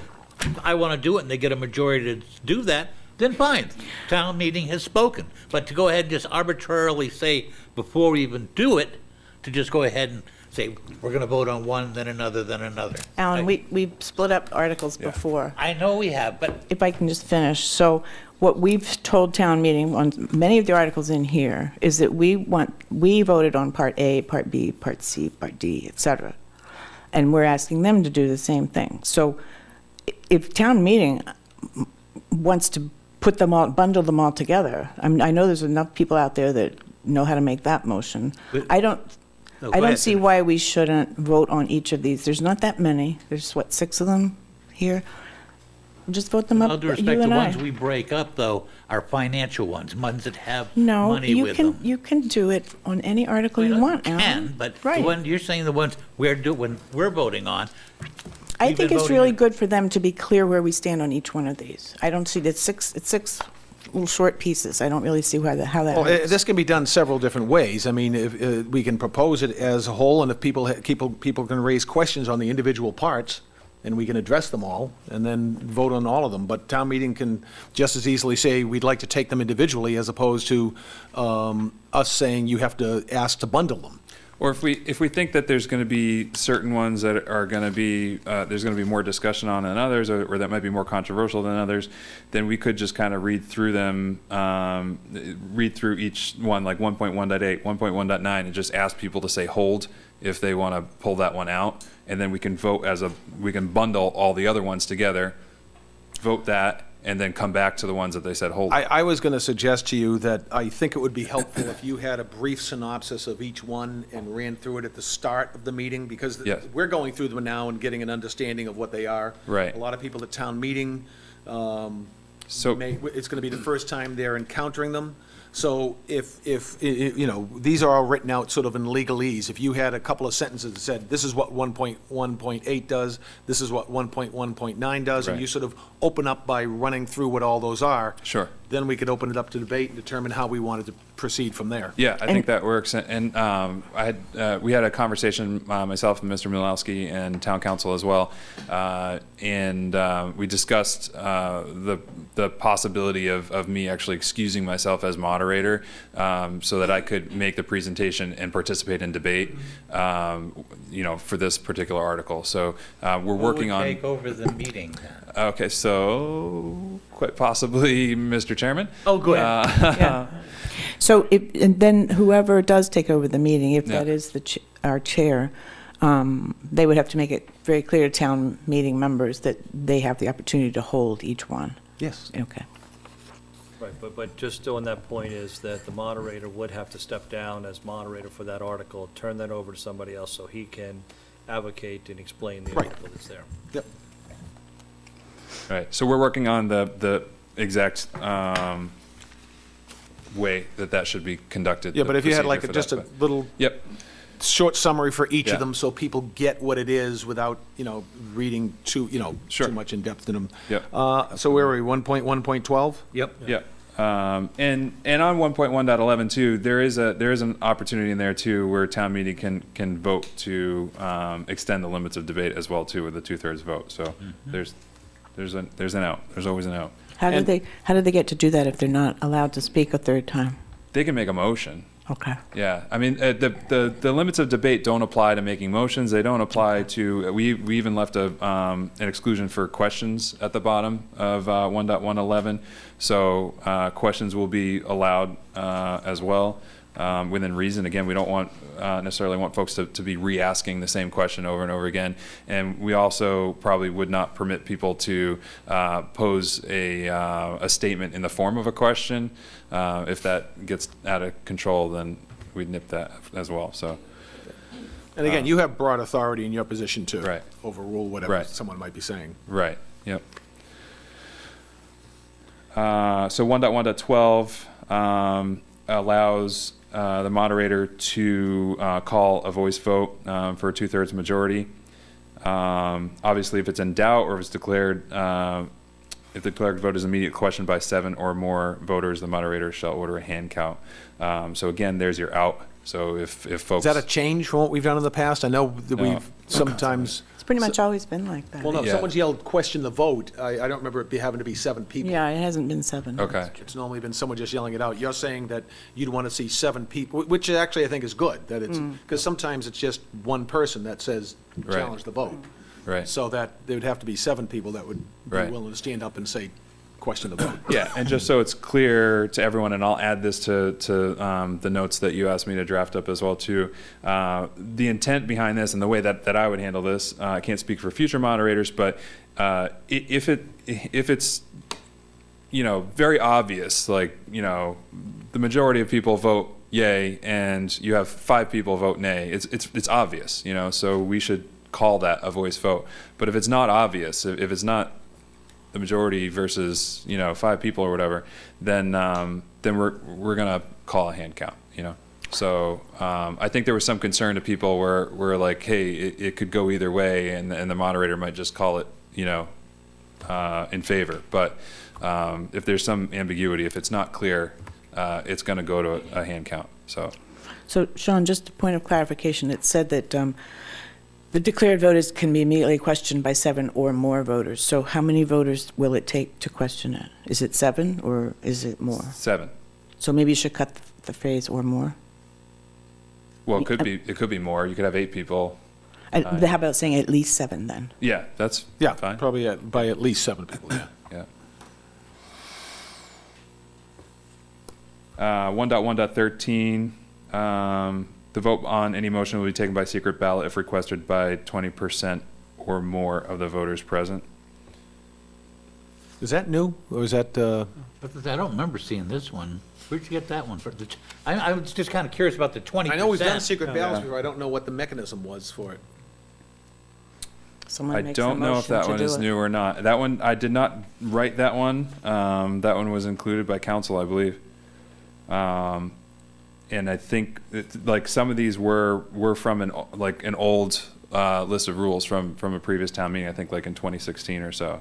I want to do it, and they get a majority to do that, then fine, town meeting has spoken. But to go ahead and just arbitrarily say, before we even do it, to just go ahead and say, we're going to vote on one, then another, then another. Alan, we've split up articles before. I know we have, but If I can just finish. So what we've told town meeting on many of the articles in here is that we voted on Part A, Part B, Part C, Part D, et cetera. And we're asking them to do the same thing. So if town meeting wants to put them all, bundle them all together, I know there's enough people out there that know how to make that motion. But- I don't I don't see why we shouldn't vote on each of these. There's not that many. There's, what, 6 of them here? Just vote them All up, due you respect, the and ones I. we break up, though, are financial ones that have No, money you with them. you can do it on any article you want, Alan. Can, but the Right. one, you're saying the ones when we're voting on. I We've think been it's voting really on- good for them to be clear where we stand on each one of these. I don't see, it's six little short pieces. I don't really see how that Well, works. this can be done several different ways. I mean, if we can propose it as a whole, and if people can raise questions on the individual parts, and we can address them all, and then vote on all of them. But town meeting can just as easily say, we'd like to take them individually, as opposed to us saying you have to ask to bundle them. Or if we think that there's going to be certain ones that are going to be, there's going to be more discussion on than others, or that might be more controversial than others, then we could just kind of read through them, read through each one, like 1.1.8, 1.1.9, and just ask people to say hold if they want to pull that one out. And then we can vote we can bundle all the other ones together, vote that, and then come back to the ones that they said hold. I was going to suggest to you that I think it would be helpful if you had a brief synopsis of each one and ran through it at the start of the meeting, because Yes. we're going through them now and getting an understanding of what they are. Right. A lot of people at town meeting, So, it's going to be the first time they're encountering them. So if, you know, these are all written out sort of in legalese. If you had a couple of sentences that said, this is what 1.1.8 does, this is what 1.1.9 does, and Right. you sort of open up by running through what all those are. Sure. Then we could open it up to debate and determine how we wanted to proceed from there. yeah, I think that works. And we had a conversation, myself and Mr. Milowski and town council as well, and we discussed the possibility of me actually excusing myself as moderator, so that I could make the presentation and participate in debate, you know, for this particular article. So we're working Who would on. take over the meeting then? Okay, so quite possibly Mr. Chairman. Oh, good. Yeah. So and then whoever does take over the meeting, if that Yeah. is our chair, they would have to make it very clear to town meeting members that they have the opportunity to hold each one. Yes. Okay. Right, but just on that point is that the moderator would have to step down as moderator for that article, turn that over to somebody else so he can advocate and explain the Right. article that's there. Yep. Right, so we're working on the exact way that should be conducted. Yeah, the but if you had procedure like for just a that, but- little Yep, short summary for each Yeah. of them, so people get what it is without, you know, reading too Sure. too much in depth in them. Yep. So where are we, 1.1.12? Yep. yep. And on 1.1.11 too, there is an opportunity in there too where town meeting can vote to extend the limits of debate as well too with a 2/3 vote. So there's an out. There's always an out. How do they get to do that if they're not allowed to speak a third time? They can make a motion. Okay. Yeah, I mean, the limits of debate don't apply to making motions. They don't apply to, we even left an exclusion for questions at the bottom of 1.111. So questions will be allowed as well within reason. Again, we don't want necessarily want folks to be re-asking the same question over and over again. And we also probably would not permit people to pose a statement in the form of a question. If that gets out of control, then we'd nip that as well, so. And again, you have broad authority in your position to Right. overrule whatever Right. someone might be saying. Right, yep. So 1.1.12 allows the moderator to call a voice vote for a 2/3 majority. Obviously, if it's in doubt or if it's declared, if the declared vote is immediate question by 7 or more voters, the moderator shall order a hand count. So again, there's your out. So if folks. Is that a change from what we've done in the past? I know that No. we've sometimes, It's pretty much always been like that. well, no, if Yeah. someone's yelled, question the vote, I don't remember it having to be 7 people. Yeah, it hasn't been 7. Okay, It's normally been someone just yelling it out. You're saying that you'd want to see 7 people, which actually I think is good, that it's, because sometimes it's just one person that says, Right. challenge the vote. right. So that there would have to be 7 people that would be Right. willing to stand up and say, question the vote. Yeah, and just so it's clear to everyone, and I'll add this to the notes that you asked me to draft up as well too. The intent behind this and the way that I would handle this, I can't speak for future moderators, but if it's, you know, very obvious, like, you know, the majority of people vote yay and you have 5 people vote nay, it's obvious, you know, so we should call that a voice vote. But if it's not obvious, if it's not the majority versus, you know, 5 people or whatever, then we're gonna call a hand count, you know. So I think there was some concern to people where like, hey, it could go either way, and the moderator might just call it, you know, in favor. But if there's some ambiguity, if it's not clear, it's going to go to a hand count. So Sean, just a point of clarification, it said that the declared voters can be immediately questioned by 7 or more voters. So how many voters will it take to question it? Is it 7 or is it more? 7. So maybe you should cut the phrase "or more." Well, it could be more. You could have 8 people. How about saying at least 7 then? Yeah, that's Yeah, fine. probably by at least 7 people, yeah. Yeah. 1.1.13, the vote on any motion will be taken by secret ballot if requested by 20% or more of the voters present. Is that new, or is that, But I don't remember seeing this one. Where'd you get that one? I was just kind of curious about the 20%. I know we've done secret ballots before, I don't know what the mechanism was for it. Someone I makes a don't know if motion that to one do is it. new or not. That one, I did not write that one. That one was included by council, I believe. And I think, like, some of these were from an old list of rules from a previous town meeting, I think like in 2016 or so.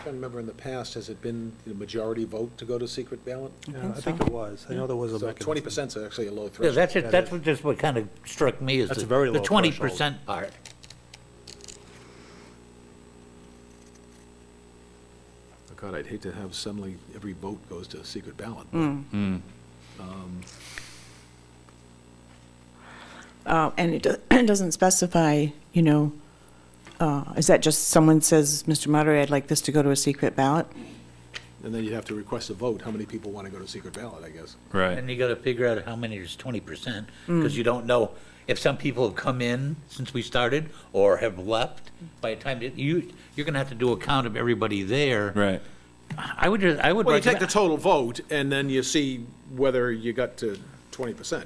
I remember in the past, has it been the majority vote to go to secret ballot? Yeah, I think it was. I know there was a So mechanism. 20% is actually a low Yeah, threshold. that's it. That's what just what kind of struck me is That's the a very the low 20% part. Oh, God, I'd hate to have suddenly every vote goes to a secret ballot. And it doesn't specify, you know, is that just someone says, Mr. Moderator, I'd like this to go to a secret ballot? And then you'd have to request a vote, how many people want to go to secret ballot, I guess. Right. And you got to figure out how many is 20%, because you don't know if some people have come in since we started or have left by the time you're going to have to do a count of everybody there. Right. I would Well, you take the recommend, total vote, and then you see whether you got to 20%.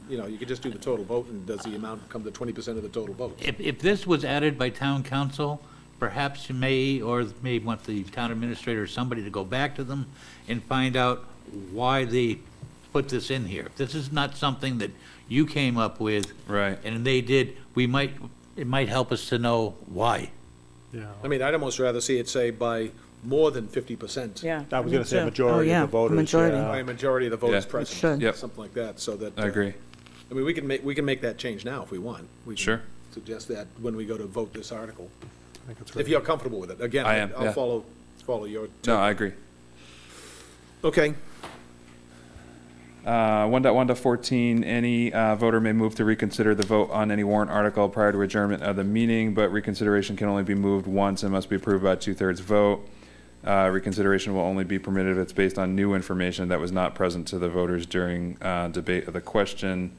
You know, you could just do the total vote, and does the amount come to 20% of the total votes? if this was added by town council, perhaps you may want the town administrator or somebody to go back to them and find out why they put this in here. If this is not something that you came up with. Right. And they did, it might help us to know why. Yeah. I mean, I'd almost rather see it say by more than 50%. Yeah. I was going to say a me too. majority Oh, yeah, of the voters. majority. yeah. By a majority of the voters Yeah. present. should. Yep. Something like that, so that. I agree. I mean, we can make that change now if we want. We can Sure. Suggest that when we go to vote this article, I think it's if right. you're comfortable with it. Again, I am, I'll yeah. follow your. No, I agree. Okay. 1.1.14, any voter may move to reconsider the vote on any warrant article prior to adjournment of the meeting, but reconsideration can only be moved once and must be approved by a 2/3 vote. Reconsideration will only be permitted if it's based on new information that was not present to the voters during debate of the question.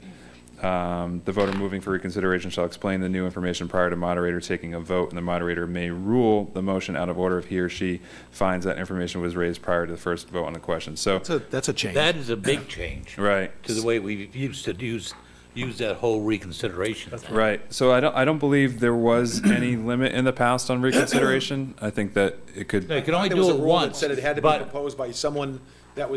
The voter moving for reconsideration shall explain the new information prior to moderator taking a vote, and the moderator may rule the motion out of order if he or she finds that information was raised prior to the first vote on the question. So, That's a change. That is a big change right. to the way we used to use that whole reconsideration thing. Right. So I don't believe there was any limit in the past on reconsideration. I think that it could. They could only There was do a it rule that once, said it had to be but proposed by someone that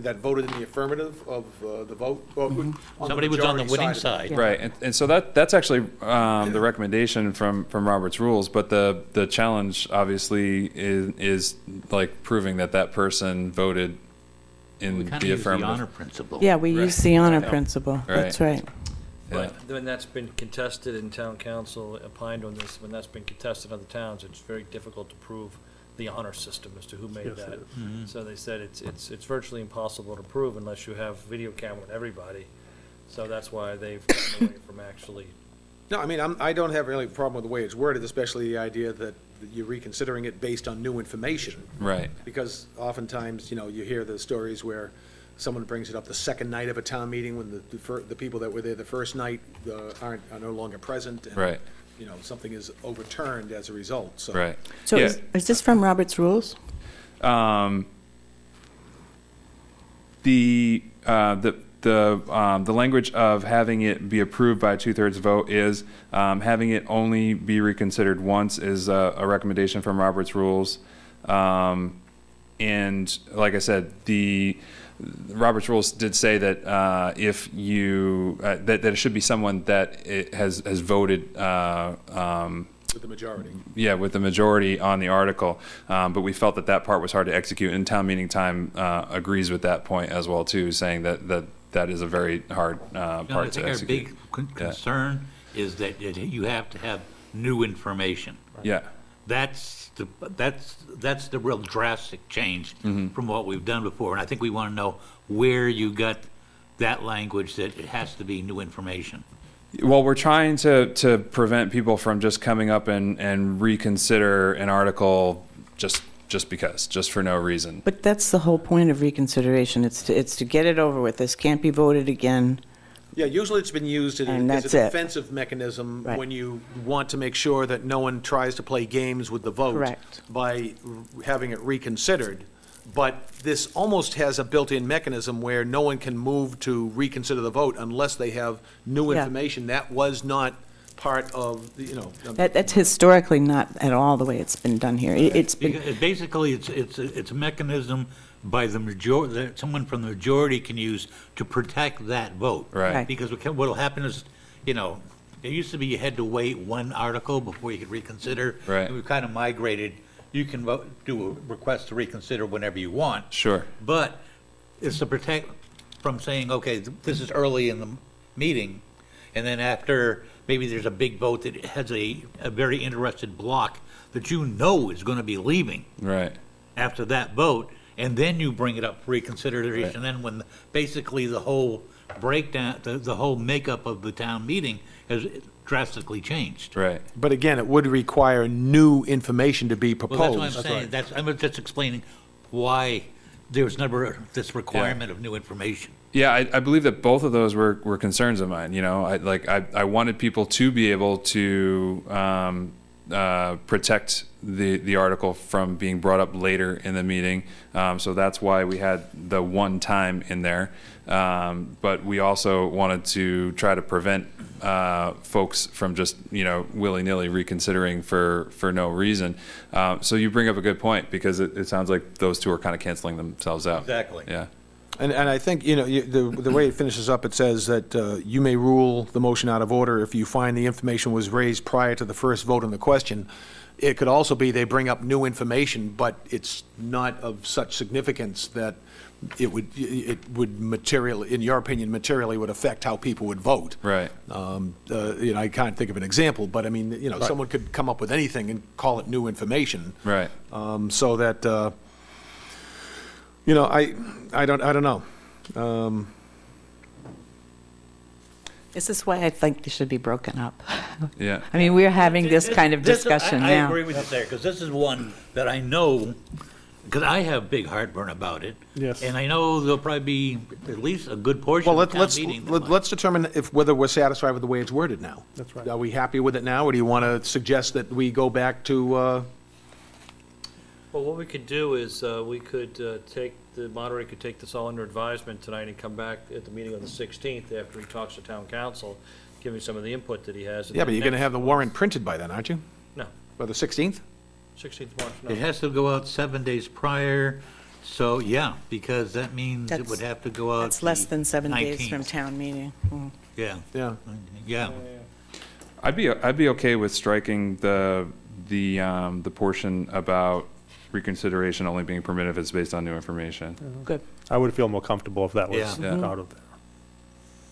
that voted in the affirmative of the vote. Well, on somebody was on the majority winning of it. side. Right, and so that's actually the recommendation from Robert's rules, but the challenge obviously is like proving that person voted We in kind of the use the honor affirmative. principle. Yeah, we Right. use the honor Yeah. principle. Right. That's right. Yeah. But when that's been contested and town council opined on this, when that's been contested in other towns, it's very difficult to prove the honor system as to who made Yes, that. it is. So they said it's virtually impossible to prove unless you have video camera with everybody. So that's why they've gotten away from actually. No, I mean, I don't have really a problem with the way it's worded, especially the idea that you're reconsidering it based on new information. Right, Because oftentimes, you know, you hear the stories where someone brings it up the second night of a town meeting when the people that were there the first night are no longer present. And, right, you know, something is overturned as a result, so. right. So Yeah. is this from Robert's Rules? The the language of having it be approved by a 2/3 vote is having it only be reconsidered once is a recommendation from Robert's Rules. And like I said, the Robert's Rules did say that if you that it should be someone that it has voted. With the majority. Yeah, with the majority on the article, but we felt that part was hard to execute, and town meeting time agrees with that point as well too, saying that is a very hard part I to think our execute. big concern is that you have to have new information. Yeah, That's the real drastic change from what we've done before, and I think we want to know where you got that language that it has to be new information. well, we're trying to prevent people from just coming up and reconsider an article just because, just for no reason. But that's the whole point of reconsideration. It's to get it over with. This can't be voted again. Yeah, usually it's been used And as that's a it. defensive mechanism Right. when you want to make sure that no one tries to play games with the vote. Correct. By having it reconsidered. But this almost has a built-in mechanism where no one can move to reconsider the vote unless they have new Yeah. information. That was not part of, That's historically not at all the way it's been done here. It's been, Basically, it's a mechanism by the majority, that someone from the majority can use to protect that vote. Right. Right. Because what'll happen is, it used to be you had to wait one article before you could reconsider. Right. And we've kind of migrated, you can do a request to reconsider whenever you want. Sure. But it's to protect from saying, okay, this is early in the meeting, and then after, maybe there's a big vote that has a very interested block that is going to be leaving Right. after that vote, and then you bring it up for reconsideration, and then when basically the whole breakdown, the whole makeup of the town meeting has drastically changed. Right. but again, it would require new information to be Well, proposed. that's what I'm saying, I'm just explaining why there's never this requirement of new information. Yeah, I believe that both of those were concerns of mine. I wanted people to be able to protect the article from being brought up later in the meeting. So that's why we had the one time in there. But we also wanted to try to prevent folks from just, willy-nilly reconsidering for no reason. So you bring up a good point, because it sounds like those two are kind of canceling themselves out. Exactly. Yeah. And I think, the way it finishes up, it says that you may rule the motion out of order if you find the information was raised prior to the first vote on the question. It could also be they bring up new information, but it's not of such significance that it would materially, in your opinion, materially would affect how people would vote. Right. I can't think of an example, but I mean, someone could come up with anything and call it new information. Right. So that, I don't know. this is why I think they should be broken up. Yeah. I mean, we're having this kind of This- discussion I now. agree with you there, because this is one that I know, because I have big heartburn about it. Yes. And I know there'll probably be at least a good portion Well, of the town meeting. that might. let's determine whether we're satisfied with the way it's worded now. That's right. Are we happy with it now, or do you want to suggest that we go back to, Well, what we could do is, the moderator could take this all under advisement tonight and come back at the meeting on the 16th after he talks to town council, give me some of the input that he has. and yeah, but then you're going to next- have the warrant printed by then, aren't you? No, By the 16th? 16th March, no. It has to go out 7 days prior, so, yeah, because that means it would That's- have to go out. That's less than 7 days 19th. from town meeting. Yeah, Yeah. yeah. I'd be okay with striking the portion about reconsideration only being permitted if it's based on new information. Good. I would feel more comfortable if that was Yeah. Yeah. out of there.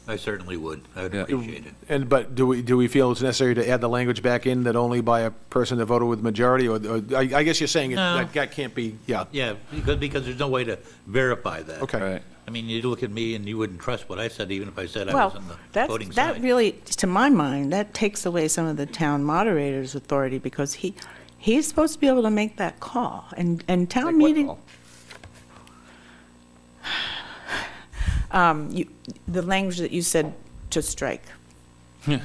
I certainly would. I would Yeah. appreciate it. But do we feel it's necessary to add the language back in that only by a person that voted with majority, or I guess you're saying No. that can't be, yeah, Yeah, because there's no way to verify that. okay. Right. I mean, you look at me and you wouldn't trust what I said, even if I said I was Well, on the voting that side. really, to my mind, that takes away some of the town moderator's authority, because he's supposed to be able to make that call, and town Like what meeting. call? The language that you said to strike. Well,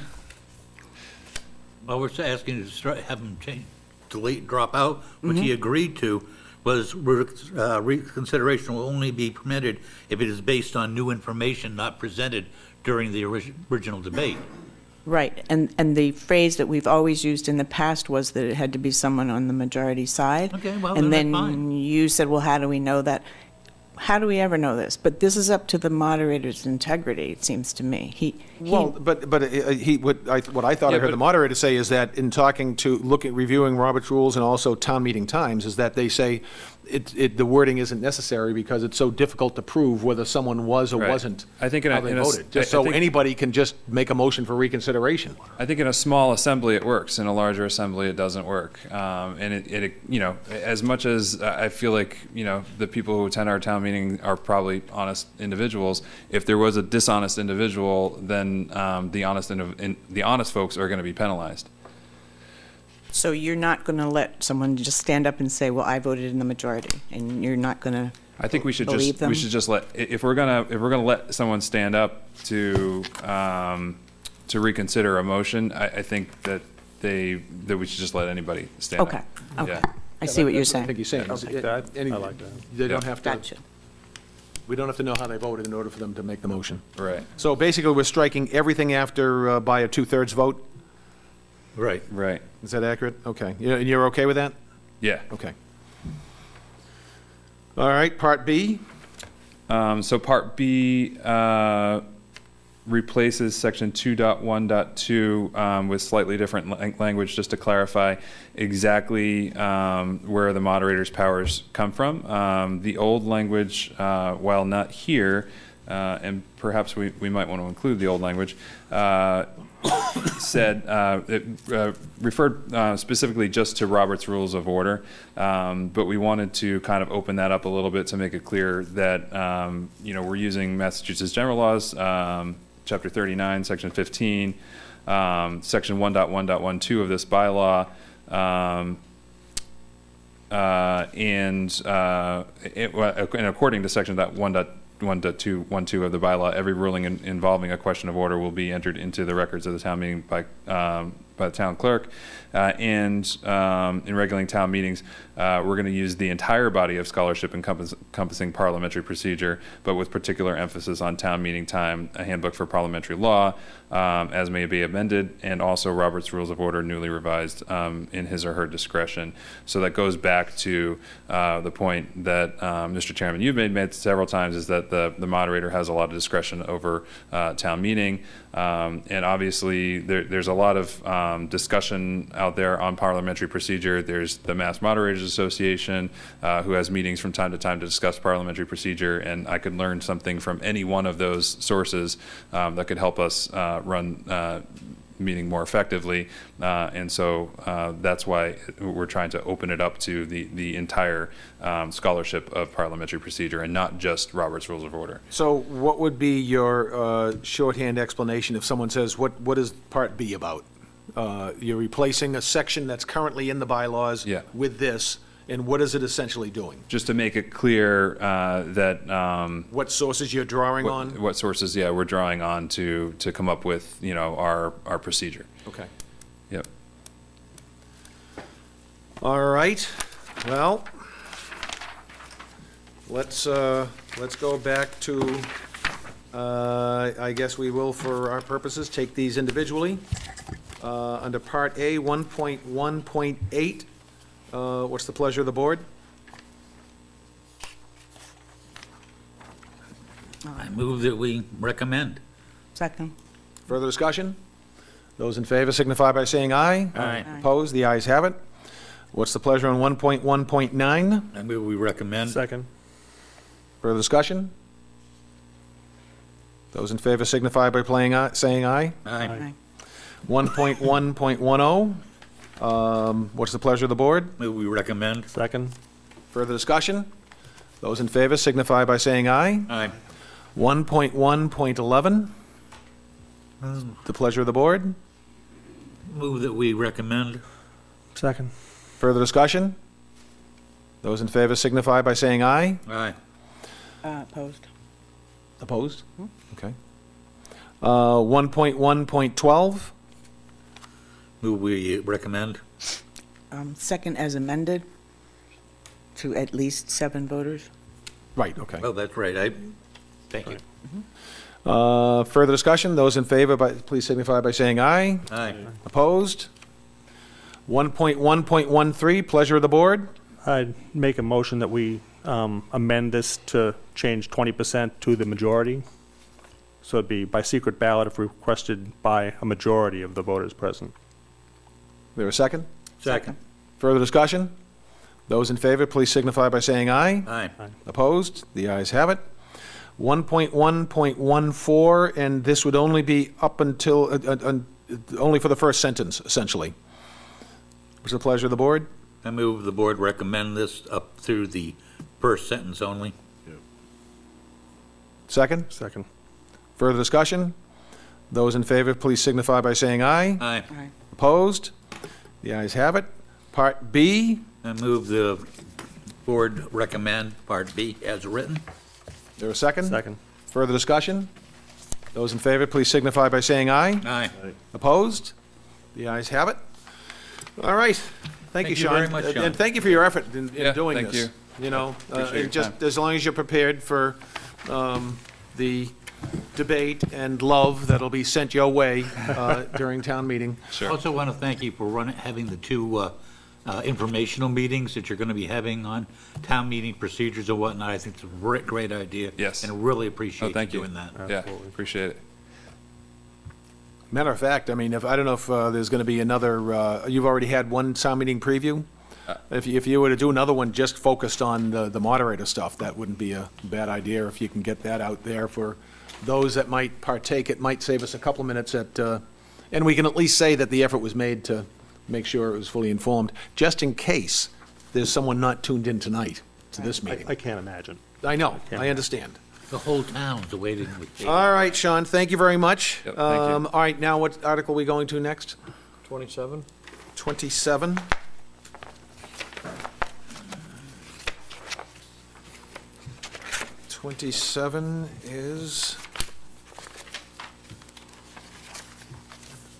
we're asking you to have him change, delete, drop out, which he agreed to. was reconsideration will only be permitted if it is based on new information not presented during the original debate. Right, and the phrase that we've always used in the past was that it had to be someone on the majority side. Okay, well, And then then that's fine. you said, well, how do we know that? How do we ever know this? But this is up to the moderator's integrity, it seems to me. Well, but what I thought I Yeah, heard but- the moderator say is that in talking to, reviewing Robert's rules and also town meeting times, is that they say the wording isn't necessary because it's so difficult to prove whether someone was or Right. wasn't I think in a- how they in a s- voted. I Just so think- anybody can just make a motion for reconsideration. I think in a small assembly it works. In a larger assembly it doesn't work. And it as much as I feel like the people who attend our town meeting are probably honest individuals. If there was a dishonest individual, then the honest folks are going to be penalized. So you're not going to let someone just stand up and say, well, I voted in the majority, and you're not going to I think we should believe them? let if we're gonna let someone stand up to reconsider a motion. I think that we should just let anybody stand Okay, up. okay. Yeah. I see what you're I saying. think he's saying. I like that. Any- I like that. They don't Yeah. have to, Gotcha. we don't have to know how they voted in order for them to make the motion. Right. So basically, we're striking everything after by a 2/3 vote? Right. Right. Is that accurate? Okay. And you're okay with that? Yeah. Okay. All right, Part B. So Part B replaces Section 2.1.2 with slightly different language, just to clarify exactly where the moderator's powers come from. The old language, while not here, and perhaps we might want to include the old language, said, it referred specifically just to Robert's Rules of Order, but we wanted to kind of open that up a little bit to make it clear that, we're using Massachusetts General Laws, Chapter 39, Section 15, Section 1.1.12 of this bylaw, and according to Section 1.2.12 of the bylaw, every ruling involving a question of order will be entered into the records of the town meeting by the town clerk. And in regulating town meetings, we're going to use the entire body of scholarship encompassing parliamentary procedure, but with particular emphasis on town meeting time, a handbook for parliamentary law, as may be amended, and also Robert's Rules of Order newly revised in his or her discretion. So that goes back to the point that, Mr. Chairman, you've made several times, is that the moderator has a lot of discretion over town meeting. And obviously, there's a lot of discussion out there on parliamentary procedure. There's the Mass Moderators Association, who has meetings from time to time to discuss parliamentary procedure, and I could learn something from any one of those sources that could help us run meeting more effectively. And so that's why we're trying to open it up to the entire scholarship of parliamentary procedure and not just Robert's Rules of Order. So what would be your shorthand explanation if someone says, what is Part B about? You're replacing a section that's currently in the bylaws Yeah. with this, and what is it essentially doing? Just to make it clear that What sources you're drawing on? what sources, we're drawing on to come up with, our procedure. Okay. Yep. All right, well, let's go back to, I guess we will, for our purposes, take these individually. Under Part A, 1.1.8, what's the pleasure of the board? I move that we recommend. Second. Further discussion? Those in favor signify by saying aye. Aye. Opposed? The ayes have it. What's the pleasure on 1.1.9? I move we recommend. Second. Further discussion? Those in favor signify by saying aye. Aye. 1.1.10, what's the pleasure of the board? Move we recommend. Second. Further discussion? Those in favor signify by saying aye. Aye. 1.1.11, the pleasure of the board? Move that we recommend. Second. Further discussion? Those in favor signify by saying aye. Aye. Opposed. Opposed? Okay. 1.1.12, Move we recommend. Second as amended. to at least 7 voters. Right, okay. Well, that's right. Thank you. Further discussion? Those in favor, please signify by saying aye. Aye. Opposed? 1.1.13, pleasure of the board. I'd make a motion that we amend this to change 20% to the majority. So it'd be by secret ballot if requested by a majority of the voters present. There a second? Second. Further discussion? Those in favor, please signify by saying aye. Aye. Opposed? The ayes have it. 1.1.14, and this would only be up until, only for the first sentence, essentially. What's the pleasure of the board? I move the board recommend this up through the first sentence only. Second? Second. Further discussion? Those in favor, please signify by saying aye. Aye. Opposed? The ayes have it. Part B, I move the board recommend Part B as written. there a second? Second. Further discussion? Those in favor, please signify by saying aye. Aye. Opposed? The ayes have it. All right. Thank you, Thank you Sean. very much, Sean. And thank you for your effort in Yeah, doing thank this. you. You know, Appreciate your just time. as long as you're prepared for the debate and love that'll be sent your way during town meeting. I also want to thank you for having the two informational meetings that you're going to be having on town meeting procedures and whatnot. I think it's a great idea. Yes. And really appreciate Oh, you thank you. doing that. Yeah, appreciate it. Matter of fact, I mean, I don't know if there's going to be another, you've already had one town meeting preview? If you were to do another one just focused on the moderator stuff, that wouldn't be a bad idea. If you can get that out there for those that might partake, it might save us a couple of minutes and we can at least say that the effort was made to make sure it was fully informed, just in case there's someone not tuned in tonight to this meeting. I can't imagine. I know, I understand. The whole town's awaiting with All right, Sean, thank you very much. Yep, thank you. All right, now what article are we going to next? 27? 27. '27 is,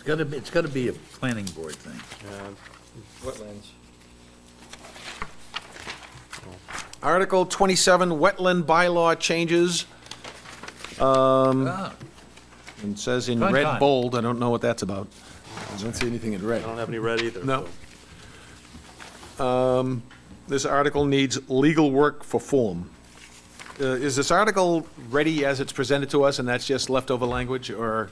It's got to be a planning board thing. Wetlands. Article 27, wetland bylaw changes. Ah, It says in Fun red time. bold, I don't know what that's about. I don't see anything in red. I don't have any red either. No. so- This article needs legal work for form. Is this article ready as it's presented to us, and that's just leftover language, or?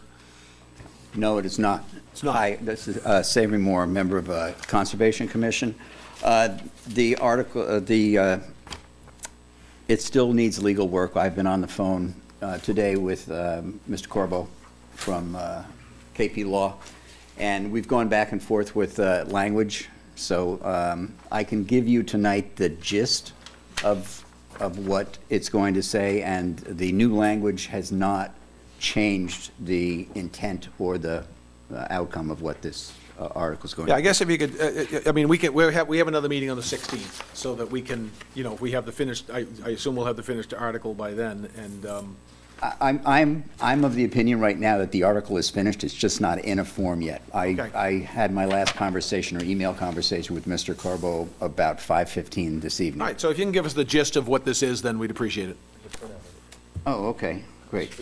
No, it is not. It's not. Hi, this is Savory Moore, member of Conservation Commission. The article, it still needs legal work. I've been on the phone today with Mr. Corbo from KP Law, and we've gone back and forth with language. So I can give you tonight the gist of what it's going to say, and the new language has not changed the intent or the outcome of what this article is going to Yeah, be. I guess if you could, I mean, we have another meeting on the 16th, so that we can, you know, if we have the finished, I assume we'll have the finished article by then, and, I'm of the opinion right now that the article is finished, it's just not in a form yet. Okay. I had my last conversation or email conversation with Mr. Corbo about 5:15 this evening. all right, so if you can give us the gist of what this is, then we'd appreciate it. Oh, okay, great.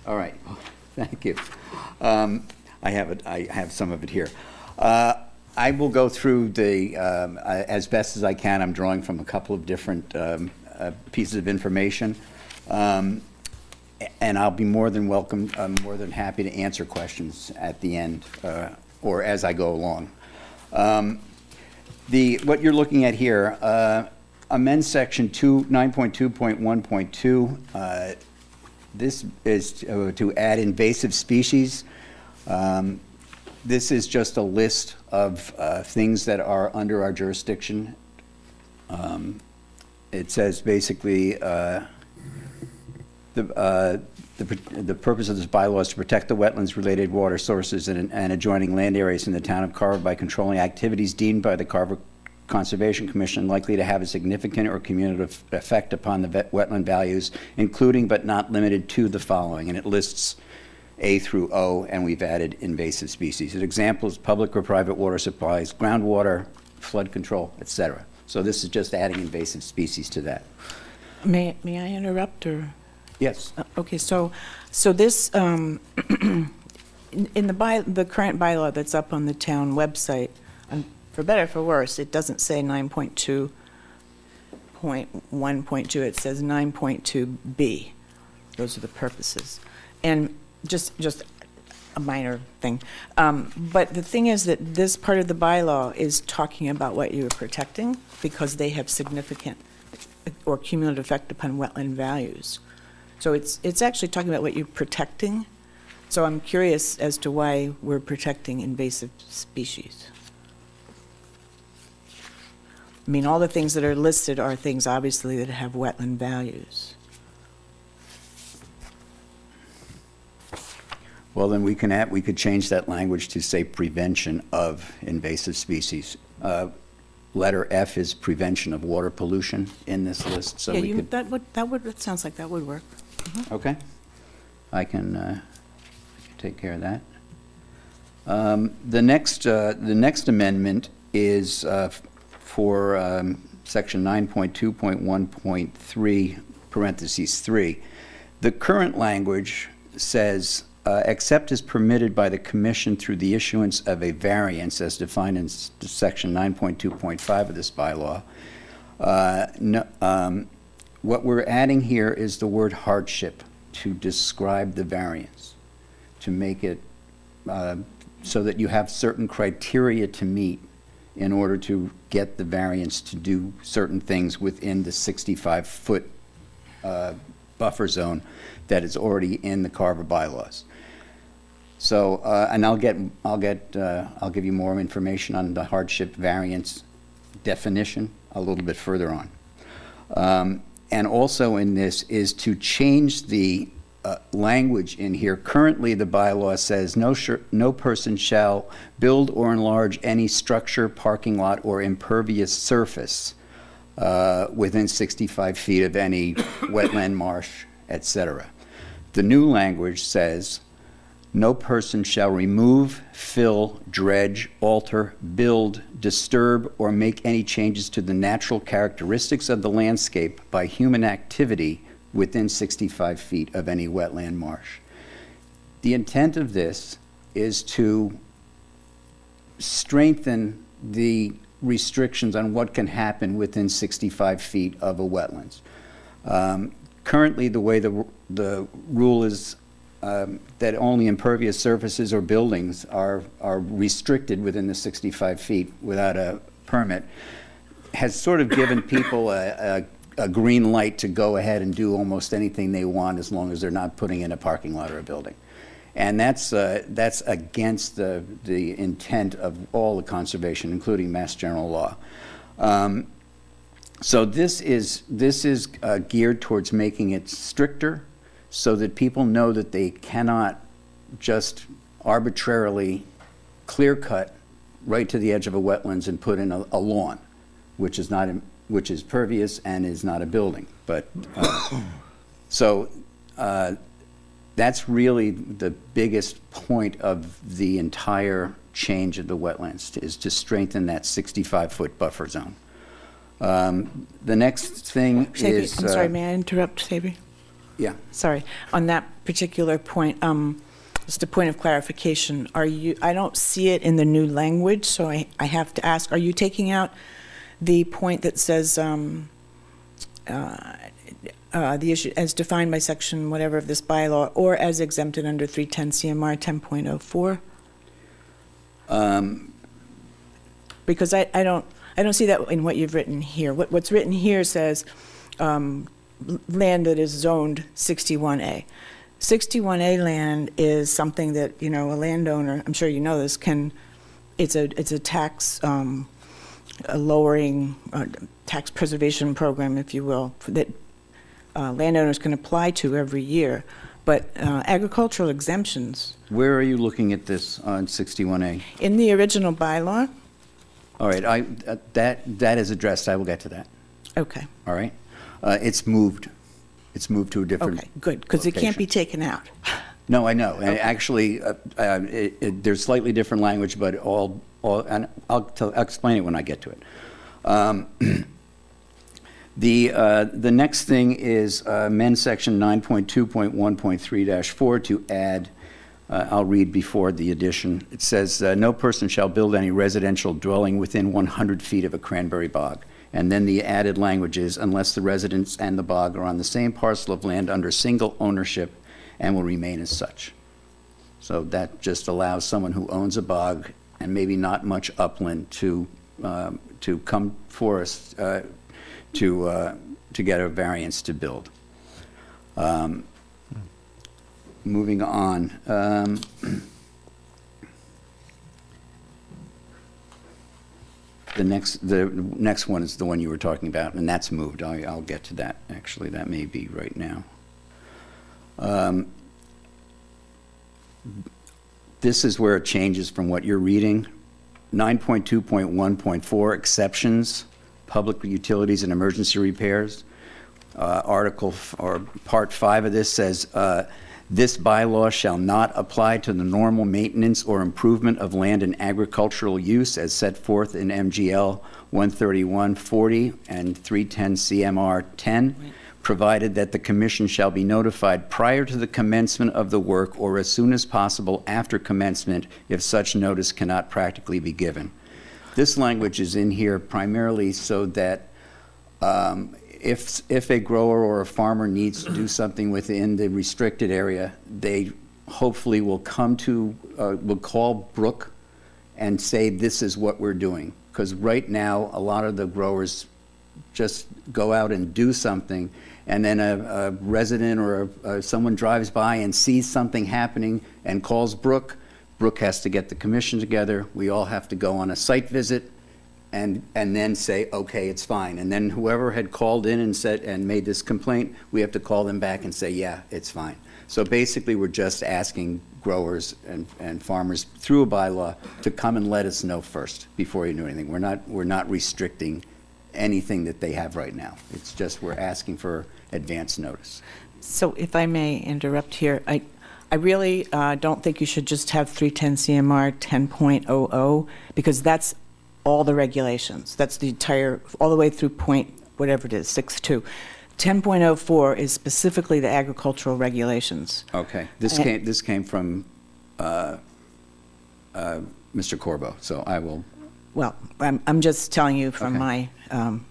All right, thank you. I have some of it here. I will go through as best as I can. I'm drawing from a couple of different pieces of information. And I'll be more than welcome, more than happy to answer questions at the end or as I go along. What you're looking at here, amend section 9.2.1.2. This is to add invasive species. This is just a list of things that are under our jurisdiction. It says basically the purpose of this bylaw is to protect the wetlands-related water sources and adjoining land areas in the town of Carver by controlling activities deemed by the Carver Conservation Commission likely to have a significant or cumulative effect upon the wetland values, including but not limited to the following, and it lists A through O, and we've added invasive species. An example is public or private water supplies, groundwater, flood control, etc. So this is just adding invasive species to that. May I interrupt, or? Yes. Okay, so this, in the current bylaw that's up on the town website, and for better or for worse, it doesn't say 9.2.1.2, it says 9.2B. Those are the purposes. And just a minor thing. But the thing is that this part of the bylaw is talking about what you're protecting, because they have significant or cumulative effect upon wetland values. So it's actually talking about what you're protecting. So I'm curious as to why we're protecting invasive species. I mean, all the things that are listed are things, obviously, that have wetland values. Well, then we could change that language to say prevention of invasive species. Letter F is prevention of water pollution in this list, so Yeah, we could. that sounds like that would work. Okay. I can take care of that. The next amendment is for section 9.2.1.3, parentheses 3. The current language says, except as permitted by the commission through the issuance of a variance as defined in section 9.2.5 of this bylaw. What we're adding here is the word hardship to describe the variance, to make it so that you have certain criteria to meet in order to get the variance to do certain things within the 65-foot buffer zone that is already in the Carver bylaws. So, and I'll give you more information on the hardship variance definition a little bit further on. And also in this is to change the language in here. Currently, the bylaw says no person shall build or enlarge any structure, parking lot, or impervious surface within 65 feet of any wetland, marsh, etc. The new language says no person shall remove, fill, dredge, alter, build, disturb, or make any changes to the natural characteristics of the landscape by human activity within 65 feet of any wetland, marsh. The intent of this is to strengthen the restrictions on what can happen within 65 feet of a wetlands. Currently, the way the rule is that only impervious surfaces or buildings are restricted within the 65 feet without a permit, has sort of given people a green light to go ahead and do almost anything they want as long as they're not putting in a parking lot or a building. And that's against the intent of all the conservation, including Mass General Law. So this is geared towards making it stricter, so that people know that they cannot just arbitrarily clear cut right to the edge of a wetlands and put in a lawn, which is pervious and is not a building. But so that's really the biggest point of the entire change of the wetlands, is to strengthen that 65-foot buffer zone. The next thing Sabri, is. I'm sorry, may I interrupt, Sabri? Yeah. Sorry. On that particular point, just a point of clarification, I don't see it in the new language, so I have to ask, are you taking out the point that says the issue as defined by section whatever of this bylaw, or as exempted under 310 CMR 10.04? Because I don't see that in what you've written here. What's written here says land that is zoned 61A. 61A land is something that, a landowner, I'm sure you know this, it's a tax a lowering tax preservation program, if you will, that landowners can apply to every year. But agricultural exemptions. Where are you looking at this on 61A? In the original bylaw. All right, that is addressed. I will get to that. Okay. All right. It's moved. It's moved to a different. Okay, good, because it can't be taken out. No, I know. And actually, there's slightly different language, but and I'll explain it when I get to it. The next thing is amend section 9.2.1.3-4 to add, I'll read before the addition. It says, "No person shall build any residential dwelling within 100 feet of a cranberry bog." And then the added language is, "unless the residence and the bog are on the same parcel of land under single ownership and will remain as such." So that just allows someone who owns a bog and maybe not much upland to come for us to get a variance to build. Moving on. The next one is the one you were talking about, and that's moved. I'll get to that, actually. That may be right now. This is where it changes from what you're reading. 9.2.1.4, exceptions, public utilities and emergency repairs. Part 5 of this says, "This bylaw shall not apply to the normal maintenance or improvement of land and agricultural use as set forth in MGL 13140 and 310 CMR 10, provided that the commission shall be notified prior to the commencement of the work or as soon as possible after commencement if such notice cannot practically be given." This language is in here primarily so that if a grower or a farmer needs to do something within the restricted area, they hopefully will will call Brooke and say, "This is what we're doing." Because right now, a lot of the growers just go out and do something, and then a resident or someone drives by and sees something happening and calls Brooke. Brooke has to get the commission together. We all have to go on a site visit and then say, okay, it's fine. And then whoever had called in and made this complaint, we have to call them back and say, yeah, it's fine. So basically, we're just asking growers and farmers through a bylaw to come and let us know first before you do anything. We're not restricting anything that they have right now. It's just we're asking for advance notice. So if I may interrupt here, I really don't think you should just have 310 CMR 10.00 because that's all the regulations. That's the entire, all the way through point, whatever it is, 6.2. 10.04 is specifically the agricultural regulations. Okay. This came from Mr. Corbo, so I will. Well, I'm just telling you from Okay. my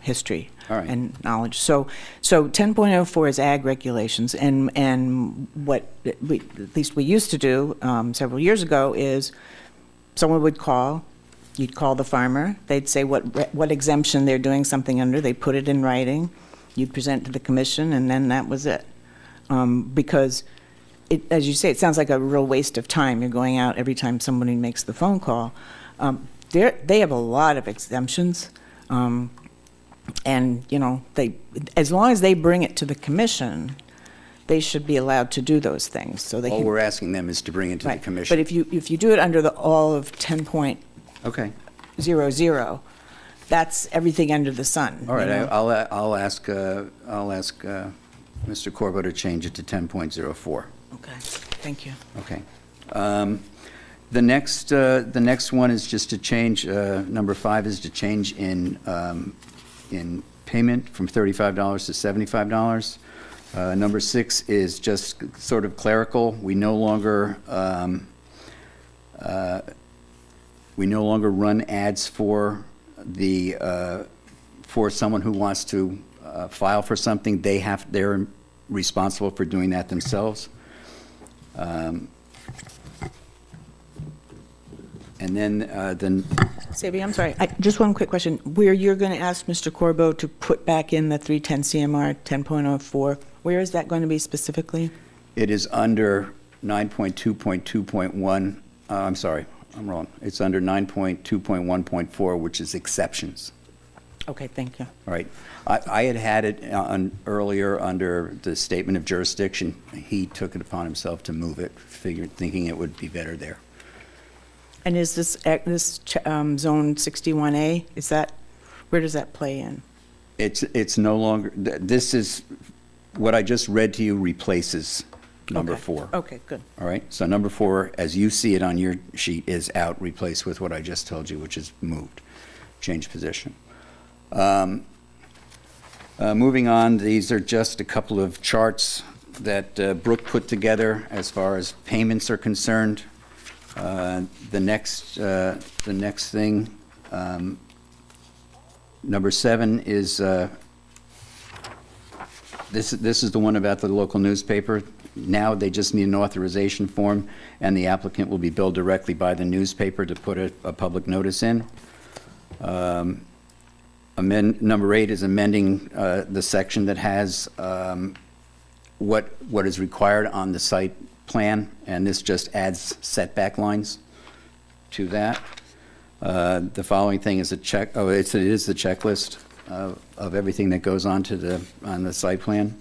history All right. and knowledge. So 10.04 is ag regulations, and what at least we used to do several years ago is someone would call, you'd call the farmer, they'd say what exemption they're doing something under, they put it in writing, you'd present to the commission, and then that was it. Because as you say, it sounds like a real waste of time. You're going out every time somebody makes the phone call. They have a lot of exemptions, and as long as they bring it to the commission, they should be allowed to do those things. So they All can, we're asking them is to bring it to the right. commission. But if you do it under all of 10.00, Okay. that's everything under the sun. All right. you know? I'll ask Mr. Corbo to change it to 10.04. Okay, thank you. Okay. The next one is just to change, number 5 is to change in payment from $35 to $75. Number 6 is just sort of clerical. We no longer run ads for someone who wants to file for something. They're responsible for doing that themselves. And then Sabi, I'm sorry, just one quick question. Where you're going to ask Mr. Corbo to put back in the 310 CMR 10.04, where is that going to be specifically? it is under 9.2.2.1, I'm sorry, I'm wrong. It's under 9.2.1.4, which is exceptions. Okay, thank you. All right. I had it earlier under the statement of jurisdiction. He took it upon himself to move it, thinking it would be better there. And is this zone 61A, where does that play in? It's no longer, this is, what I just read to you replaces number Okay. 4. Okay, good. All right? So number 4, as you see it on your sheet, is out, replaced with what I just told you, which is moved, changed position. Moving on, these are just a couple of charts that Brooke put together as far as payments are concerned. The next thing, number 7 is, this is the one about the local newspaper. Now they just need an authorization form, and the applicant will be billed directly by the newspaper to put a public notice in. Number 8 is amending the section that has what is required on the site plan, and this just adds setback lines to that. The following thing is it is the checklist of everything that goes on the site plan.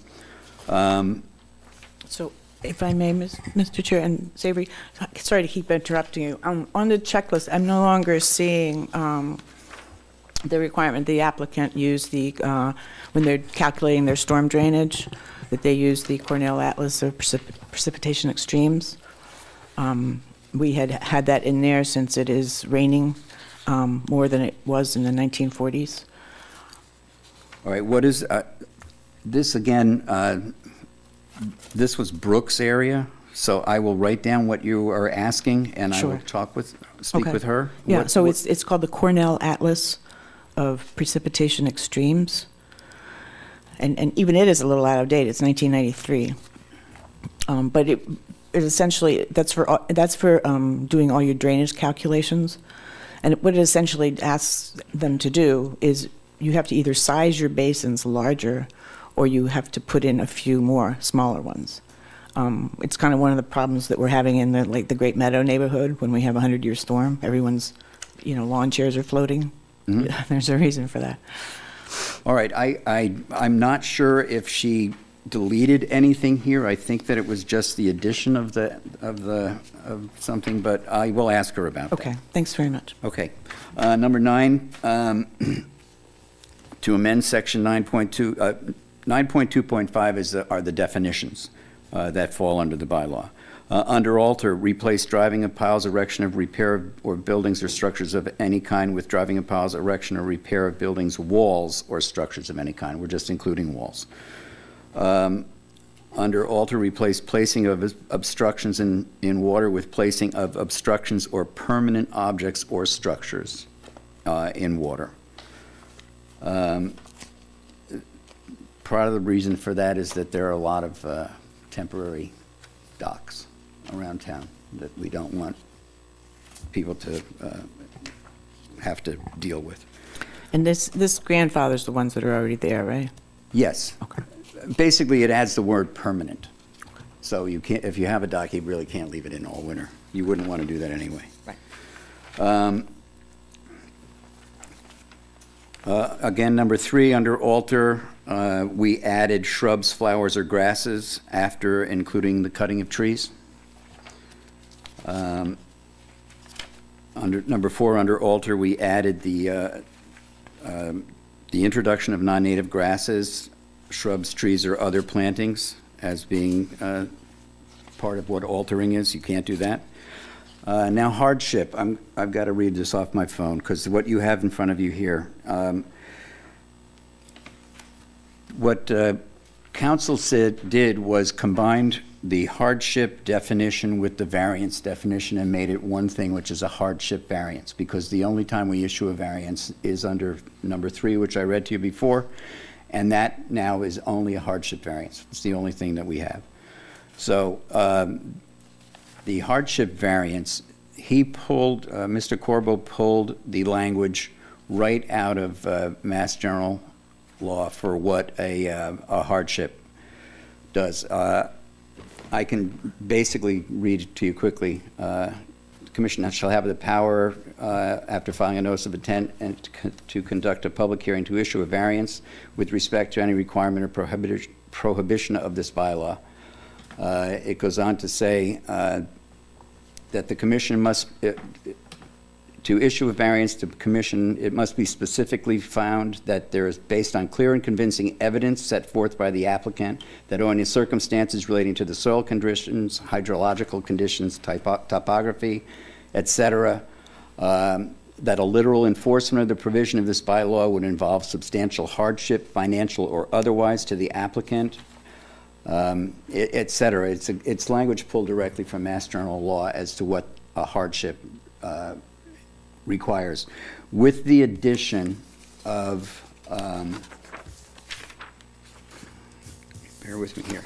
So if I may, Mr. Chair and Savory, sorry to keep interrupting you. On the checklist, I'm no longer seeing the requirement the applicant use when they're calculating their storm drainage, that they use the Cornell Atlas of precipitation extremes. We had that in there since it is raining more than it was in the 1940s. All right, what is, this again, this was Brooke's area, so I will write down what you are asking, and I will speak with her. Yeah, so it's called the Cornell Atlas of precipitation extremes. And even it is a little out of date. It's 1993. But it essentially, that's for doing all your drainage calculations. And what it essentially asks them to do is you have to either size your basins larger or you have to put in a few more smaller ones. It's kind of one of the problems that we're having in the Great Meadow neighborhood when we have a 100-year storm. Everyone's, lawn chairs are floating. Mm-hmm. There's a reason for that. All right, I'm not sure if she deleted anything here. I think that it was just the addition of something, but I will ask her about that. Okay, thanks very much. Okay. Number 9, to amend section 9.2, 9.2.5 are the definitions that fall under the bylaw. Under alter, replace driving of piles, erection of repair or buildings or structures of any kind with driving of piles, erection or repair of buildings, walls or structures of any kind. We're just including walls. Under alter, replace placing of obstructions in water with placing of obstructions or permanent objects or structures in water. Part of the reason for that is that there are a lot of temporary docks around town that we don't want people to have to deal with. And this grandfather's the ones that are already there, right? Yes. Okay. Basically, it adds the word permanent. So you can't, if you have a dock, you really can't leave it in all winter. You wouldn't want to do that anyway. Right. Again, number 3, under alter, we added shrubs, flowers, or grasses after including the cutting of trees. Under number 4, under alter, we added the introduction of non-native grasses, shrubs, trees, or other plantings as being part of what altering is. You can't do that. Now hardship. I've got to read this off my phone because what you have in front of you here. What council did was combined the hardship definition with the variance definition and made it one thing, which is a hardship variance, because the only time we issue a variance is under number 3, which I read to you before, and that now is only a hardship variance. It's the only thing that we have. So the hardship variance, Mr. Corbo pulled the language right out of Mass General Law for what a hardship does. I can basically read it to you quickly. The Commission shall have the power, after filing a notice of intent, and to conduct a public hearing to issue a variance with respect to any requirement or prohibition of this bylaw. It goes on to say that the Commission must, to issue a variance to the Commission, it must be specifically found that there is, based on clear and convincing evidence set forth by the applicant, that owing to circumstances relating to the soil conditions, hydrological conditions, topography, etc., that a literal enforcement of the provision of this bylaw would involve substantial hardship, financial or otherwise, to the applicant, et cetera. It's language pulled directly from Mass General law as to what a hardship requires, with the addition of, bear with me here.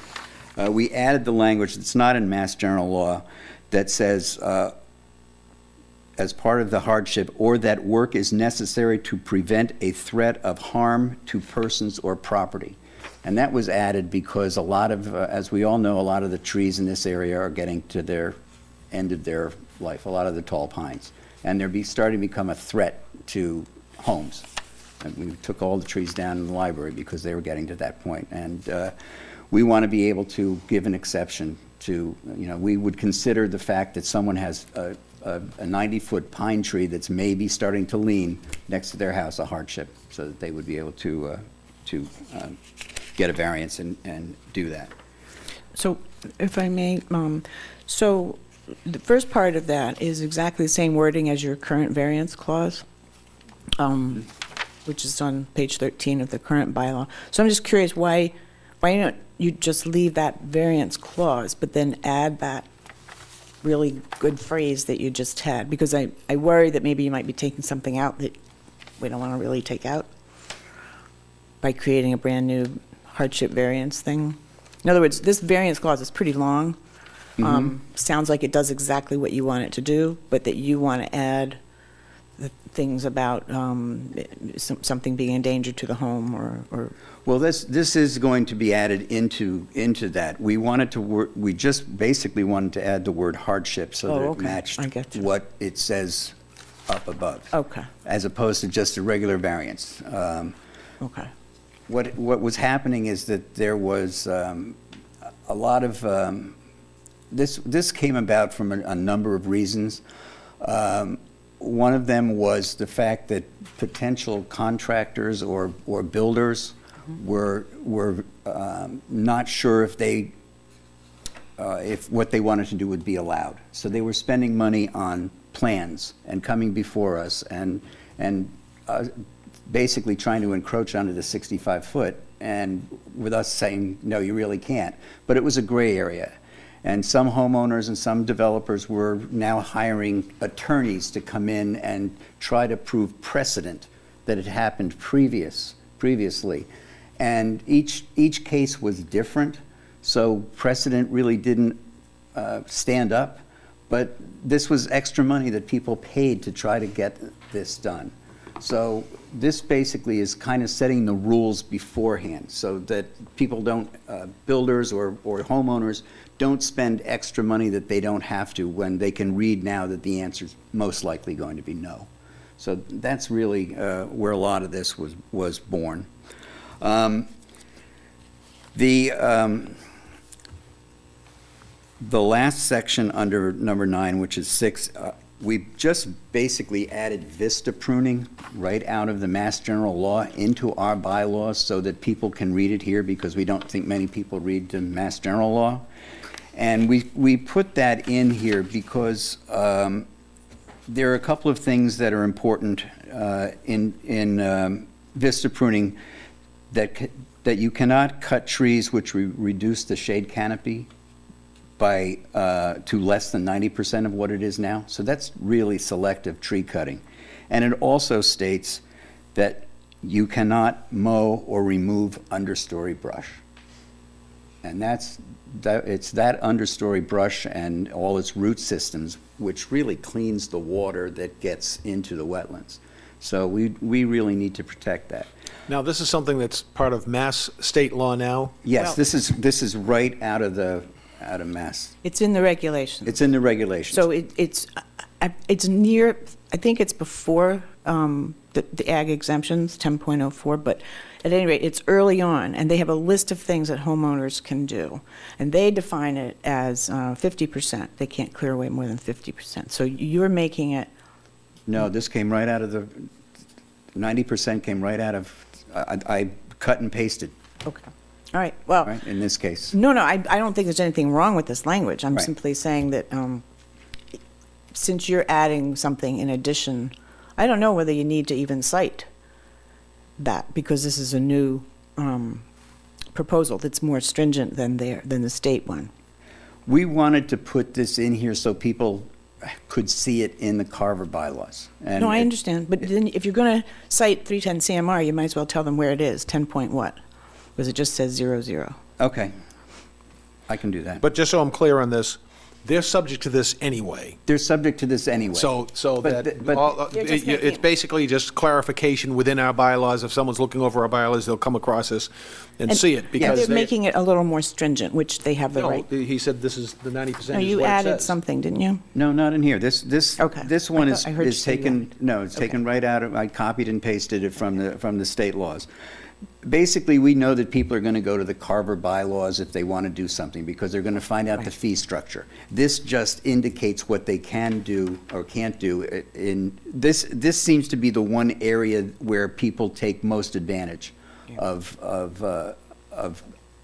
We added the language that's not in Mass General law that says, as part of the hardship, or that work is necessary to prevent a threat of harm to persons or property. And that was added because a lot of, as we all know, a lot of the trees in this area are getting to their end of their life, a lot of the tall pines. And they're starting to become a threat to homes. And we took all the trees down in the library because they were getting to that point. And we want to be able to give an exception to, we would consider the fact that someone has a 90-foot pine tree that's maybe starting to lean next to their house a hardship, so that they would be able to get a variance and do that. So, if I may, so the first part of that is exactly the same wording as your current variance clause, which is on page 13 of the current bylaw. So I'm just curious, why don't you just leave that variance clause, but then add that really good phrase that you just had? Because I worry that maybe you might be taking something out that we don't want to really take out by creating a brand-new hardship variance thing. In other words, this variance clause is pretty long. Sounds like it does exactly what you want it to do, but that you want to add the things about something being a danger to the home or Well, this is going to be added into that. We wanted to we just basically wanted to add the word hardship so that it matched I get you. what it says up above. Okay. As opposed to just a regular variance. Okay. What was happening is that there was a lot of this came about from a number of reasons. One of them was the fact that potential contractors or builders were not sure if what they wanted to do would be allowed. So they were spending money on plans and coming before us and basically trying to encroach onto the 65-foot, and with us saying, no, you really can't. But it was a gray area. And some homeowners and some developers were now hiring attorneys to come in and try to prove precedent that had happened previously. And each case was different, so precedent really didn't stand up. But this was extra money that people paid to try to get this done. So this basically is kind of setting the rules beforehand so that people don't, builders or homeowners don't spend extra money that they don't have to when they can read now that the answer is most likely going to be no. So that's really where a lot of this was born. The last section under number 9, which is 6, we just basically added vista pruning right out of the Mass General law into our bylaws so that people can read it here, because we don't think many people read the Mass General law. And we put that in here because there are a couple of things that are important in vista pruning, that you cannot cut trees which reduce the shade canopy by to less than 90% of what it is now. So that's really selective tree cutting. And it also states that you cannot mow or remove understory brush. And it's that understory brush and all its root systems which really cleans the water that gets into the wetlands. So we really need to protect that. Now, this is something that's part of Mass state law now? Yes, this is right out of Mass. It's in the regulations. It's in the regulations. So it's near, I think it's before the ag exemptions, 10.04, but at any rate, it's early on, and they have a list of things that homeowners can do. And they define it as 50%. They can't clear away more than 50%. So you're making it... No, this came right out of the, 90% came right out of, I cut and pasted, Okay. All right, well... right, in this case. No, I don't think there's anything wrong with this language. I'm Right. simply saying that since you're adding something in addition I don't know whether you need to even cite that, because this is a new proposal that's more stringent than the state one. We wanted to put this in here so people could see it in the Carver bylaws. And No, I it- understand, but then if you're going to cite 310 CMR, you might as well tell them where it is, 10 point what? Because it just says 00. Okay. I can do that. But just so I'm clear on this, they're subject to this anyway. They're subject to this anyway. So But that, the- but- They're just making it's it- basically just clarification within our bylaws. If someone's looking over our bylaws, they'll come across this and see it, And because they're making it a little more stringent, which they have the No, right. he said this is, the 90% No, is you what it added says. something, didn't you? No, not in here. This Okay. one I is thought- I heard you is say you taken, added. no, it's Okay. taken right out of, I copied and pasted it from the state laws. Basically, we know that people are going to go to the Carver bylaws if they want to do something, because they're going to find out the fee structure. This just indicates what they can do or can't do. This seems to be the one area where people take most advantage of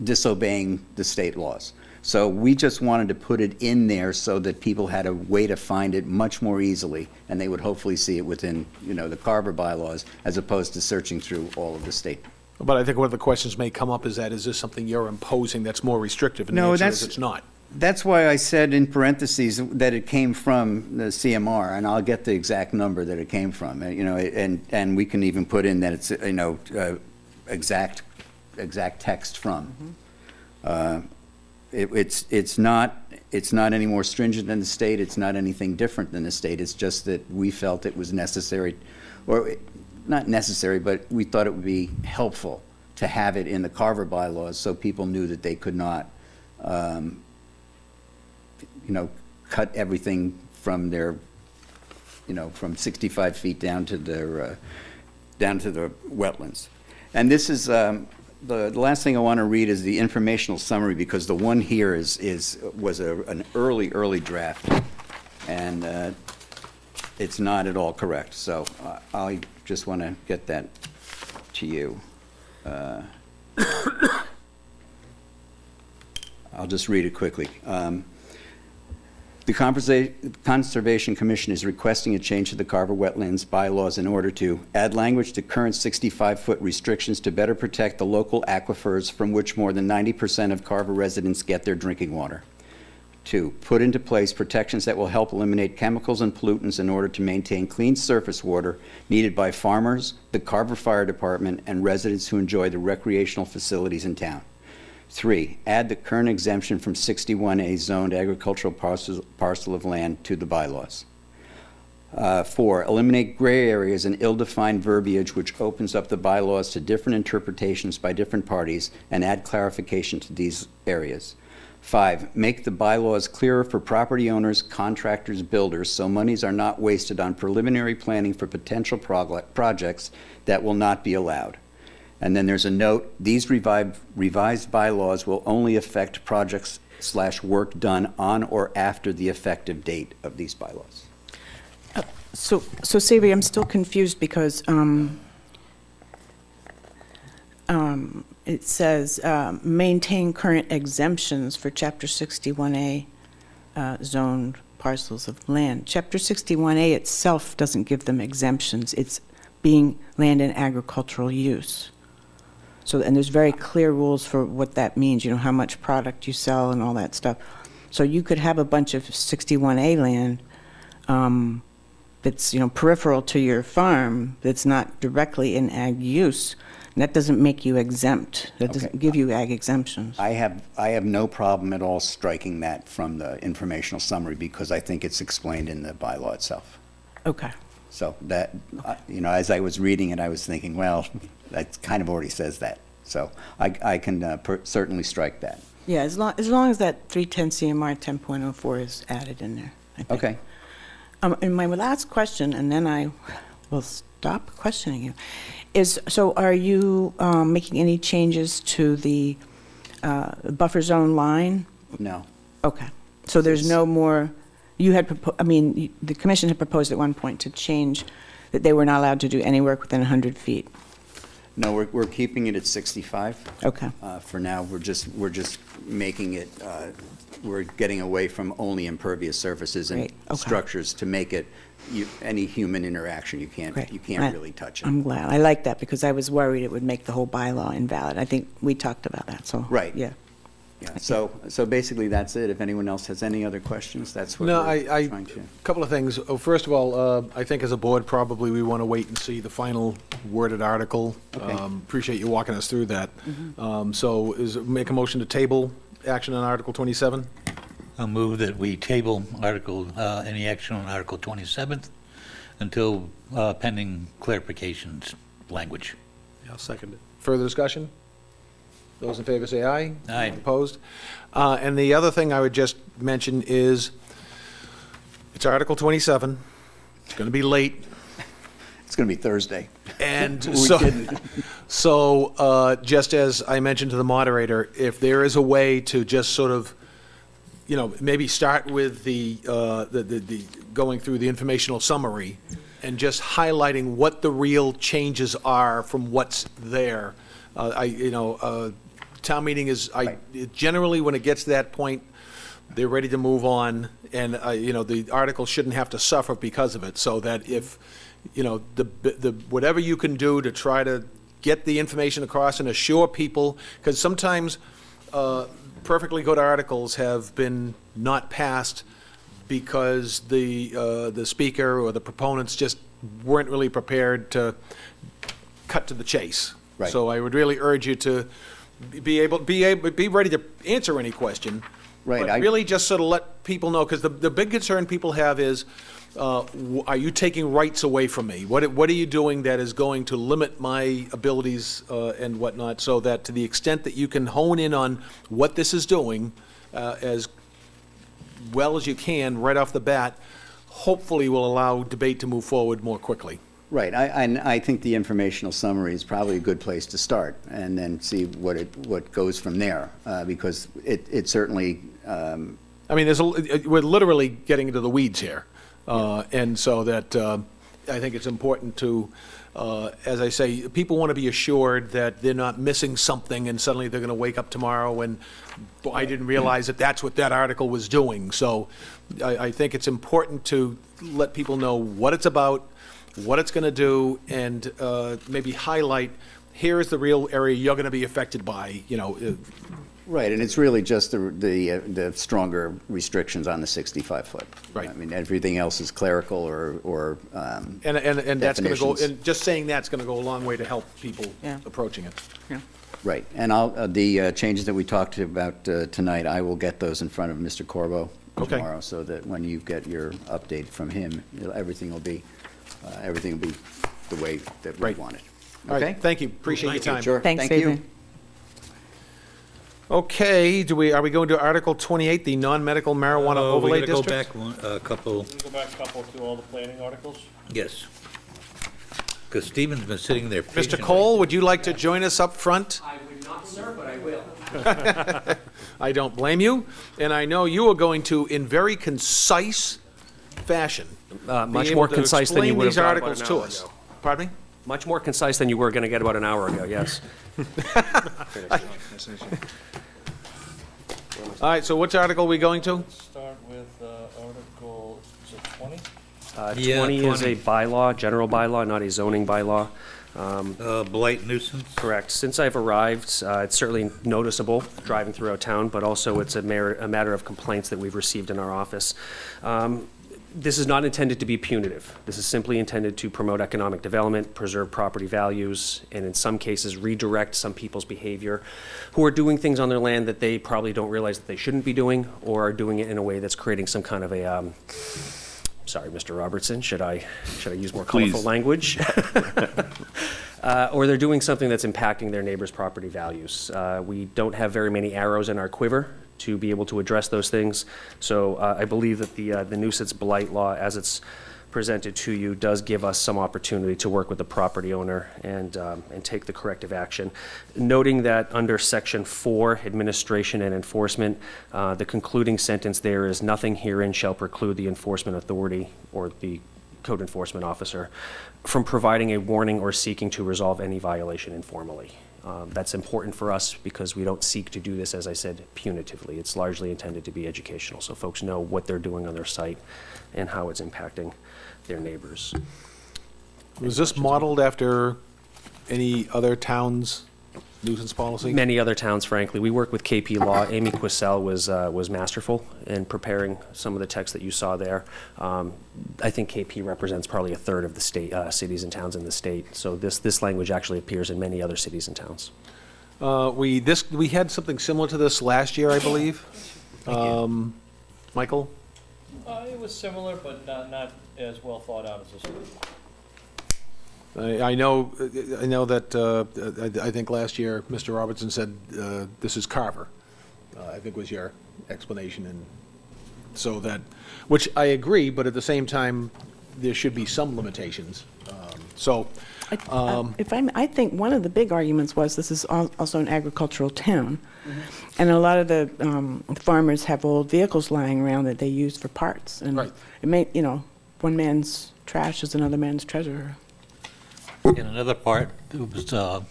disobeying the state laws. So we just wanted to put it in there so that people had a way to find it much more easily, and they would hopefully see it within, the Carver bylaws, as opposed to searching through all of the state. But I think one of the questions may come up is that, is this something you're imposing that's more restrictive? And the No, answer is that's- it's not. That's why I said in parentheses that it came from the CMR, and I'll get the exact number that it came from, and we can even put in that it's, exact text from. It's not any more stringent than the state, it's not anything different than the state, it's just that we felt it was necessary, or not necessary, but we thought it would be helpful to have it in the Carver bylaws so people knew that they could not, cut everything from their, from 65 feet down to the wetlands. And this is, the last thing I want to read is the informational summary, because the one here was an early draft, and it's not at all correct. So I just want to get that to you. I'll just read it quickly. The Conservation Commission is requesting a change to the Carver Wetlands bylaws in order to add language to current 65-foot restrictions to better protect the local aquifers from which more than 90% of Carver residents get their drinking water. 2, put into place protections that will help eliminate chemicals and pollutants in order to maintain clean surface water needed by farmers, the Carver Fire Department, and residents who enjoy the recreational facilities in town. 3, add the current exemption from 61A zoned agricultural parcel of land to the bylaws. 4, eliminate gray areas and ill-defined verbiage which opens up the bylaws to different interpretations by different parties, and add clarification to these areas. 5, make the bylaws clearer for property owners, contractors, builders, so monies are not wasted on preliminary planning for potential projects that will not be allowed. And then there's a note, these revised bylaws will only affect projects/work done on or after the effective date of these bylaws. So Savory, I'm still confused because it says maintain current exemptions for Chapter 61A zoned parcels of land. Chapter 61A itself doesn't give them exemptions. It's being land in agricultural use. So, and there's very clear rules for what that means, how much product you sell and all that stuff. So you could have a bunch of 61A land that's, peripheral to your farm, that's not directly in ag use, and that doesn't make you exempt. That doesn't Okay. give you ag exemptions. I have no problem at all striking that from the informational summary, because I think it's explained in the bylaw itself. Okay. So that, as I was reading it, I was thinking, well, that kind of already says that. So I can certainly strike that. Yeah, as long as that 310 CMR 10.04 is added in there, I think. Okay. And my last question, and then I will stop questioning you, is, so are you making any changes to the buffer zone line? No. Okay. So there's no more, you had, the commission had proposed at one point to change that they were not allowed to do any work within 100 feet. No, we're keeping it at 65. Okay. For now, we're just making it, we're getting away from only impervious surfaces and Great, okay. structures to make it, any human interaction, you Great. can't really touch it. I'm glad. I like that because I was worried it would make the whole bylaw invalid. I think we talked about that, so. Right. Yeah. Yeah, so basically, that's it. If anyone else has any other questions, that's what No, we're trying to. Couple of things. First of all, I think as a board, probably we want to wait and see the final worded article. Okay. Appreciate you walking us through that. So make a motion to table action on Article 27? I'll move that we table any action on Article 27th until pending clarifications language. I'll second it. Further discussion? Those in favor say aye. Aye. Opposed? And the other thing I would just mention is, it's Article 27. It's going to be late. It's going to be Thursday. And We so, didn't. just as I mentioned to the moderator, if there is a way to just sort of, maybe start with the going through the informational summary and just highlighting what the real changes are from what's there. Town meeting is, generally, when it gets to that point, they're ready to move on, and, the article shouldn't have to suffer because of it, so that if, whatever you can do to try to get the information across and assure people, because sometimes perfectly good articles have been not passed because the speaker or the proponents just weren't really prepared to cut to the chase. Right. So I would really urge you to be ready to answer any question. Right, But really just sort of let people know, because the big concern people have is, are you taking rights away from me? What are you doing that is going to limit my abilities and whatnot, so that to the extent that you can hone in on what this is doing as well as you can right off the bat, hopefully will allow debate to move forward more quickly. Right, I think the informational summary is probably a good place to start, and then see what goes from there, because it certainly, I mean, we're literally getting into the weeds here. And so that, I think it's important to, as I say, people want to be assured that they're not missing something and suddenly they're going to wake up tomorrow and, "Boy, I didn't realize that that's what that article was doing." So I think it's important to let people know what it's about, what it's going to do, and maybe highlight, here is the real area you're going to be affected by, right, and it's really just the stronger restrictions on the 65-foot. Right. I mean, everything else is clerical or And that's going to go, definitions. and just saying that's going to go a long way to help people Yeah. approaching it. Right, and the changes that we talked about tonight, I will get those in front of Mr. Corbo Okay. tomorrow, so that when you get your update from him, everything will be the way that we Right. want it. All right, Okay? thank you, appreciate your time. Sure, Thanks, thank you. Adrian. Okay, are we going to Article 28, the non-medical marijuana overlay We're going district? to go back a couple, Go back a couple to all the planning articles. yes. Because Stephen's been sitting there Mr. patiently. Cole, would you like to join us up front? I would not, sir, but I will. I don't blame you, and I know you are going to, in very concise fashion, Much be able more to concise than you explain would have these got articles about to an hour us. ago. Pardon me? Much more concise than you were going to get about an hour ago, yes. All right, so which article are we going to? Start with Article, is it 20? Yeah, 20 is 20. a bylaw, general bylaw, not a zoning bylaw. Blight nuisance. Correct. Since I've arrived, it's certainly noticeable driving throughout town, but also it's a matter of complaints that we've received in our office. This is not intended to be punitive. This is simply intended to promote economic development, preserve property values, and in some cases redirect some people's behavior who are doing things on their land that they probably don't realize that they shouldn't be doing, or are doing it in a way that's creating some kind of a, sorry, Mr. Robertson, should I use more colorful Please. language? Or they're doing something that's impacting their neighbor's property values. We don't have very many arrows in our quiver to be able to address those things. So I believe that the nuisance blight law, as it's presented to you, does give us some opportunity to work with the property owner and take the corrective action. Noting that under Section 4, Administration and Enforcement, the concluding sentence there is, "Nothing herein shall preclude the enforcement authority or the code enforcement officer from providing a warning or seeking to resolve any violation informally. That's important for us because we don't seek to do this, as I said, punitively. It's largely intended to be educational, so folks know what they're doing on their site and how it's impacting their neighbors. Was this modeled after any other town's nuisance policy? Many other towns, frankly. We work with KP Law. Amy Quissel was masterful in preparing some of the text that you saw there. I think KP represents probably a third of the state, cities and towns in the state. So this language actually appears in many other cities and towns. We had something similar to this last year, I believe. Michael? It was similar, but not as well thought out as this one. I know that, I think last year, Mr. Robertson said, this is Carver, I think was your explanation, and so that, which I agree, but at the same time, there should be some limitations. I think one of the big arguments was this is also an agricultural town, and a lot of the farmers have old vehicles lying around that they use for parts, and Right. it may, one man's trash is another man's treasure. And another part that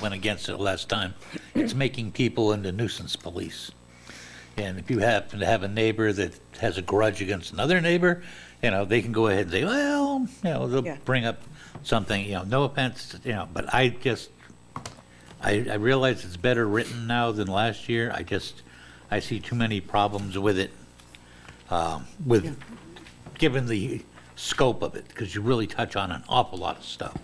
went against it last time, it's making people into nuisance police. And if you happen to have a neighbor that has a grudge against another neighbor, they can go ahead and say, well, they'll Yeah. bring up something, no offense, but I realize it's better written now than last year. I see too many problems with it, given the scope of it, because you really touch on an awful lot of stuff.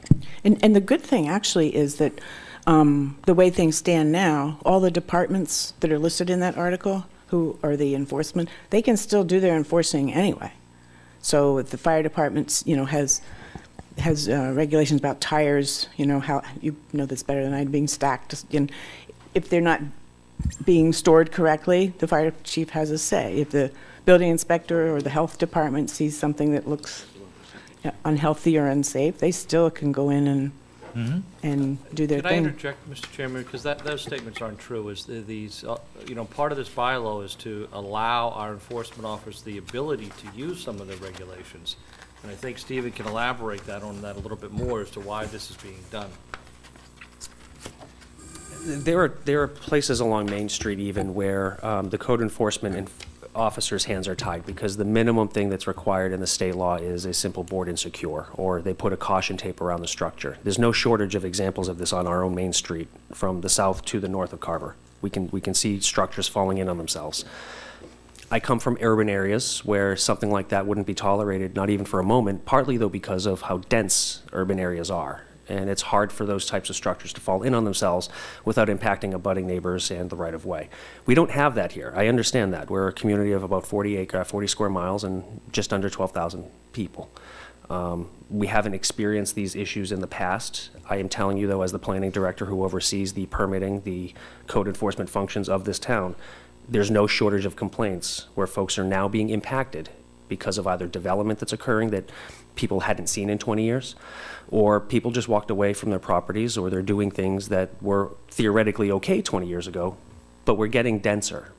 And the good thing actually is that the way things stand now, all the departments that are listed in that article, who are the enforcement, they can still do their enforcing anyway. So if the fire department, has regulations about tires, how, that's better than I, being stacked, and if they're not being stored correctly, the fire chief has a say. If the building inspector or the health department sees something that looks unhealthy or unsafe, they still can go in and do their Can I thing. interject, Mr. Chairman, because those statements aren't true, is these, part of this bylaw is to allow our enforcement officers the ability to use some of the regulations. And I think Stephen can elaborate on that a little bit more as to why this is being done. There are places along Main Street even where the code enforcement officers' hands are tied because the minimum thing that's required in the state law is a simple board and secure, or they put a caution tape around the structure. There's no shortage of examples of this on our own Main Street from the south to the north of Carver. We can see structures falling in on themselves. I come from urban areas where something like that wouldn't be tolerated, not even for a moment, partly though because of how dense urban areas are. And it's hard for those types of structures to fall in on themselves without impacting abutting neighbors and the right-of-way. We don't have that here. I understand that. We're a community of about 40 square miles and just under 12,000 people. We haven't experienced these issues in the past. I am telling you, though, as the planning director who oversees the permitting, the code enforcement functions of this town, there's no shortage of complaints where folks are now being impacted because of either development that's occurring that people hadn't seen in 20 years, or people just walked away from their properties, or they're doing things that were theoretically okay 20 years ago, but we're getting denser.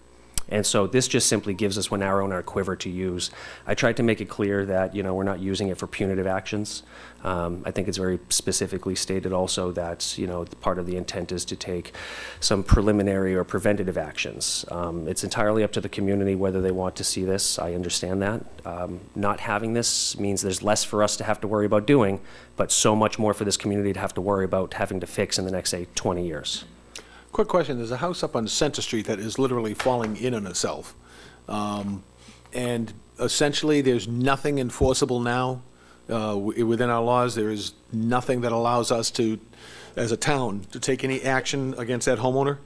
And so this just simply gives us one arrow in our quiver to use. I tried to make it clear that, we're not using it for punitive actions. I think it's very specifically stated also that, part of the intent is to take some preliminary or preventative actions. It's entirely up to the community whether they want to see this. I understand that. Not having this means there's less for us to have to worry about doing, but so much more for this community to have to worry about having to fix in the next, say, 20 years. Quick question, there's a house up on Center Street that is literally falling in on itself. And essentially, there's nothing enforceable now within our laws. There is nothing that allows us to, as a town, to take any action against that homeowner?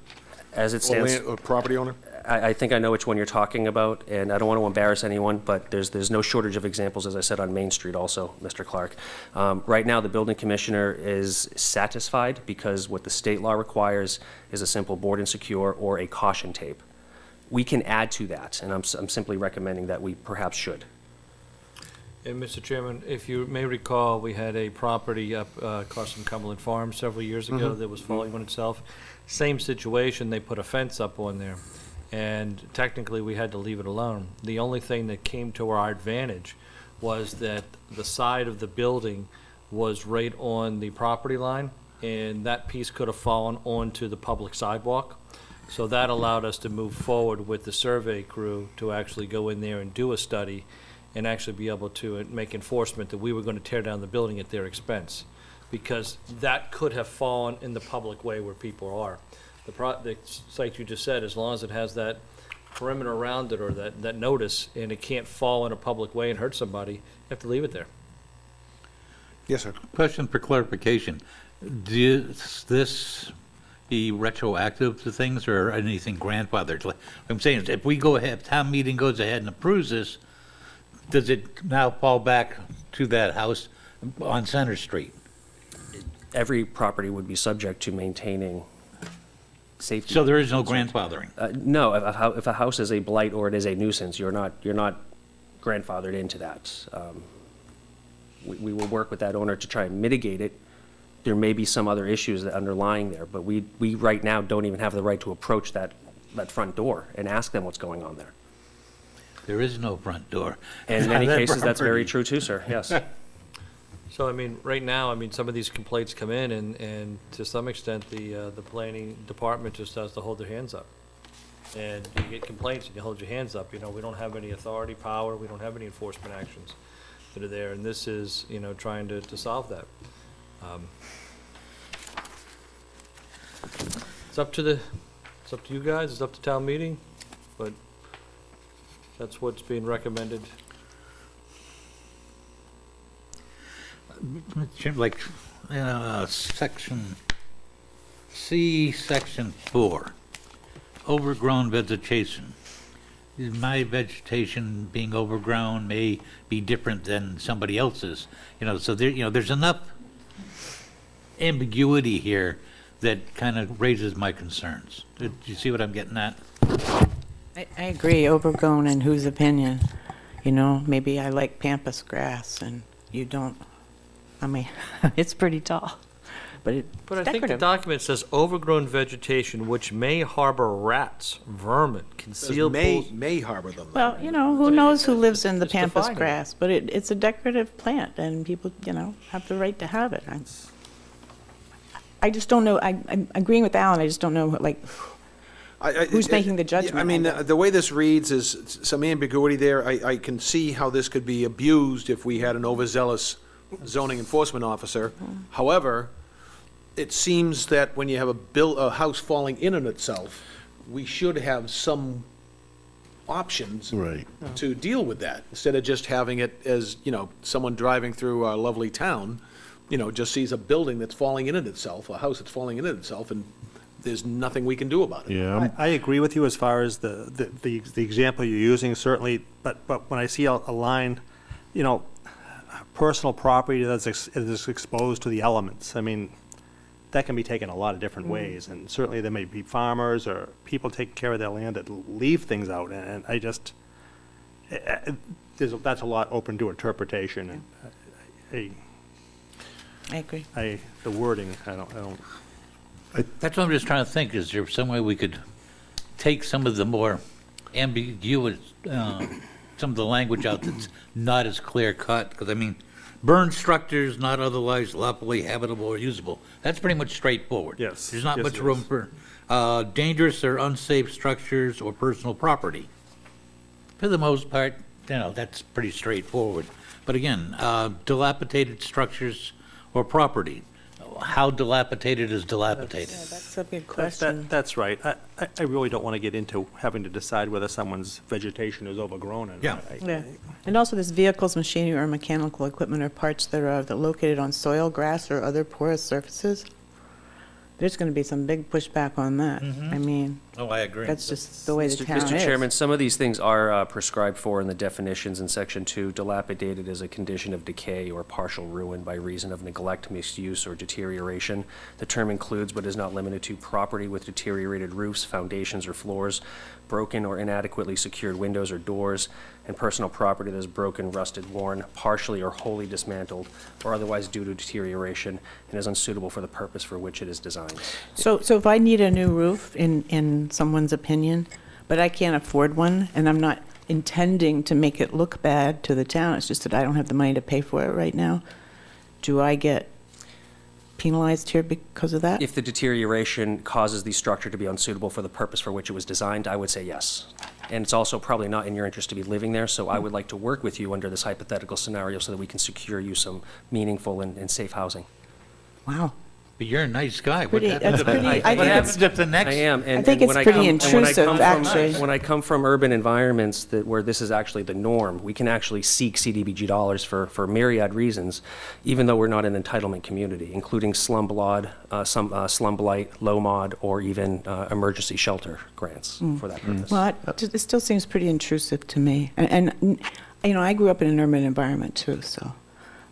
As it Or stands, or property owner? I think I know which one you're talking about, and I don't want to embarrass anyone, but there's no shortage of examples, as I said, on Main Street also, Mr. Clark. Right now, the building commissioner is satisfied because what the state law requires is a simple board and secure or a caution tape. We can add to that, and I'm simply recommending that we perhaps should. And Mr. Chairman, if you may recall, we had a property up across from Cumberland Farms several years ago that was falling on itself. Same situation, they put a fence up on there. And technically, we had to leave it alone. The only thing that came to our advantage was that the side of the building was right on the property line, and that piece could have fallen onto the public sidewalk. So that allowed us to move forward with the survey crew to actually go in there and do a study and actually be able to make enforcement that we were going to tear down the building at their expense, because that could have fallen in the public way where people are. The site you just said, as long as it has that perimeter around it or that notice, and it can't fall in a public way and hurt somebody, you have to leave it there. Yes, sir. Question for clarification. Does this be retroactive to things or anything grandfathered? Like I'm saying, is if we go ahead, town meeting goes ahead and approves this, does it now fall back to that house on Center Street? Every property would be subject to maintaining safety. So there is no grandfathering? No, if a house is a blight or it is a nuisance, you're not grandfathered into that. We will work with that owner to try and mitigate it. There may be some other issues that underlying there, but we right now don't even have the right to approach that front door and ask them what's going on there. There is no front door. And in many cases, that's very true too, sir, yes. So, I mean, right now, I mean, some of these complaints come in, and to some extent, the planning department just has to hold their hands up. And you get complaints and you hold your hands up, you know, we don't have any authority, power, we don't have any enforcement actions that are there, and this is, you know, trying to solve that. It's up to you guys, it's up to town meeting, but that's what's being recommended. Like, section C, section 4, overgrown vegetation. My vegetation being overgrown may be different than somebody else's, so there, there's enough ambiguity here that kind of raises my concerns. Do you see what I'm getting at? I agree, overgrown in whose opinion? Maybe I like pampas grass and you don't. I mean, it's pretty tall, but it's But I think the decorative. document says overgrown vegetation which may harbor rats, vermin, concealed pools. May harbor them. Well, who knows who lives in the It's pampas defining it. grass, but it's a decorative plant and people, have the right to have it. I just don't know, I'm agreeing with Alan, I just don't know, who's making the judgment? I mean, the way this reads is some ambiguity there. I can see how this could be abused if we had an overzealous zoning enforcement officer. However, it seems that when you have a house falling in on itself, we should have some options Right. to deal with that, instead of just having it as, someone driving through our lovely town, just sees a building that's falling in on itself, a house that's falling in on itself, and there's nothing we can do about it. Yeah, I agree with you as far as the example you're using, certainly, but when I see a line, personal property that is exposed to the elements, I mean, that can be taken a lot of different ways, and certainly there may be farmers or people taking care of their land that leave things out, and I just, that's a lot open to interpretation, and I agree. the wording, I don't. That's what I'm just trying to think, is there some way we could take some of the more ambiguous, some of the language out that's not as clear cut? Because, I mean, burned structures not otherwise lawfully habitable or usable, that's pretty much straightforward. Yes. There's not Yes, much it room is. for dangerous or unsafe structures or personal property. For the most part, that's pretty straightforward. But again, dilapidated structures or property, how dilapidated is dilapidated? That's a big question. That's right. I really don't want to get into having to decide whether someone's vegetation is overgrown. And Yeah. Yeah, and also this vehicles, machinery, or mechanical equipment or parts thereof that are located on soil, grass, or other porous surfaces. There's going to be some big pushback on that. I mean, Oh, I agree. that's just the way the town is. Mr. Chairman, some of these things are prescribed for in the definitions in Section 2. Dilapidated is a condition of decay or partial ruin by reason of neglect, misuse, or deterioration. The term includes but is not limited to property with deteriorated roofs, foundations, or floors, broken or inadequately secured windows or doors, and personal property that is broken, rusted, worn, partially or wholly dismantled, or otherwise due to deterioration and is unsuitable for the purpose for which it is designed. So if I need a new roof, in someone's opinion, but I can't afford one, and I'm not intending to make it look bad to the town. It's just that I don't have the money to pay for it right now. Do I get penalized here because of that? If the deterioration causes the structure to be unsuitable for the purpose for which it was designed, I would say yes. And it's also probably not in your interest to be living there, so I would like to work with you under this hypothetical scenario so that we can secure you some meaningful and safe housing. Wow. But you're a nice guy. Pretty- What that's happens if- pretty- I what think happens it's- if the next? I am. I think it's pretty intrusive, actually. When I come from urban environments where this is actually the norm, we can actually seek CDBG dollars for myriad reasons, even though we're not an entitlement community, including slum blight, low mod, or even emergency shelter grants for that purpose. Well, it still seems pretty intrusive to me. And, you know, I grew up in an urban environment too, so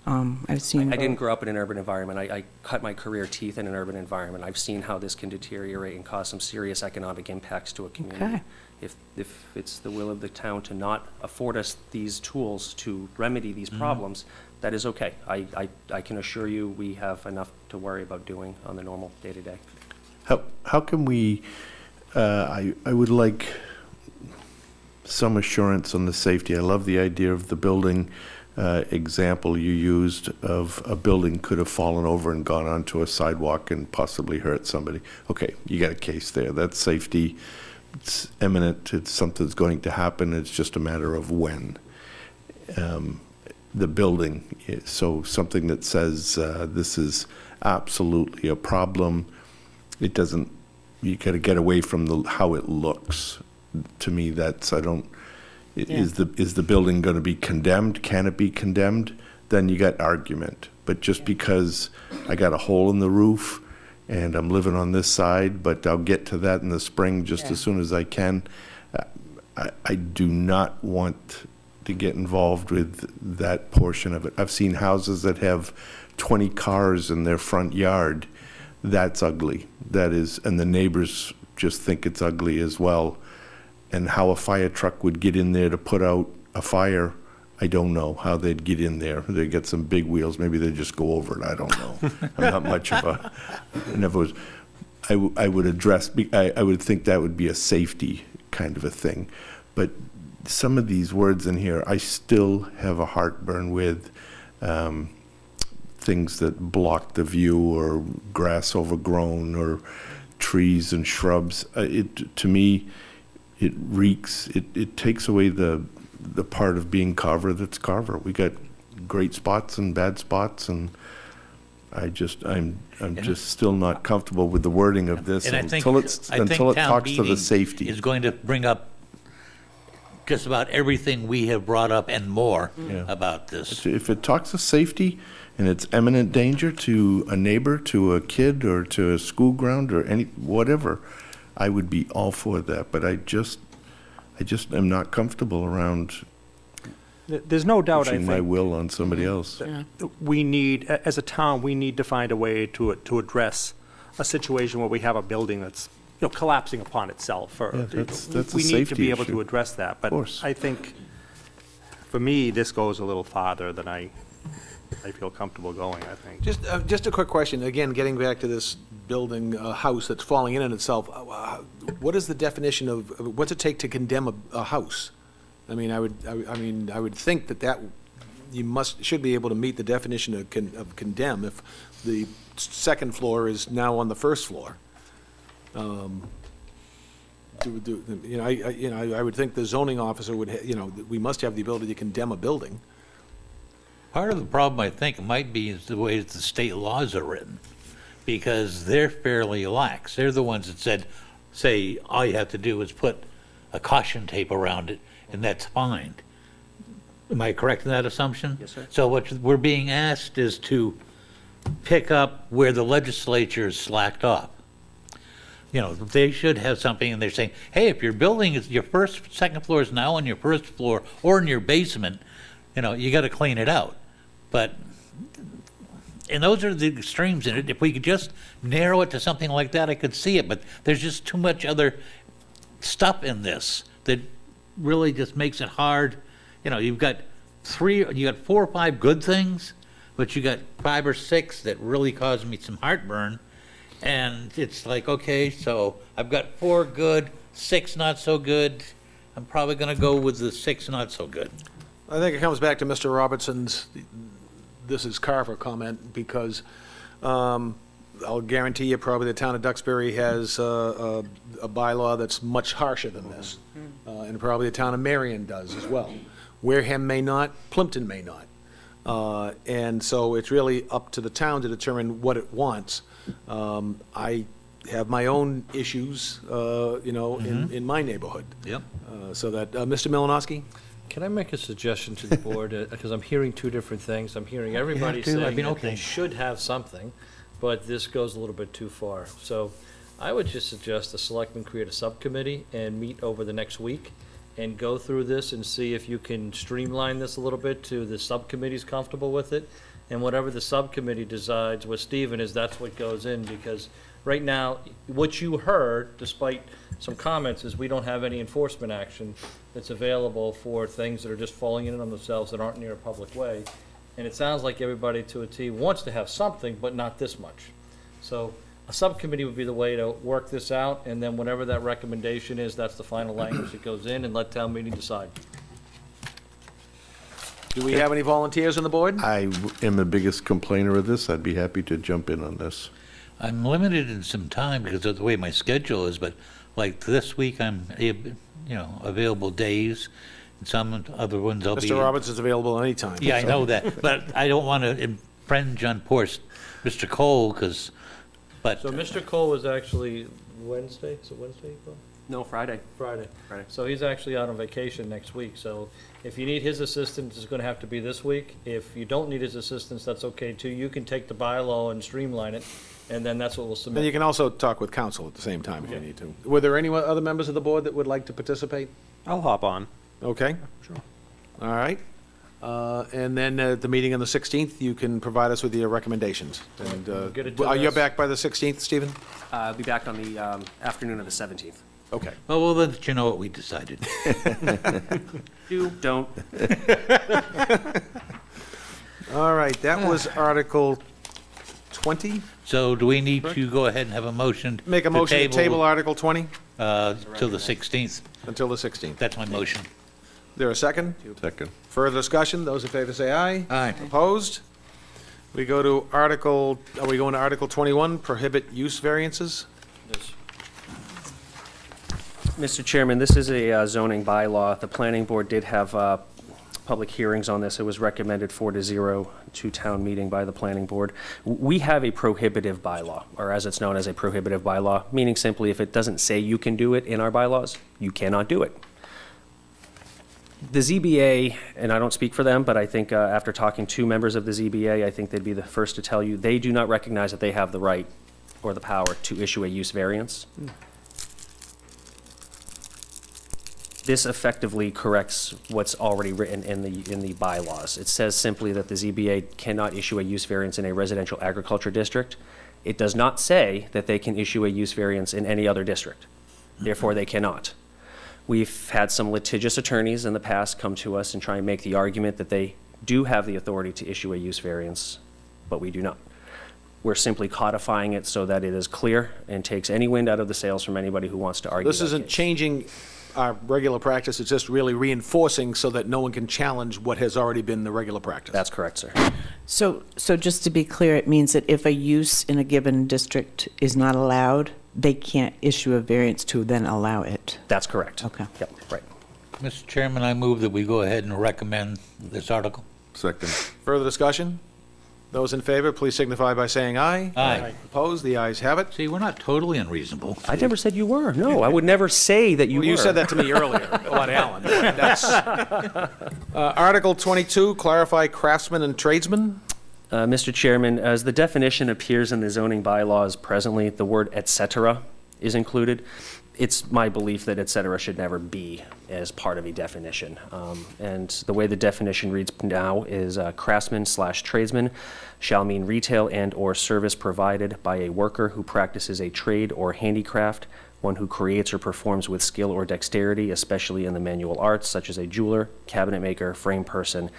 I've seen. I didn't grow up in an urban environment. I cut my career teeth in an urban environment. I've seen how this can deteriorate and cause some serious economic impacts to a community. Okay. If it's the will of the town to not afford us these tools to remedy these problems, that is okay. I can assure you, we have enough to worry about doing on the normal day-to-day. How can we, I would like some assurance on the safety. I love the idea of the building example you used of a building could have fallen over and gone onto a sidewalk and possibly hurt somebody. Okay, you got a case there. That's safety. It's imminent. It's something's going to happen. It's just a matter of when. The building, so something that says this is absolutely a problem. It doesn't, you got to get away from how it looks. To me, that's, I don't, is the building going to be condemned? Can it be condemned? Then you got argument. But just because I got a hole in the roof and I'm living on this side, but I'll get to that in the spring just as soon as I can, I do not want to get involved with that portion of it. I've seen houses that have 20 cars in their front yard. That's ugly. That is, and the neighbors just think it's ugly as well. And how a fire truck would get in there to put out a fire, I don't know how they'd get in there. They get some big wheels. Maybe they just go over it. I don't know. I'm not much of a, I never was, I would address, I would think that would be a safety kind of a thing. But some of these words in here, I still have a heartburn with things that block the view, or grass overgrown, or trees and shrubs. To me, it reeks, it takes away the part of being Carver that's Carver. We got great spots and bad spots, and I'm just still not comfortable with the wording of this And I until it town talks to the meeting safety. is going to bring up just about everything we have brought up and more about this. If it talks of safety and it's imminent danger to a neighbor, to a kid, or to a school ground, or whatever, I would be all for that. But I just am not comfortable around There's no doubt, I pushing my think, will on somebody else. we need, as a town, we need to find a way to address a situation where we have a building that's, you know, collapsing upon itself. Or, Yeah, that's a we need to safety be able issue. to address that. But course. I think, for me, this goes a little farther than I feel comfortable going, I think. Just a quick question, again, getting back to this building, house that's falling in on itself. What is the definition of, what's it take to condemn a house? I mean, I would think that you should be able to meet the definition of condemn if the second floor is now on the first floor. I would think the zoning officer would, we must have the ability to condemn a building. Part of the problem, I think, might be is the way that the state laws are written, because they're fairly lax. They're the ones that say all you have to do is put a caution tape around it, and that's fine. Am I correct in that assumption? Yes, sir. So what we're being asked is to pick up where the legislature is slacked off. You know, they should have something, and they're saying, hey, if your building is, your second floor is now on your first floor or in your basement, you got to clean it out. And those are the extremes in it. If we could just narrow it to something like that, I could see it, but there's just too much other stuff in this that really just makes it hard. You've got 4 or 5 good things, but you got 5 or 6 that really cause me some heartburn. And it's like, okay, so I've got 4 good, 6 not so good. I'm probably going to go with the 6 not so good. I think it comes back to Mr. Robertson's, this is Carver comment, because I'll guarantee you probably the town of Duxbury has a bylaw that's much harsher than this. And probably the town of Marion does as well. Wareham may not, Plimpton may not. And so it's really up to the town to determine what it wants. I have my own issues, in my neighborhood. Yep. So that, Mr. Malinowski? Can I make a suggestion to the board? Because I'm hearing two different things. I'm hearing everybody to. I saying mean, that okay. they should have something, but this goes a little bit too far. So I would just suggest the selectmen create a subcommittee and meet over the next week and go through this and see if you can streamline this a little bit to the subcommittee's comfortable with it. And whatever the subcommittee decides with Stephen is that's what goes in, because right now, what you heard, despite some comments, is we don't have any enforcement action that's available for things that are just falling in on themselves that aren't near a public way. And it sounds like everybody to a T wants to have something, but not this much. So a subcommittee would be the way to work this out, and then whatever that recommendation is, that's the final language that goes in, and let town meeting decide. Do we have any volunteers on the board? I am the biggest complainer of this. I'd be happy to jump in on this. I'm limited in some time because of the way my schedule is, but like this week, I'm, available days, and some other ones I'll be. Mr. Roberts is available anytime. Yeah, I so- know that, but I don't want to infringe on poor Mr. Cole, but So Mr. Cole was actually Wednesday, is it Wednesday, Cole? No, Friday. Friday. Friday. So he's actually out on vacation next week, so if you need his assistance, it's gonna have to be this week. If you don't need his assistance, that's okay too. You can take the bylaw and streamline it, and then that's what we'll And you submit. can also talk with council at the same time if you need to. Were there any other members of the board that would like to participate? I'll hop on. Okay. Sure. All right. And then at the meeting on the 16th, you can provide us with your recommendations. And Get it to are you us. back by the 16th, Stephen? I'll be back on the afternoon of the 17th. Okay. well, we'll let you know what we decided. Don't. All right, that was Article 20. So do we need to go ahead and have a motion? Make a motion to table Article 20 till the 16th. until the 16th. That's my motion. There a second? Second. Further discussion? Those in favor say aye. Aye. Opposed? We go to are we going to Article 21, prohibit use variances? Mr. Chairman, this is a zoning bylaw. The planning board did have public hearings on this. It was recommended 4-0 to town meeting by the planning board. We have a prohibitive bylaw, or as it's known as a prohibitive bylaw, meaning simply if it doesn't say you can do it in our bylaws, you cannot do it. The ZBA, and I don't speak for them, but I think after talking to members of the ZBA, I think they'd be the first to tell you, they do not recognize that they have the right or the power to issue a use variance. This effectively corrects what's already written in the bylaws. It says simply that the ZBA cannot issue a use variance in a residential agriculture district. It does not say that they can issue a use variance in any other district. Therefore, they cannot. We've had some litigious attorneys in the past come to us and try and make the argument that they do have the authority to issue a use variance, but we do not. We're simply codifying it so that it is clear and takes any wind out of the sails from anybody who wants to argue This that isn't case. changing our regular practice, it's just really reinforcing so that no one can challenge what has already been the regular practice. That's correct, sir. So just to be clear, it means that if a use in a given district is not allowed, they can't issue a variance to then allow it. That's correct. Okay. Yep, right. Mr. Chairman, I move that we go ahead and recommend this article. Second. Further discussion? Those in favor, please signify by saying aye. Aye. Opposed? The ayes have it. See, we're not totally unreasonable. I never said you were. No, I would never say that you were. You said that to me earlier about Alan. That's Article 22, clarify craftsmen and tradesmen. Mr. Chairman, as the definition appears in the zoning bylaws presently, the word "et cetera" is included. It's my belief that "et cetera" should never be as part of a definition. And the way the definition reads now is craftsman/tradesman shall mean retail and/or service provided by a worker who practices a trade or handicraft, one who creates or performs with skill or dexterity, especially in the manual arts, such as a jeweler, cabinet maker, frame person,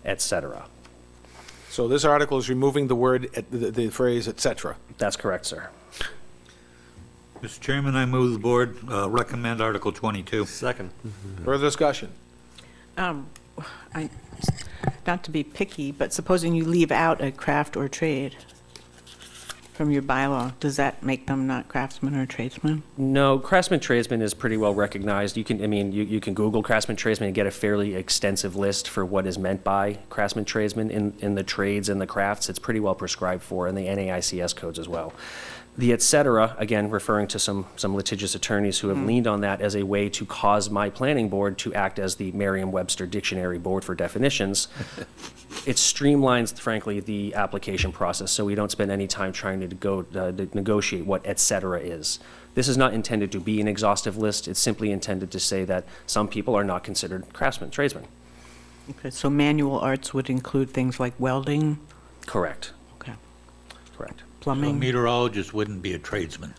etc. So this article is removing the word, the phrase, et cetera. That's correct, sir. Mr. Chairman, I move the board recommend Article 22. Second. Further discussion? Not to be picky, but supposing you leave out a craft or trade from your bylaw, does that make them not craftsmen or tradesmen? No, craftsman tradesman is pretty well recognized. You can, I mean, you can Google craftsman tradesman and get a fairly extensive list for what is meant by craftsman tradesman in the trades and the crafts. It's pretty well prescribed for, and the NAICS codes as well. The et cetera, again, referring to some litigious attorneys who have leaned on that as a way to cause my planning board to act as the Merriam-Webster dictionary board for definitions. It streamlines, frankly, the application process, so we don't spend any time trying to negotiate what et cetera is. This is not intended to be an exhaustive list. It's simply intended to say that some people are not considered craftsmen, tradesmen. Okay, so manual arts would include things like welding, Correct. okay, Correct. A plumbing? meteorologist wouldn't be a tradesman.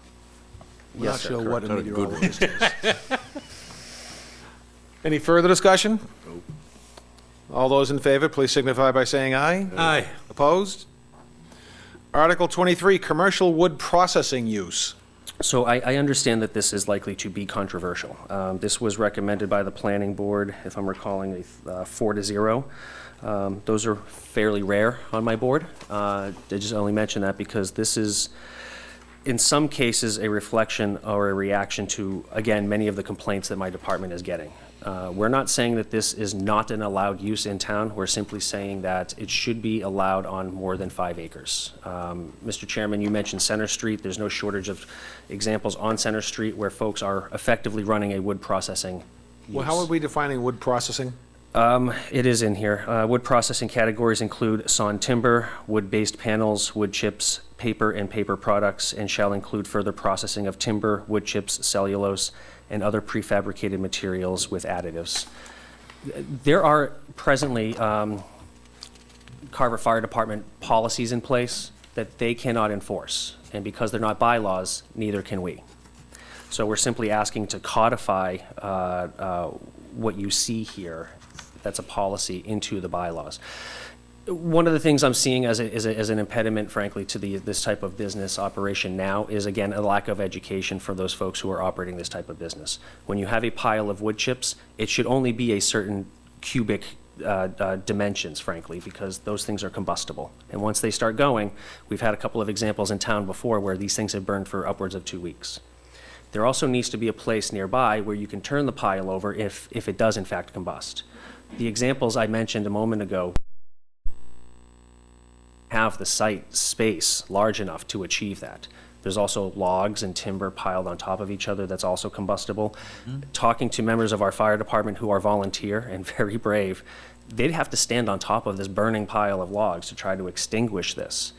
We're Yes, not sir, sure what a correct. meteorologist is. Any further discussion? All those in favor, please signify by saying aye. Aye. Opposed? Article 23, commercial wood processing use. So I understand that this is likely to be controversial. This was recommended by the planning board, if I'm recalling, 4-0. Those are fairly rare on my board. I just only mention that because this is, in some cases, a reflection or a reaction to, again, many of the complaints that my department is getting. We're not saying that this is not an allowed use in town. We're simply saying that it should be allowed on more than 5 acres. Mr. Chairman, you mentioned Center Street. There's no shortage of examples on Center Street where folks are effectively running a wood processing use. Well, how are we defining wood processing? It is in here. Wood processing categories include sawn timber, wood-based panels, wood chips, paper and paper products, and shall include further processing of timber, wood chips, cellulose, and other prefabricated materials with additives. There are presently Carver Fire Department policies in place that they cannot enforce, and because they're not bylaws, neither can we. So we're simply asking to codify what you see here, that's a policy, into the bylaws. One of the things I'm seeing as an impediment, frankly, to this type of business operation now is, again, a lack of education for those folks who are operating this type of business. When you have a pile of wood chips, it should only be a certain cubic dimensions, frankly, because those things are combustible. And once they start going, we've had a couple of examples in town before where these things have burned for upwards of 2 weeks. There also needs to be a place nearby where you can turn the pile over if it does in fact combust. The examples I mentioned a moment ago have the site space large enough to achieve that. There's also logs and timber piled on top of each other that's also combustible. Talking to members of our fire department who are volunteer and very brave, they'd have to stand on top of this burning pile of logs to try to extinguish this.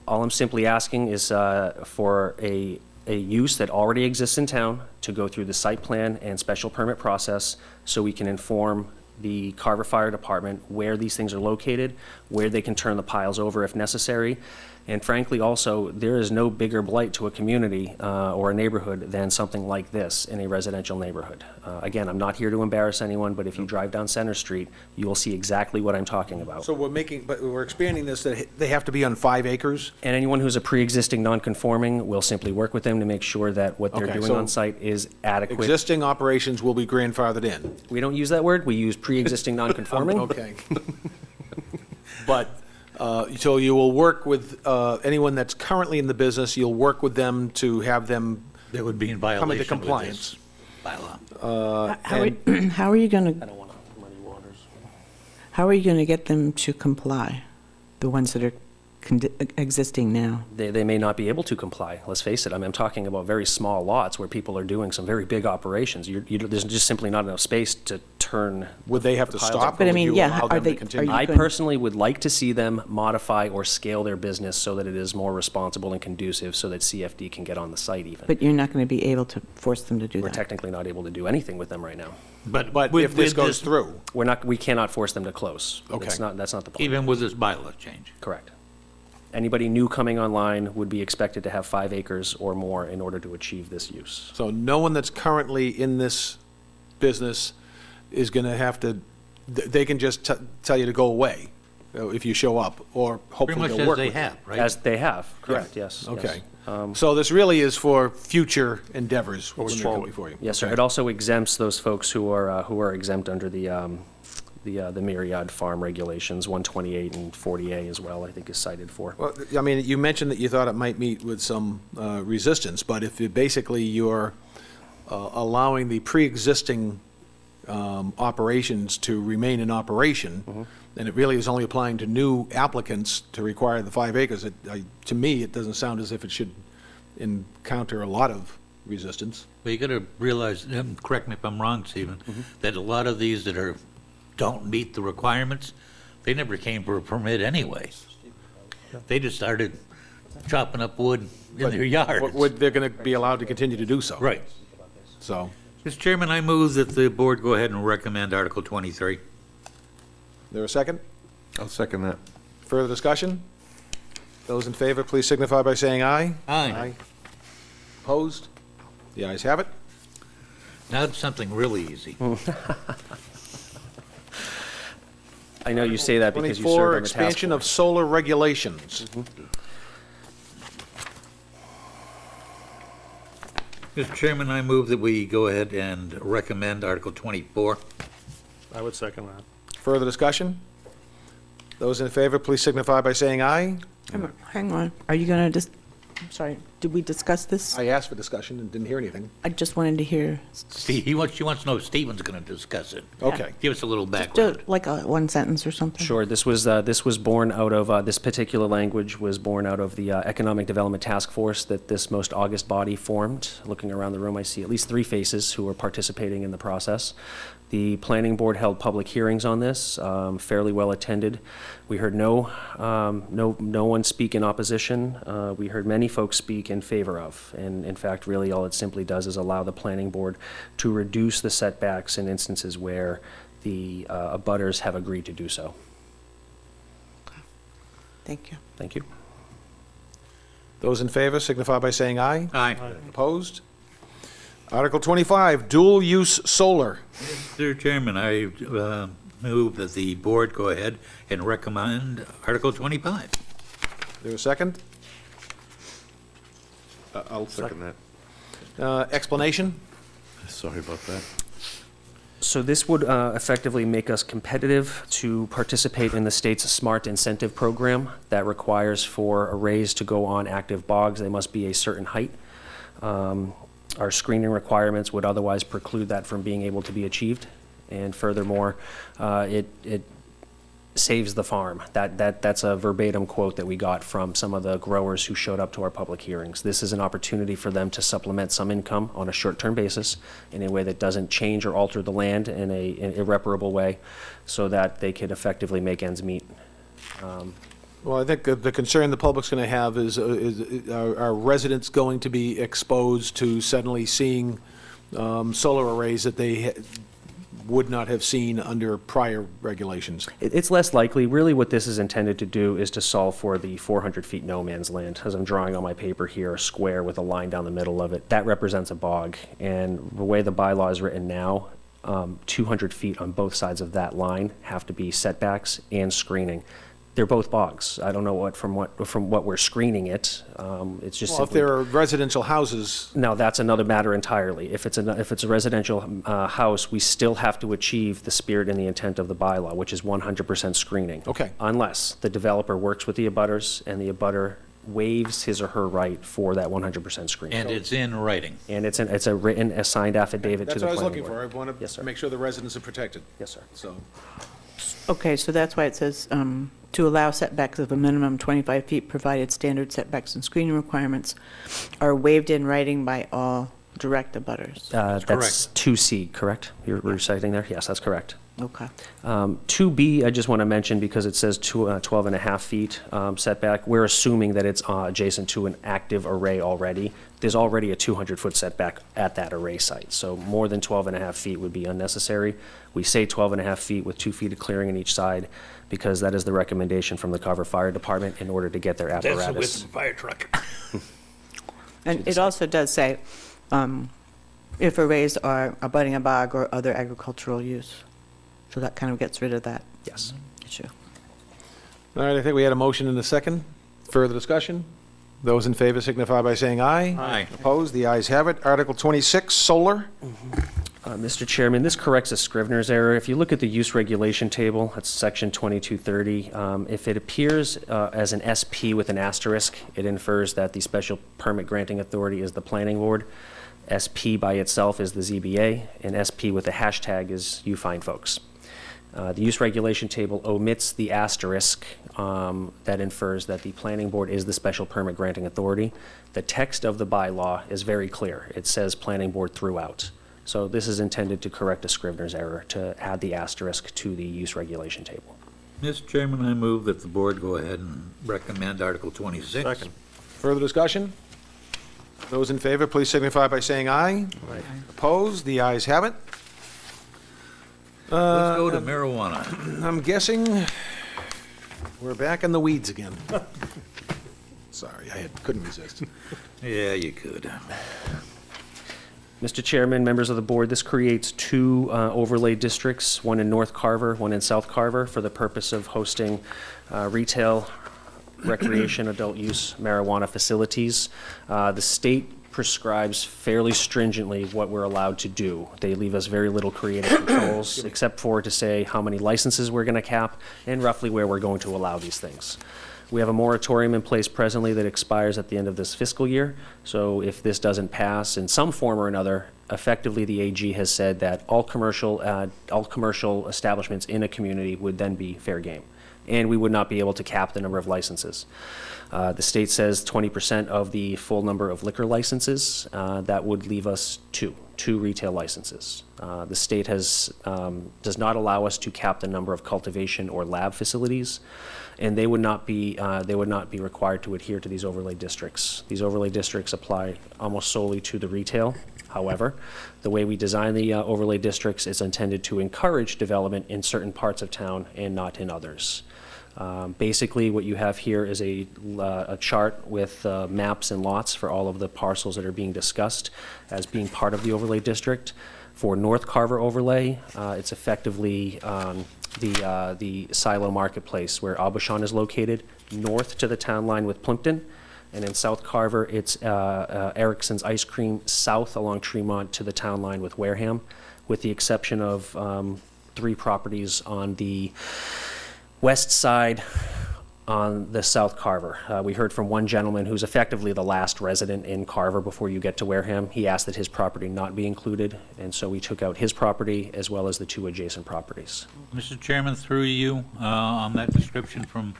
All I'm simply asking is for a use that already exists in town to go through the site plan and special permit process so we can inform the Carver Fire Department where these things are located, where they can turn the piles over if necessary. And frankly, also, there is no bigger blight to a community or a neighborhood than something like this in a residential neighborhood. Again, I'm not here to embarrass anyone, but if you drive down Center Street, you will see exactly what I'm talking about. So we're expanding this, that they have to be on 5 acres? And anyone who's a pre-existing non-conforming, we'll simply work with them to make sure that what they're Okay, doing so on site is adequate. Existing operations will be grandfathered in? We don't use that word, we use pre-existing non-conforming. Okay. But, so you will work with anyone that's currently in the business, you'll work with them to have them They would be in come violation into with compliance? this bylaw. How are you going I to, don't want to muddy waters. how are you going to get them to comply? The ones that are existing now? They may not be able to comply, let's face it. I'm talking about very small lots where people are doing some very big operations. There's just simply not enough space to turn. Would they have to piles stop, up. But or I would mean, you yeah, allow are them they- to continue? are you I going- personally would like to see them modify or scale their business so that it is more responsible and conducive so that CFD can get on the site even. But you're not going to be able to force them to do We're that? technically not able to do anything with them right now. But But with- if this with goes through, We cannot force them to close. Okay. That's not the plan. Even with this bylaw change. Correct. Anybody new coming online would be expected to have 5 acres or more in order to achieve this use. so no one that's currently in this business is going to have to, they can just tell you to go away if you show up, or Pretty hopefully much they'll as work they with you. have, right? As they have, correct, yes. yes. Okay. So this really is for future endeavors when they come forward. before you? Yes, sir. Okay. It also exempts those folks who are exempt under the Myriad Farm regulations, 128 and 40A as well, I think is cited for. Well, I mean, you mentioned that you thought it might meet with some resistance, but if you're allowing the pre-existing operations to remain in operation, and it really is only applying to new applicants to require the 5 acres, to me, it doesn't sound as if it should encounter a lot of resistance. Well, you got to realize, correct me if I'm wrong, Stephen, that a lot of these that don't meet the requirements, they never came for a permit anyway. They just started chopping up wood in their yards. They're going to be allowed to continue to do so. Right. So, Mr. Chairman, I move that the board go ahead and recommend Article 23. there a second? I'll second that. Further discussion? Those in favor, please signify by saying aye. Aye. Opposed? The ayes have it. Now it's something really easy. I know you say that because you 24, served on the task expansion of force. solar regulations. Mr. Chairman, I move that we go ahead and recommend Article 24. I would second that. Further discussion? Those in favor, please signify by saying aye. Hang on, are you going to I'm sorry, did we discuss this? I asked for discussion and didn't hear anything. I just wanted to hear, Steve, she wants to know if Stephen's going to discuss it. Okay. Give us a little just background. like a one sentence or something? Sure, this was born out of, this particular language was born out of the Economic Development Task Force that this most August body formed. Looking around the room, I see at least 3 faces who are participating in the process. The planning board held public hearings on this, fairly well attended. We heard no one speak in opposition. We heard many folks speak in favor of. And in fact, really all it simply does is allow the planning board to reduce the setbacks in instances where the abutters have agreed to do so. Thank you. Thank you. Those in favor signify by saying aye. Aye. Opposed? Article 25, dual-use solar. Mr. Chairman, I move that the board go ahead and recommend Article 25. There a second? I'll second that. Explanation? Sorry about that. So this would effectively make us competitive to participate in the state's SMART incentive program that requires for arrays to go on active bogs, they must be a certain height. Our screening requirements would otherwise preclude that from being able to be achieved. And furthermore, it saves the farm. That's a verbatim quote that we got from some of the growers who showed up to our public hearings. This is an opportunity for them to supplement some income on a short-term basis in a way that doesn't change or alter the land in an irreparable way so that they could effectively make ends meet. Well, I think the concern the public's going to have is are residents going to be exposed to suddenly seeing solar arrays that they would not have seen under prior regulations? It's less likely. Really what this is intended to do is to solve for the 400 feet no man's land. As I'm drawing on my paper here, a square with a line down the middle of it, that represents a bog. And the way the bylaw is written now, 200 feet on both sides of that line have to be setbacks and screening. They're both bogs. I don't know what from what we're screening it. It's just Well, if simply. there are residential houses, Now, that's another matter entirely. If it's a residential house, we still have to achieve the spirit and the intent of the bylaw, which is 100% screening. Okay. Unless the developer works with the abutters and the abutter waives his or her right for that 100% screening. And it's in writing. And it's a written, a signed affidavit to that's the what I was planning looking board. for. I want Yes, to sir. make sure the residents are protected. Yes, sir. So, Okay, so that's why it says, to allow setbacks of a minimum 25 feet, provided standard setbacks and screening requirements are waived in writing by all direct abutters. That's 2C, correct? You're reciting there? Yes, that's correct. Okay. 2B, I just want to mention because it says 12 and a half feet setback. We're assuming that it's adjacent to an active array already. There's already a 200-foot setback at that array site, so more than 12 and a half feet would be unnecessary. We say 12 and a half feet with 2 feet of clearing on each side because that is the recommendation from the Carver Fire Department in order to get their That's the width apparatus. of a fire truck. And it also does say, if arrays are abutting a bog or other agricultural use. So that kind of gets rid of that Yes. issue. all right, I think we had a motion and a second. Further discussion? Those in favor signify by saying aye. Aye. Opposed? The ayes have it. Article 26, solar. Mr. Chairman, this corrects a Scrivener's error. If you look at the use regulation table, that's section 2230, if it appears as an SP with an asterisk, it infers that the special permit granting authority is the planning board. SP by itself is the ZBA, and SP with a hashtag is you fine folks. The use regulation table omits the asterisk that infers that the planning board is the special permit granting authority. The text of the bylaw is very clear. It says planning board throughout. So this is intended to correct a Scrivener's error, to add the asterisk to the use regulation table. Mr. Chairman, I move that the board go ahead and recommend Article 26. Second. Further discussion? Those in favor, please signify by saying aye. Opposed? The ayes have it. Let's go to marijuana. I'm guessing we're back in the weeds again. Sorry, I couldn't resist. Yeah, you could. Mr. Chairman, members of the board, this creates two overlay districts, one in North Carver, one in South Carver, for the purpose of hosting retail, recreation, adult use marijuana facilities. The state prescribes fairly stringently what we're allowed to do. They leave us very little creative controls, except for to say how many licenses we're going to cap and roughly where we're going to allow these things. We have a moratorium in place presently that expires at the end of this fiscal year. So if this doesn't pass in some form or another, effectively the AG has said that all commercial establishments in a community would then be fair game, and we would not be able to cap the number of licenses. The state says 20% of the full number of liquor licenses. That would leave us two retail licenses. The state does not allow us to cap the number of cultivation or lab facilities, and they would not be required to adhere to these overlay districts. These overlay districts apply almost solely to the retail. However, the way we design the overlay districts is intended to encourage development in certain parts of town and not in others. Basically, what you have here is a chart with maps and lots for all of the parcels that are being discussed as being part of the overlay district. For North Carver overlay, it's effectively the Silo Marketplace where Aubuchon is located, north to the town line with Plimpton. And in South Carver, it's Erickson's Ice Cream south along Tremont to the town line with Wareham, with the exception of 3 properties on the west side on the South Carver. We heard from one gentleman who's effectively the last resident in Carver before you get to Wareham. He asked that his property not be included, and so we took out his property as well as the 2 adjacent properties. Mr. Chairman, through you, on that description from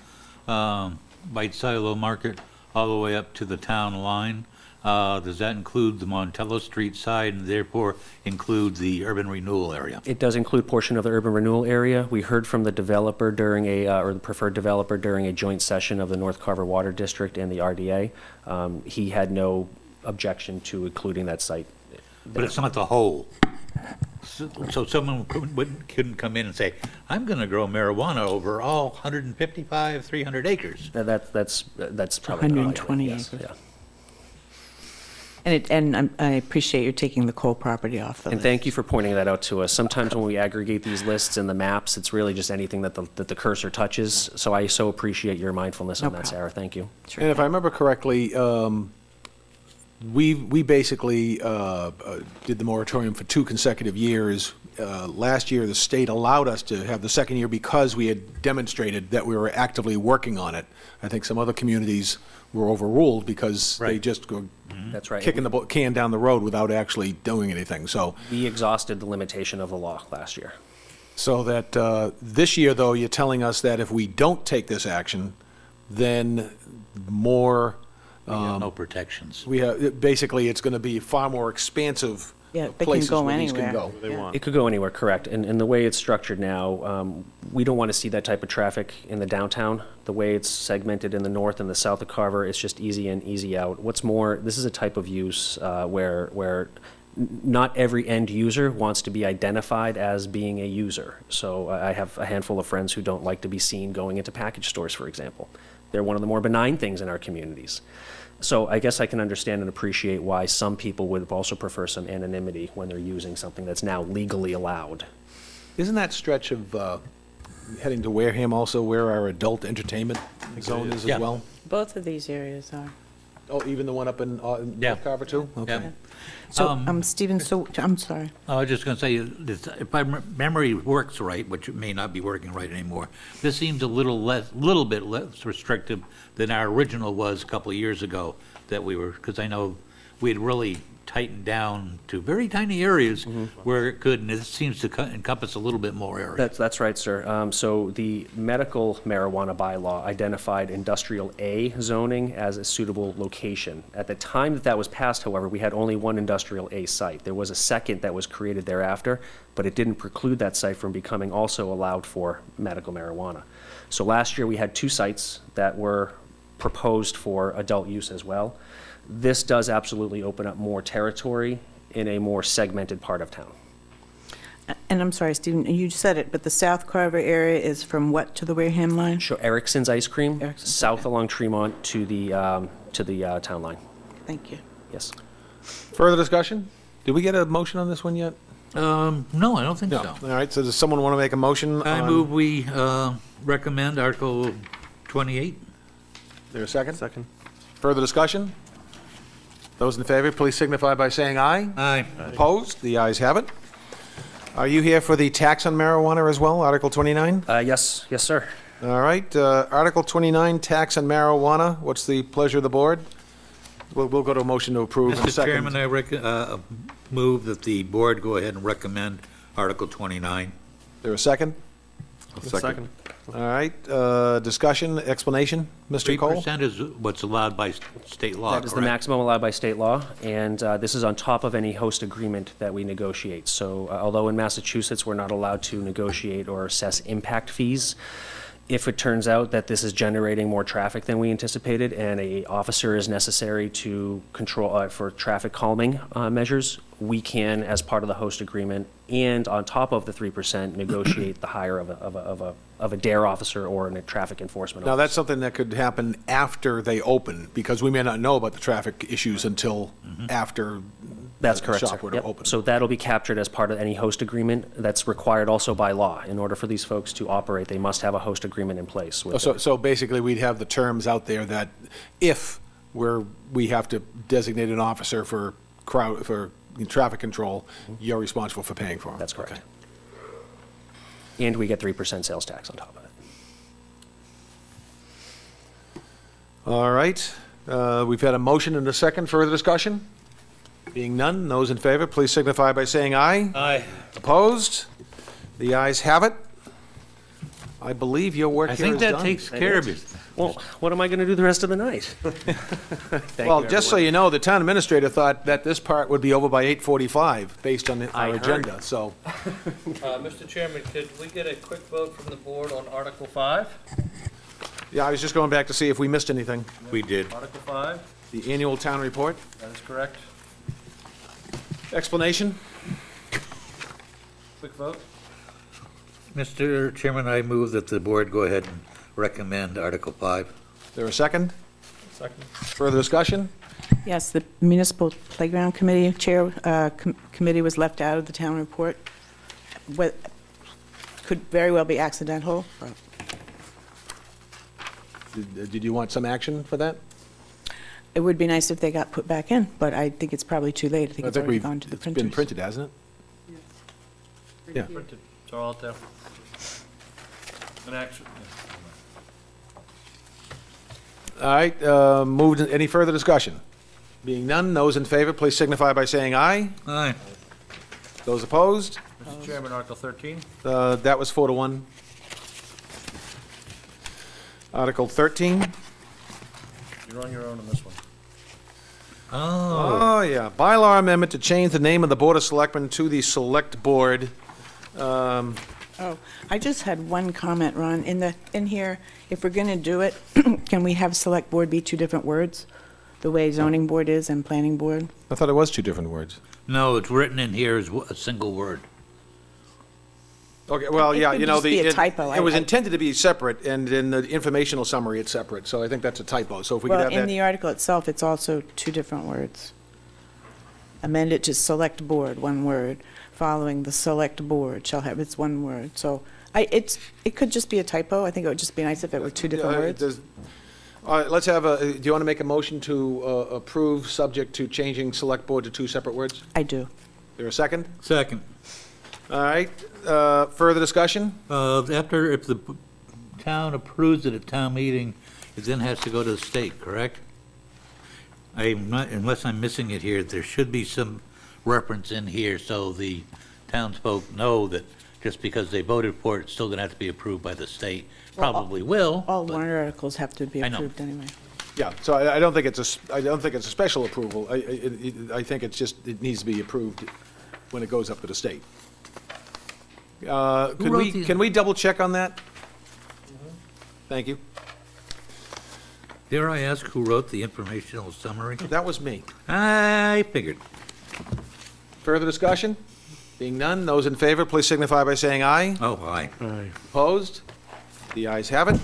Bite Silo Market all the way up to the town line, does that include the Montello Street side and therefore include the urban renewal area? It does include portion of the urban renewal area. We heard from the developer during or the preferred developer during a joint session of the North Carver Water District and the RDA. He had no objection to including that site. But it's not the whole. So someone couldn't come in and say, I'm going to grow marijuana over all 155, 300 acres. That's probably not 120 yes, acres. yeah. And I appreciate you taking the coal property off the And list. thank you for pointing that out to us. Sometimes when we aggregate these lists and the maps, it's really just anything that the cursor touches. So I so appreciate your mindfulness on No that, problem. Sarah. Thank you. And if I remember correctly, we basically did the moratorium for 2 consecutive years. Last year, the state allowed us to have the second year because we had demonstrated that we were actively working on it. I think some other communities were overruled because they Right. just go That's right. kicking the can down the road without actually doing anything. So We exhausted the limitation of the law last year. that this year, though, you're telling us that if we don't take this action, then more, We have no protections. basically, it's going to be far more expansive Yeah, they can places go where these can anywhere. go. Yeah. It could go anywhere, correct. And the way it's structured now, we don't want to see that type of traffic in the downtown. The way it's segmented in the north and the south of Carver, it's just easy in, easy out. What's more, this is a type of use where not every end user wants to be identified as being a user. So I have a handful of friends who don't like to be seen going into package stores, for example. They're one of the more benign things in our communities. So I guess I can understand and appreciate why some people would also prefer some anonymity when they're using something that's now legally allowed. Isn't that stretch of heading to Wareham also where our adult entertainment zone is Yeah. as well? Both of these areas are. Oh, even the one up in Yeah. North Carver, too? Okay. Yeah. So, Stephen, so, I'm sorry. I was just going to say, if my memory works right, which it may not be working right anymore, this seems a little bit less restrictive than our original was a couple of years ago that we were, because I know we had really tightened down to very tiny areas where it could, and it seems to encompass a little bit more area. That's right, sir. So the medical marijuana bylaw identified industrial A zoning as a suitable location. At the time that was passed, however, we had only one industrial A site. There was a second that was created thereafter, but it didn't preclude that site from becoming also allowed for medical marijuana. So last year, we had 2 sites that were proposed for adult use as well. This does absolutely open up more territory in a more segmented part of town. And I'm sorry, Stephen, you said it, but the South Carver area is from what to the Wareham line? Sure, Erickson's Ice Cream, Erickson's, south along Tremont to the town line. Thank you. Yes. Further discussion? Did we get a motion on this one yet? No, I don't think No. so. All right, so does someone want to make a motion? I on- move we recommend Article 28. There a second? Second. Further discussion? Those in favor, please signify by saying aye. Aye. Opposed? The ayes have it. Are you here for the tax on marijuana as well, Article 29? Yes, sir. All right, Article 29, tax on marijuana. What's the pleasure of the board? We'll go to a motion to approve in a Mr. second. Chairman, I move that the board go ahead and recommend Article 29. There a second? Second. All right, discussion, explanation, Mr. Cole? 3% is what's allowed by state law, That is the correct? maximum allowed by state law, and this is on top of any host agreement that we negotiate. So although in Massachusetts, we're not allowed to negotiate or assess impact fees, if it turns out that this is generating more traffic than we anticipated and a officer is necessary to control, for traffic calming measures, we can, as part of the host agreement, and on top of the 3%, negotiate the hire of a DARE officer or a traffic enforcement Now, officer. that's something that could happen after they open, because we may not know about the traffic issues until after That's the correct, sir. shop were to Yep. open. So that'll be captured as part of any host agreement that's required also by law. In order for these folks to operate, they must have a host agreement in place with them. So basically, we'd have the terms out there that if we have to designate an officer for traffic control, you're responsible for paying for them. That's correct. Okay. And we get 3% sales tax on top of it. All right, we've had a motion and a second. Further discussion? Being none, those in favor, please signify by saying aye. Aye. Opposed? The ayes have it. I believe your work I here think is that done. takes care of it. Well, what am I going to do the rest of the night? Thank Well, you, just so everyone. you know, the town administrator thought that this part would be over by 8:45, based on I our heard. agenda, so. Mr. Chairman, could we get a quick vote from the board on Article 5? Yeah, I was just going back to see if we missed anything. We did. Article 5, The annual town report, that is correct. explanation? Quick vote? Mr. Chairman, I move that the board go ahead and recommend Article 5. There a second? Second. Further discussion? Yes, the Municipal Playground Committee Chair, committee was left out of the town report. What, could very well be accidental. Did you want some action for that? It would be nice if they got put back in, but I think it's probably too late. I think it's already gone to the It's been printers. printed, hasn't it? Yeah. Printed, it's all out there. An action. All right, moved, any further discussion? Being none, those in favor, please signify by saying aye. Aye. Those opposed? Mr. Chairman, Article 13? That was 4-1. Article 13. You're on your own on this one. Oh, Oh, yeah, bylaw amendment to change the name of the Board of Selectmen to the Select Board. Oh, I just had one comment, Ron. In here, if we're going to do it, can we have Select Board be 2 different words? The way zoning board is and planning board? I thought it was 2 different words. no, it's written in here as a single word. Okay, well, It yeah, could you know, just be a typo. it was I- intended to be separate, and in the informational summary, it's separate, so I think that's a typo, so if we could Well, have in that. the article itself, it's also 2 different words. Amend it to Select Board, 1 word, following the Select Board shall have its 1 word. So it could just be a typo. I think it would just be nice if it were 2 different words. All right, let's have do you want to make a motion to approve, subject to changing select board to two separate words? I do. There a second? Second. All right, further discussion? After, if the town approves it at town meeting, it then has to go to the state, correct? I'm not, unless I'm missing it here, there should be some reference in here so the townsfolk know that just because they voted for it, it's still gonna have to be approved by the state. Probably will. All but- warrant articles have to be I know. approved anyway. Yeah, so I don't think I don't think it's a special approval. I think it's just, it needs to be approved when it goes up to the state. wrote these? Can we double check on that? Thank you. Dare I ask who wrote the informational summary? That was me. I figured. Further discussion? Being none, those in favor, please signify by saying aye. Oh, aye. Opposed? The ayes have it.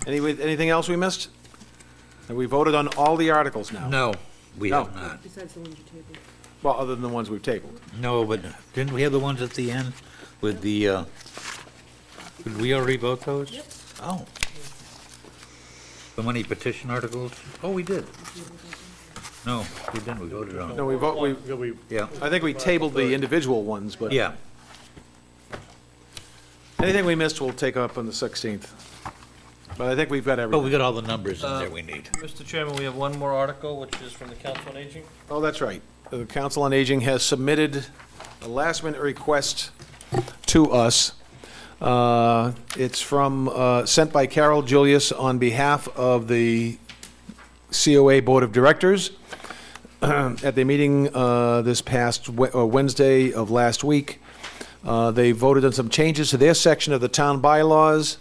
Anything else we missed? Have we voted on all the articles now? No, we No. have not. Well, other than the ones we've tabled. No, but didn't we have the ones at the end with the, did we already vote those? Yep. Oh. The money petition articles? Oh, we did. No, we didn't, we voted on No, it. we, Yeah, I think we tabled the individual ones, but. yeah. Anything we missed, we'll take up on the 16th. But I think we've got Oh, everything. we got all the numbers in there we need. Mr. Chairman, we have one more article, which is from the Council on Aging. Oh, that's right. The Council on Aging has submitted a last-minute request to us. It's from, sent by Carol Julius on behalf of the COA Board of Directors. At the meeting this past Wednesday of last week, they voted on some changes to their section of the town bylaws.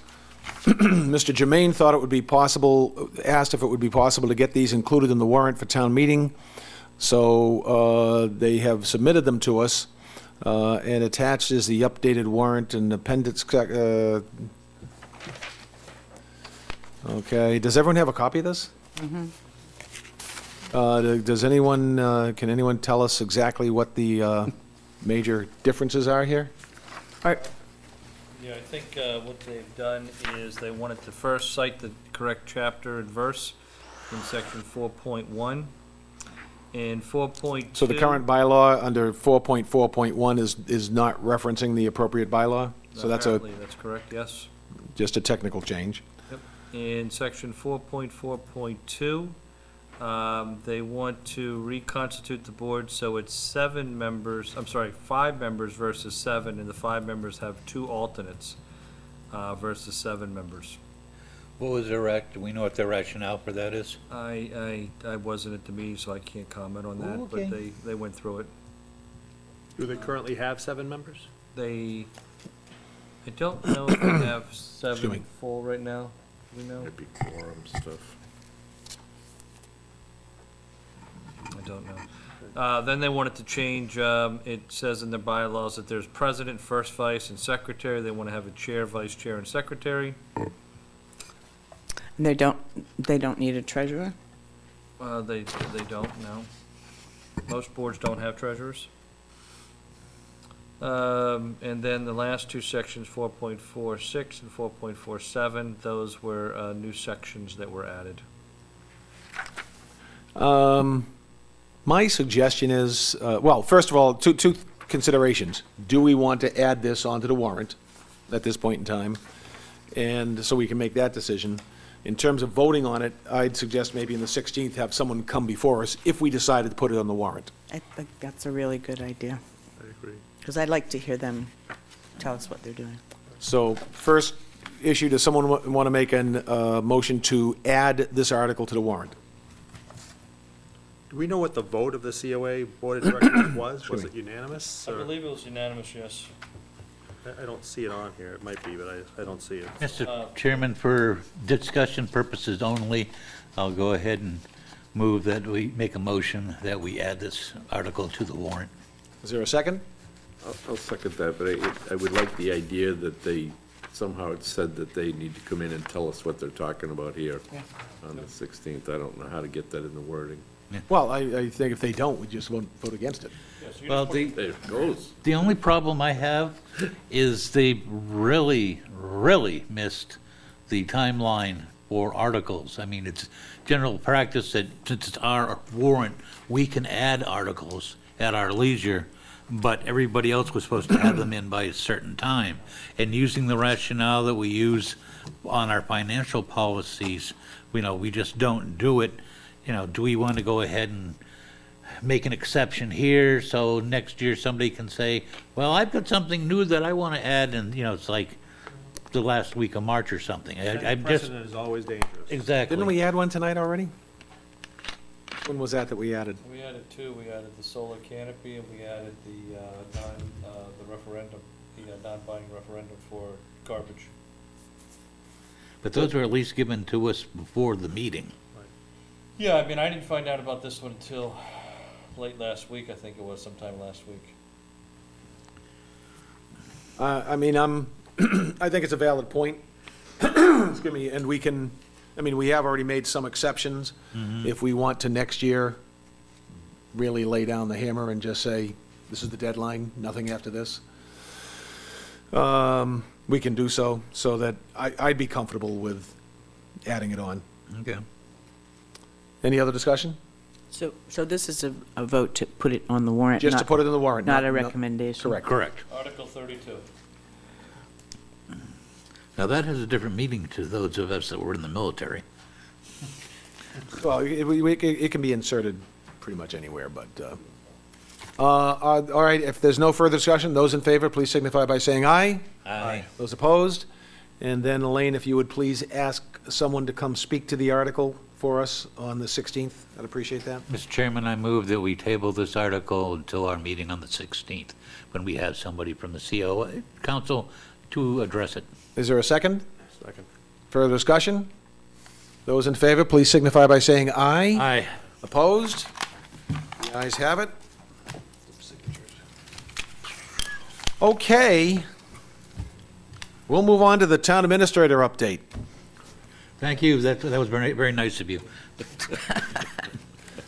Mr. Jermaine thought it would be possible, asked if it would be possible to get these included in the warrant for town meeting. So they have submitted them to us, and attached is the updated warrant and appendix. Okay, does everyone have a copy of this? Does anyone, can anyone tell us exactly what the major differences are here? Yeah, I think what they've done is they wanted to first cite the correct chapter and verse in section 4.1. And 4.2. So the current bylaw under 4.4.1 is not referencing the appropriate bylaw? So that's Apparently, that's correct, yes. just a technical change. Yep. In section 4.4.2, they want to reconstitute the board so it's 5 members versus 7, and the 5 members have 2 alternates versus 7 members. What was their do we know what their rationale for that is? I wasn't at the meeting, so I can't comment on that, Okay. but they went through it. Do they currently have 7 members? I don't know if they have Excuse 7 me. full right now. Do we know? Might be quorum stuff. I don't know. Then they wanted to change, it says in their bylaws that there's president, first vice, and secretary. They want to have a chair, vice chair, and secretary. They don't need a treasurer? They don't, no. Most boards don't have treasurers. And then the last 2 sections, 4.46 and 4.47, those were new sections that were added. My suggestion is, well, first of all, two considerations. Do we want to add this onto the warrant at this point in time? And so we can make that decision. In terms of voting on it, I'd suggest maybe in the 16th, have someone come before us if we decided to put it on the warrant. I think that's a really good idea, I agree. because I'd like to hear them tell us what they're doing. So first issue, does someone want to make a motion to add this article to the warrant? Do we know what the vote of the COA Board of Directors was? Was it unanimous? I or- believe it was unanimous, yes. I don't see it on here. It might be, but I don't see it. Mr. Chairman, for discussion purposes only, I'll go ahead and move that we make a motion that we add this article to the warrant. Is there a second? I'll second that, but I would like the idea that they, somehow it said that they need to come in and tell us what they're talking about here on the 16th. I don't know how to get that in the wording. Well, I think if they don't, we just won't vote against it. Well, There it goes. the only problem I have is they really, really missed the timeline or articles. I mean, it's general practice that since it's our warrant, we can add articles at our leisure, but everybody else was supposed to have them in by a certain time. And using the rationale that we use on our financial policies, we just don't do it. Do we want to go ahead and make an exception here so next year somebody can say, well, I've got something new that I want to add, and, it's like the last week of March or something. I'm just, Precedent is always dangerous. exactly. Didn't we add one tonight already? When was that we added? We added two, we added the solar canopy, and we added the referendum, the non-binding referendum for garbage. But those were at least given to us before the meeting. Yeah, I mean, I didn't find out about this one until late last week, I think it was sometime last week. I mean, I think it's a valid point. Excuse me, and we have already made some exceptions. If we want to next year really lay down the hammer and just say, this is the deadline, nothing after this, we can do so that I'd be comfortable with adding it on. Okay. Any other discussion? So this is a vote to put it on the warrant? Just to not- put it in the warrant? Not a no- recommendation? Correct. Article 32. Now, that has a different meaning to those of us that were in the military. Well, it can be inserted pretty much anywhere, but, all right, if there's no further discussion, those in favor, please signify by saying aye. Aye. Those opposed? And then, Elaine, if you would please ask someone to come speak to the article for us on the 16th, I'd appreciate that. Mr. Chairman, I move that we table this article until our meeting on the 16th, when we have somebody from the COA Council to address it. Is there a second? Second. Further discussion? Those in favor, please signify by saying aye. Aye. Opposed? The ayes have it. Okay. We'll move on to the town administrator update. Thank you, that was very, very nice of you.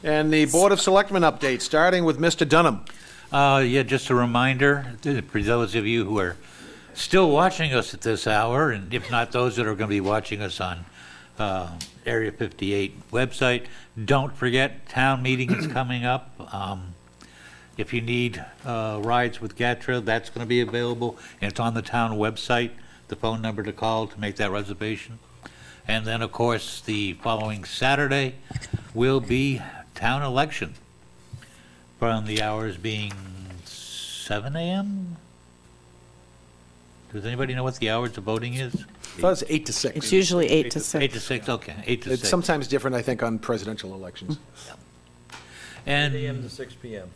And the Board of Selectmen update, starting with Mr. Dunham. Yeah, just a reminder, for those of you who are still watching us at this hour, and if not those that are going to be watching us on Area 58 website, don't forget, town meeting is coming up. If you need rides with GATRA, that's going to be available, and it's on the town website, the phone number to call to make that reservation. And then, of course, the following Saturday will be town election, from the hours being 7 a.m.? Does anybody know what the hours of voting is? I thought it was 8 to 6. It's usually 8 to 6. 8 to 6, okay, 8 to It's 6. sometimes different, I think, on presidential elections. 8 a.m. And to 6 p.m.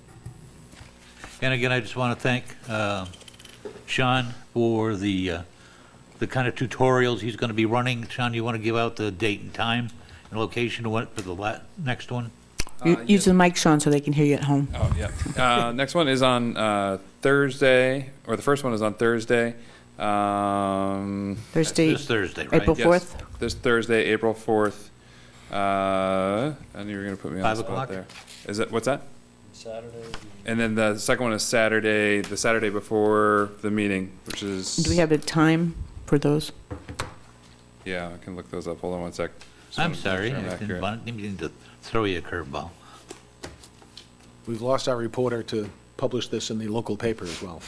again, I just want to thank Sean for the kind of tutorials he's going to be running. Sean, you want to give out the date and time and location for the next one? Use the mic, Sean, so they can hear you at home. Oh, yeah. Next one is on Thursday, or the first one is on Thursday. Thursday, This Thursday, right? April Yes, 4th? This Thursday, April 4th. I knew you were going to put me on 5 the spot o'clock? there. Is it, what's that? Saturday. And then the second one is Saturday, the Saturday before the meeting, which is. Do we have a time for those? Yeah, I can look those up. Hold on one sec. Just I'm wanna make sorry, sure I'm I accurate. didn't mean to throw you a curveball. We've lost our reporter to publish this in the local paper as well.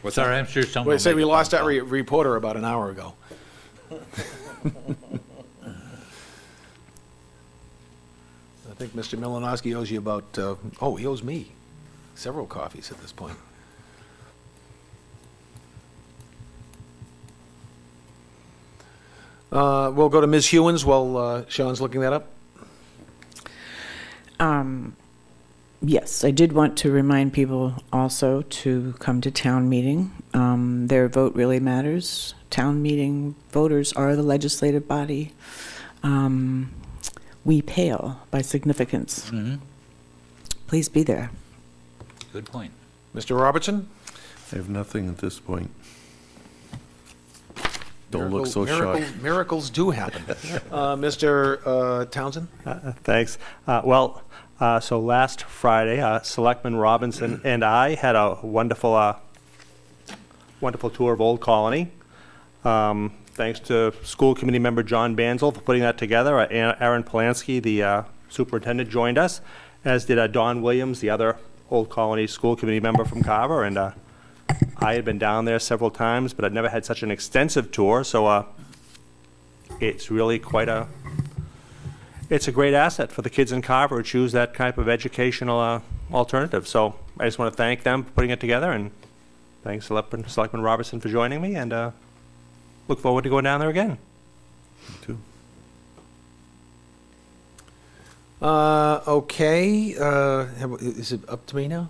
What's Sorry, that? I'm sure someone. Wait, say will we make a lost phone our call. reporter about an hour ago. I think Mr. Malinowski owes you about, he owes me several coffees at this point. We'll go to Ms. Hewens while Sean's looking that up. Yes, I did want to remind people also to come to town meeting. Their vote really matters. Town meeting voters are the legislative body. We pale by significance. Mhm. Please be there. Good point. Mr. Robertson? I have nothing at this point. Don't look so shocked. Miracles do happen. Mr. Townsend? Thanks. So last Friday, Selectman Robinson and I had a wonderful tour of Old Colony. Thanks to school committee member John Banzel for putting that together. Aaron Polanski, the superintendent, joined us, as did Don Williams, the other Old Colony school committee member from Carver. And I had been down there several times, but I'd never had such an extensive tour. So it's really it's a great asset for the kids in Carver who choose that type of educational alternative. So I just want to thank them for putting it together, and thanks Selectman Robertson for joining me, and look forward to going down there again. Too. Okay, is it up to me now?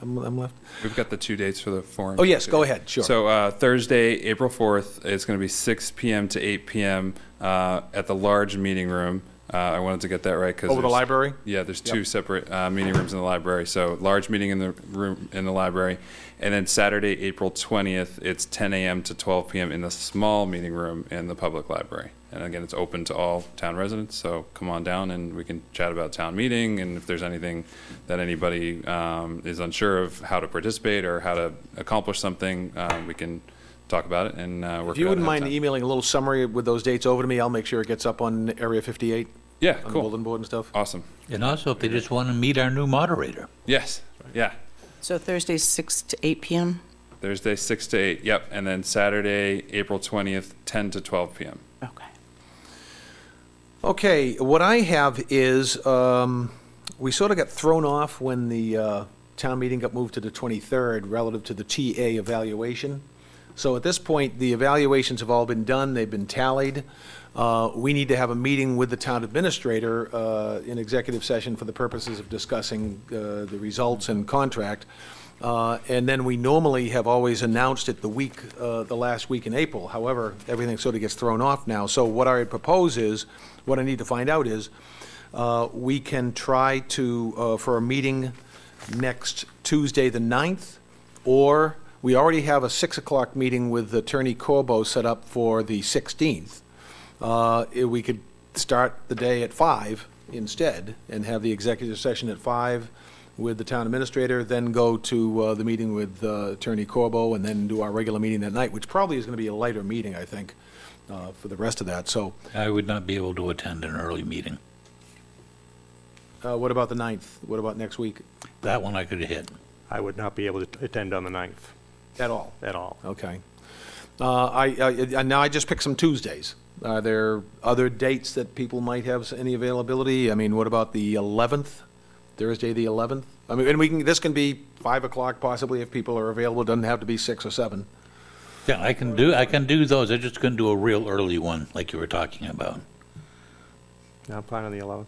I'm left. We've got the 2 dates for the forum. Oh, yes, go ahead, sure. So Thursday, April 4th, it's going to be 6 p.m. to 8 p.m. At the large meeting room. I wanted to get that right because Over the library? Yeah, there's two separate meeting rooms in the library. So large meeting in the room in the library, and then Saturday, April 20th, it's 10 a.m. to 12 p.m. in the small meeting room in the public library. And again, it's open to all town residents. So come on down and we can chat about town meeting, and if there's anything that anybody is unsure of how to participate or how to accomplish something, we can talk about it and work. If you it out wouldn't ahead of mind time. emailing a little summary with those dates over to me, I'll make sure it gets up on Area 58. Yeah, On the cool. bulletin board and stuff. Awesome. And also, if they just want to meet our new moderator. Yes. Yeah. So Thursday, 6 to 8 p.m.? Thursday, 6 to 8. Yep. And then Saturday, April 20th, 10 to 12 p.m. Okay. Okay, what I have is, we sort of got thrown off when the town meeting got moved to the 23rd relative to the TA evaluation. So at this point, the evaluations have all been done, they've been tallied. We need to have a meeting with the town administrator in executive session for the purposes of discussing the results and contract. And then we normally have always announced it the last week in April. However, everything sort of gets thrown off now. So what I propose is, what I need to find out is, we can try to, for a meeting next Tuesday, the 9th, or we already have a 6 o'clock meeting with Attorney Corbo set up for the 16th. We could start the day at 5 instead and have the executive session at 5 with the town administrator, then go to the meeting with Attorney Corbo, and then do our regular meeting that night, which probably is going to be a lighter meeting, I think, for the rest of that. So I would not be able to attend an early meeting. what about the 9th? What about next week? That one I could hit. I would not be able to attend on the 9th At all? at all. Okay. Now I just picked some Tuesdays. Are there other dates that people might have any availability? I mean, what about the 11th, Thursday, the 11th? I mean, and this can be 5 o'clock possibly if people are available. It doesn't have to be 6 or 7. Yeah, I can do those. I just couldn't do a real early one like you were talking about. No, I'm fine on the 11th.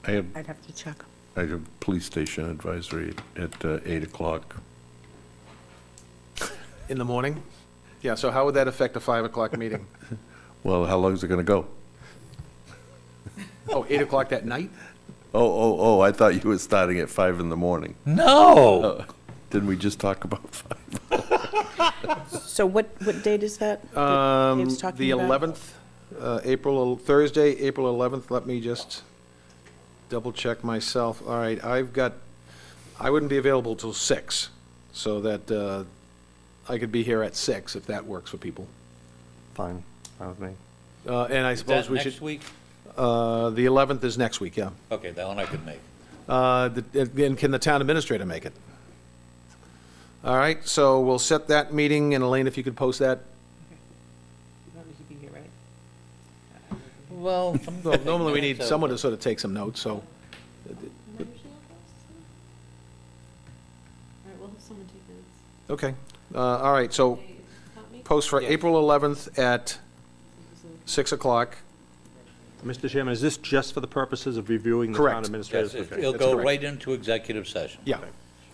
I'd have to check. I have police station advisory at 8 o'clock. In the morning? Yeah, so how would that affect a 5 o'clock meeting? Well, how long is it going to go? Oh, 8 o'clock that night? Oh, I thought you were starting at 5 in the morning. No! Didn't we just talk about 5? So what date is that? that Dave's The talking about? 11th, Thursday, April 11th. Let me just double check myself. All right, I wouldn't be available till 6, so that I could be here at 6 if that works for people. Fine with me. And I suppose we should. Next week? The 11th is next week, yeah. Okay, that one I could make. And can the town administrator make it? All right, so we'll set that meeting, and Elaine, if you could post that. Well, Well, normally we need someone to sort of take some notes, so. Okay, all right, so post for April 11th at 6 o'clock. Mr. Chairman, is this just for the purposes of reviewing the town Correct. administrator's? Yes, Okay. it'll That's go correct. right into executive session. Yeah,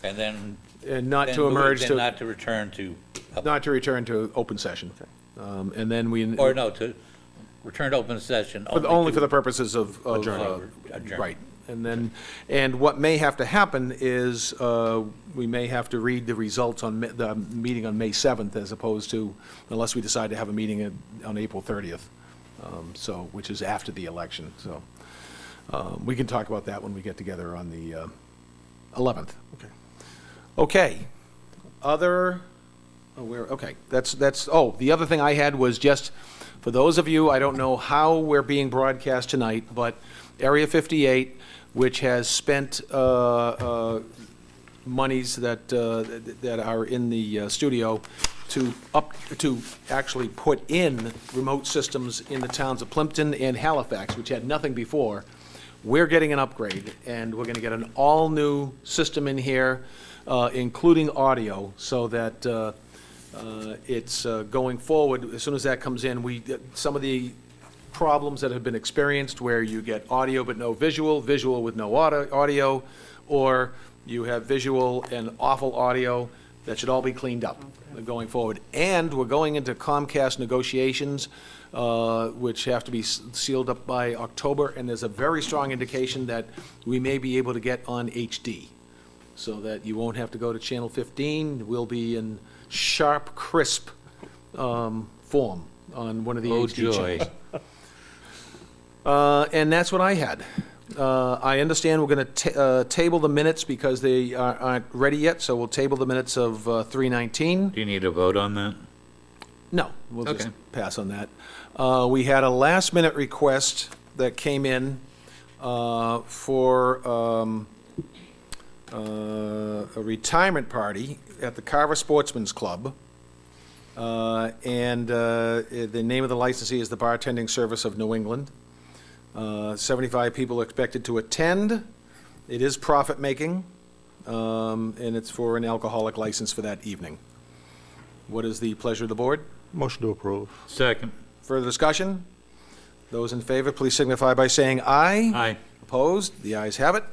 And then. and not then to emerge then to, not to return to. not to return to open session. And then we. Or no, to return to open session. Only for the purposes of. Adjournment. Right. And then, and what may have to happen is, we may have to read the results on the meeting on May 7th as opposed to, unless we decide to have a meeting on April 30th. So, which is after the election, so. We can talk about that when we get together on the 11th. Okay. Okay. Other Okay, oh, the other thing I had was just, for those of you, I don't know how we're being broadcast tonight, but Area 58, which has spent monies that are in the studio to actually put in remote systems in the towns of Plimpton and Halifax, which had nothing before. We're getting an upgrade, and we're going to get an all-new system in here, including audio, so that it's going forward. As soon as that comes in, some of the problems that have been experienced where you get audio but no visual, visual with no audio, or you have visual and awful audio, that should all be cleaned up going forward. And we're going into Comcast negotiations, which have to be sealed up by October, and there's a very strong indication that we may be able to get on HD, so that you won't have to go to Channel 15. We'll be in sharp, crisp form on one of the HD channels. And that's what I had. I understand we're going to table the minutes because they aren't ready yet, so we'll table the minutes of 3:19. Do you need a vote on that? No, we'll just Okay. pass on that. We had a last-minute request that came in for a retirement party at the Carver Sportsman's Club. And the name of the licensee is the Bartending Service of New England. 75 people are expected to attend. It is profit-making, and it's for an alcoholic license for that evening. What is the pleasure of the board? Motion to approve. Second. Further discussion? Those in favor, please signify by saying aye. Aye. Opposed? The ayes have it.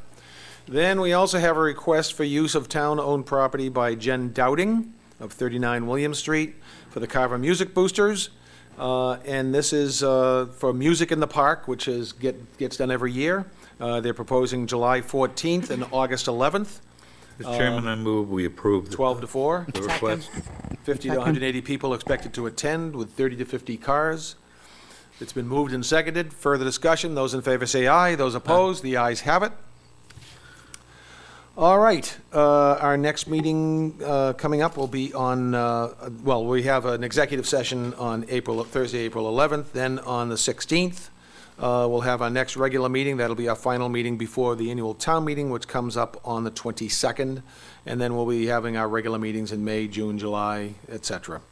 Then we also have a request for use of town-owned property by Jen Dowding of 39 William Street for the Carver Music Boosters. And this is for Music in the Park, which gets done every year. They're proposing July 14th and August 11th, Mr. Chairman, I move we approve 12 to 4. the request. 50 to 180 people expected to attend with 30 to 50 cars. It's been moved and seconded. Further discussion? Those in favor say aye. Those opposed? The ayes have it. All right, our next meeting coming up will be on, we have an executive session on Thursday, April 11th, then on the 16th. We'll have our next regular meeting. That'll be our final meeting before the annual town meeting, which comes up on the 22nd. And then we'll be having our regular meetings in May, June, July, et cetera.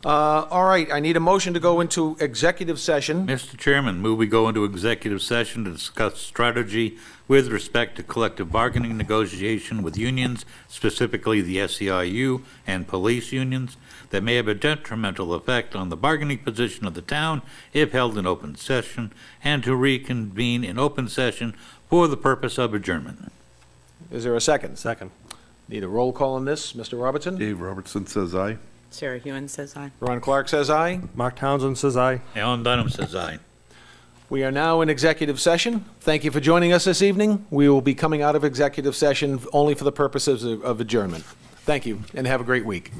All right, I need a motion to go into executive session. Mr. Chairman, move we go into executive session to discuss strategy with respect to collective bargaining negotiation with unions, specifically the SEIU and police unions, that may have a detrimental effect on the bargaining position of the town if held in open session, and to reconvene in open session for the purpose of adjournment. Is there a second? Second. Need a roll call on this. Mr. Robertson? Dave Robertson says aye. Sarah Hewen says aye. Ron Clark says aye. Mark Townsend says aye. Alan Dunham says aye. We are now in executive session. Thank you for joining us this evening. We will be coming out of executive session only for the purposes of adjournment. Thank you, and have a great week.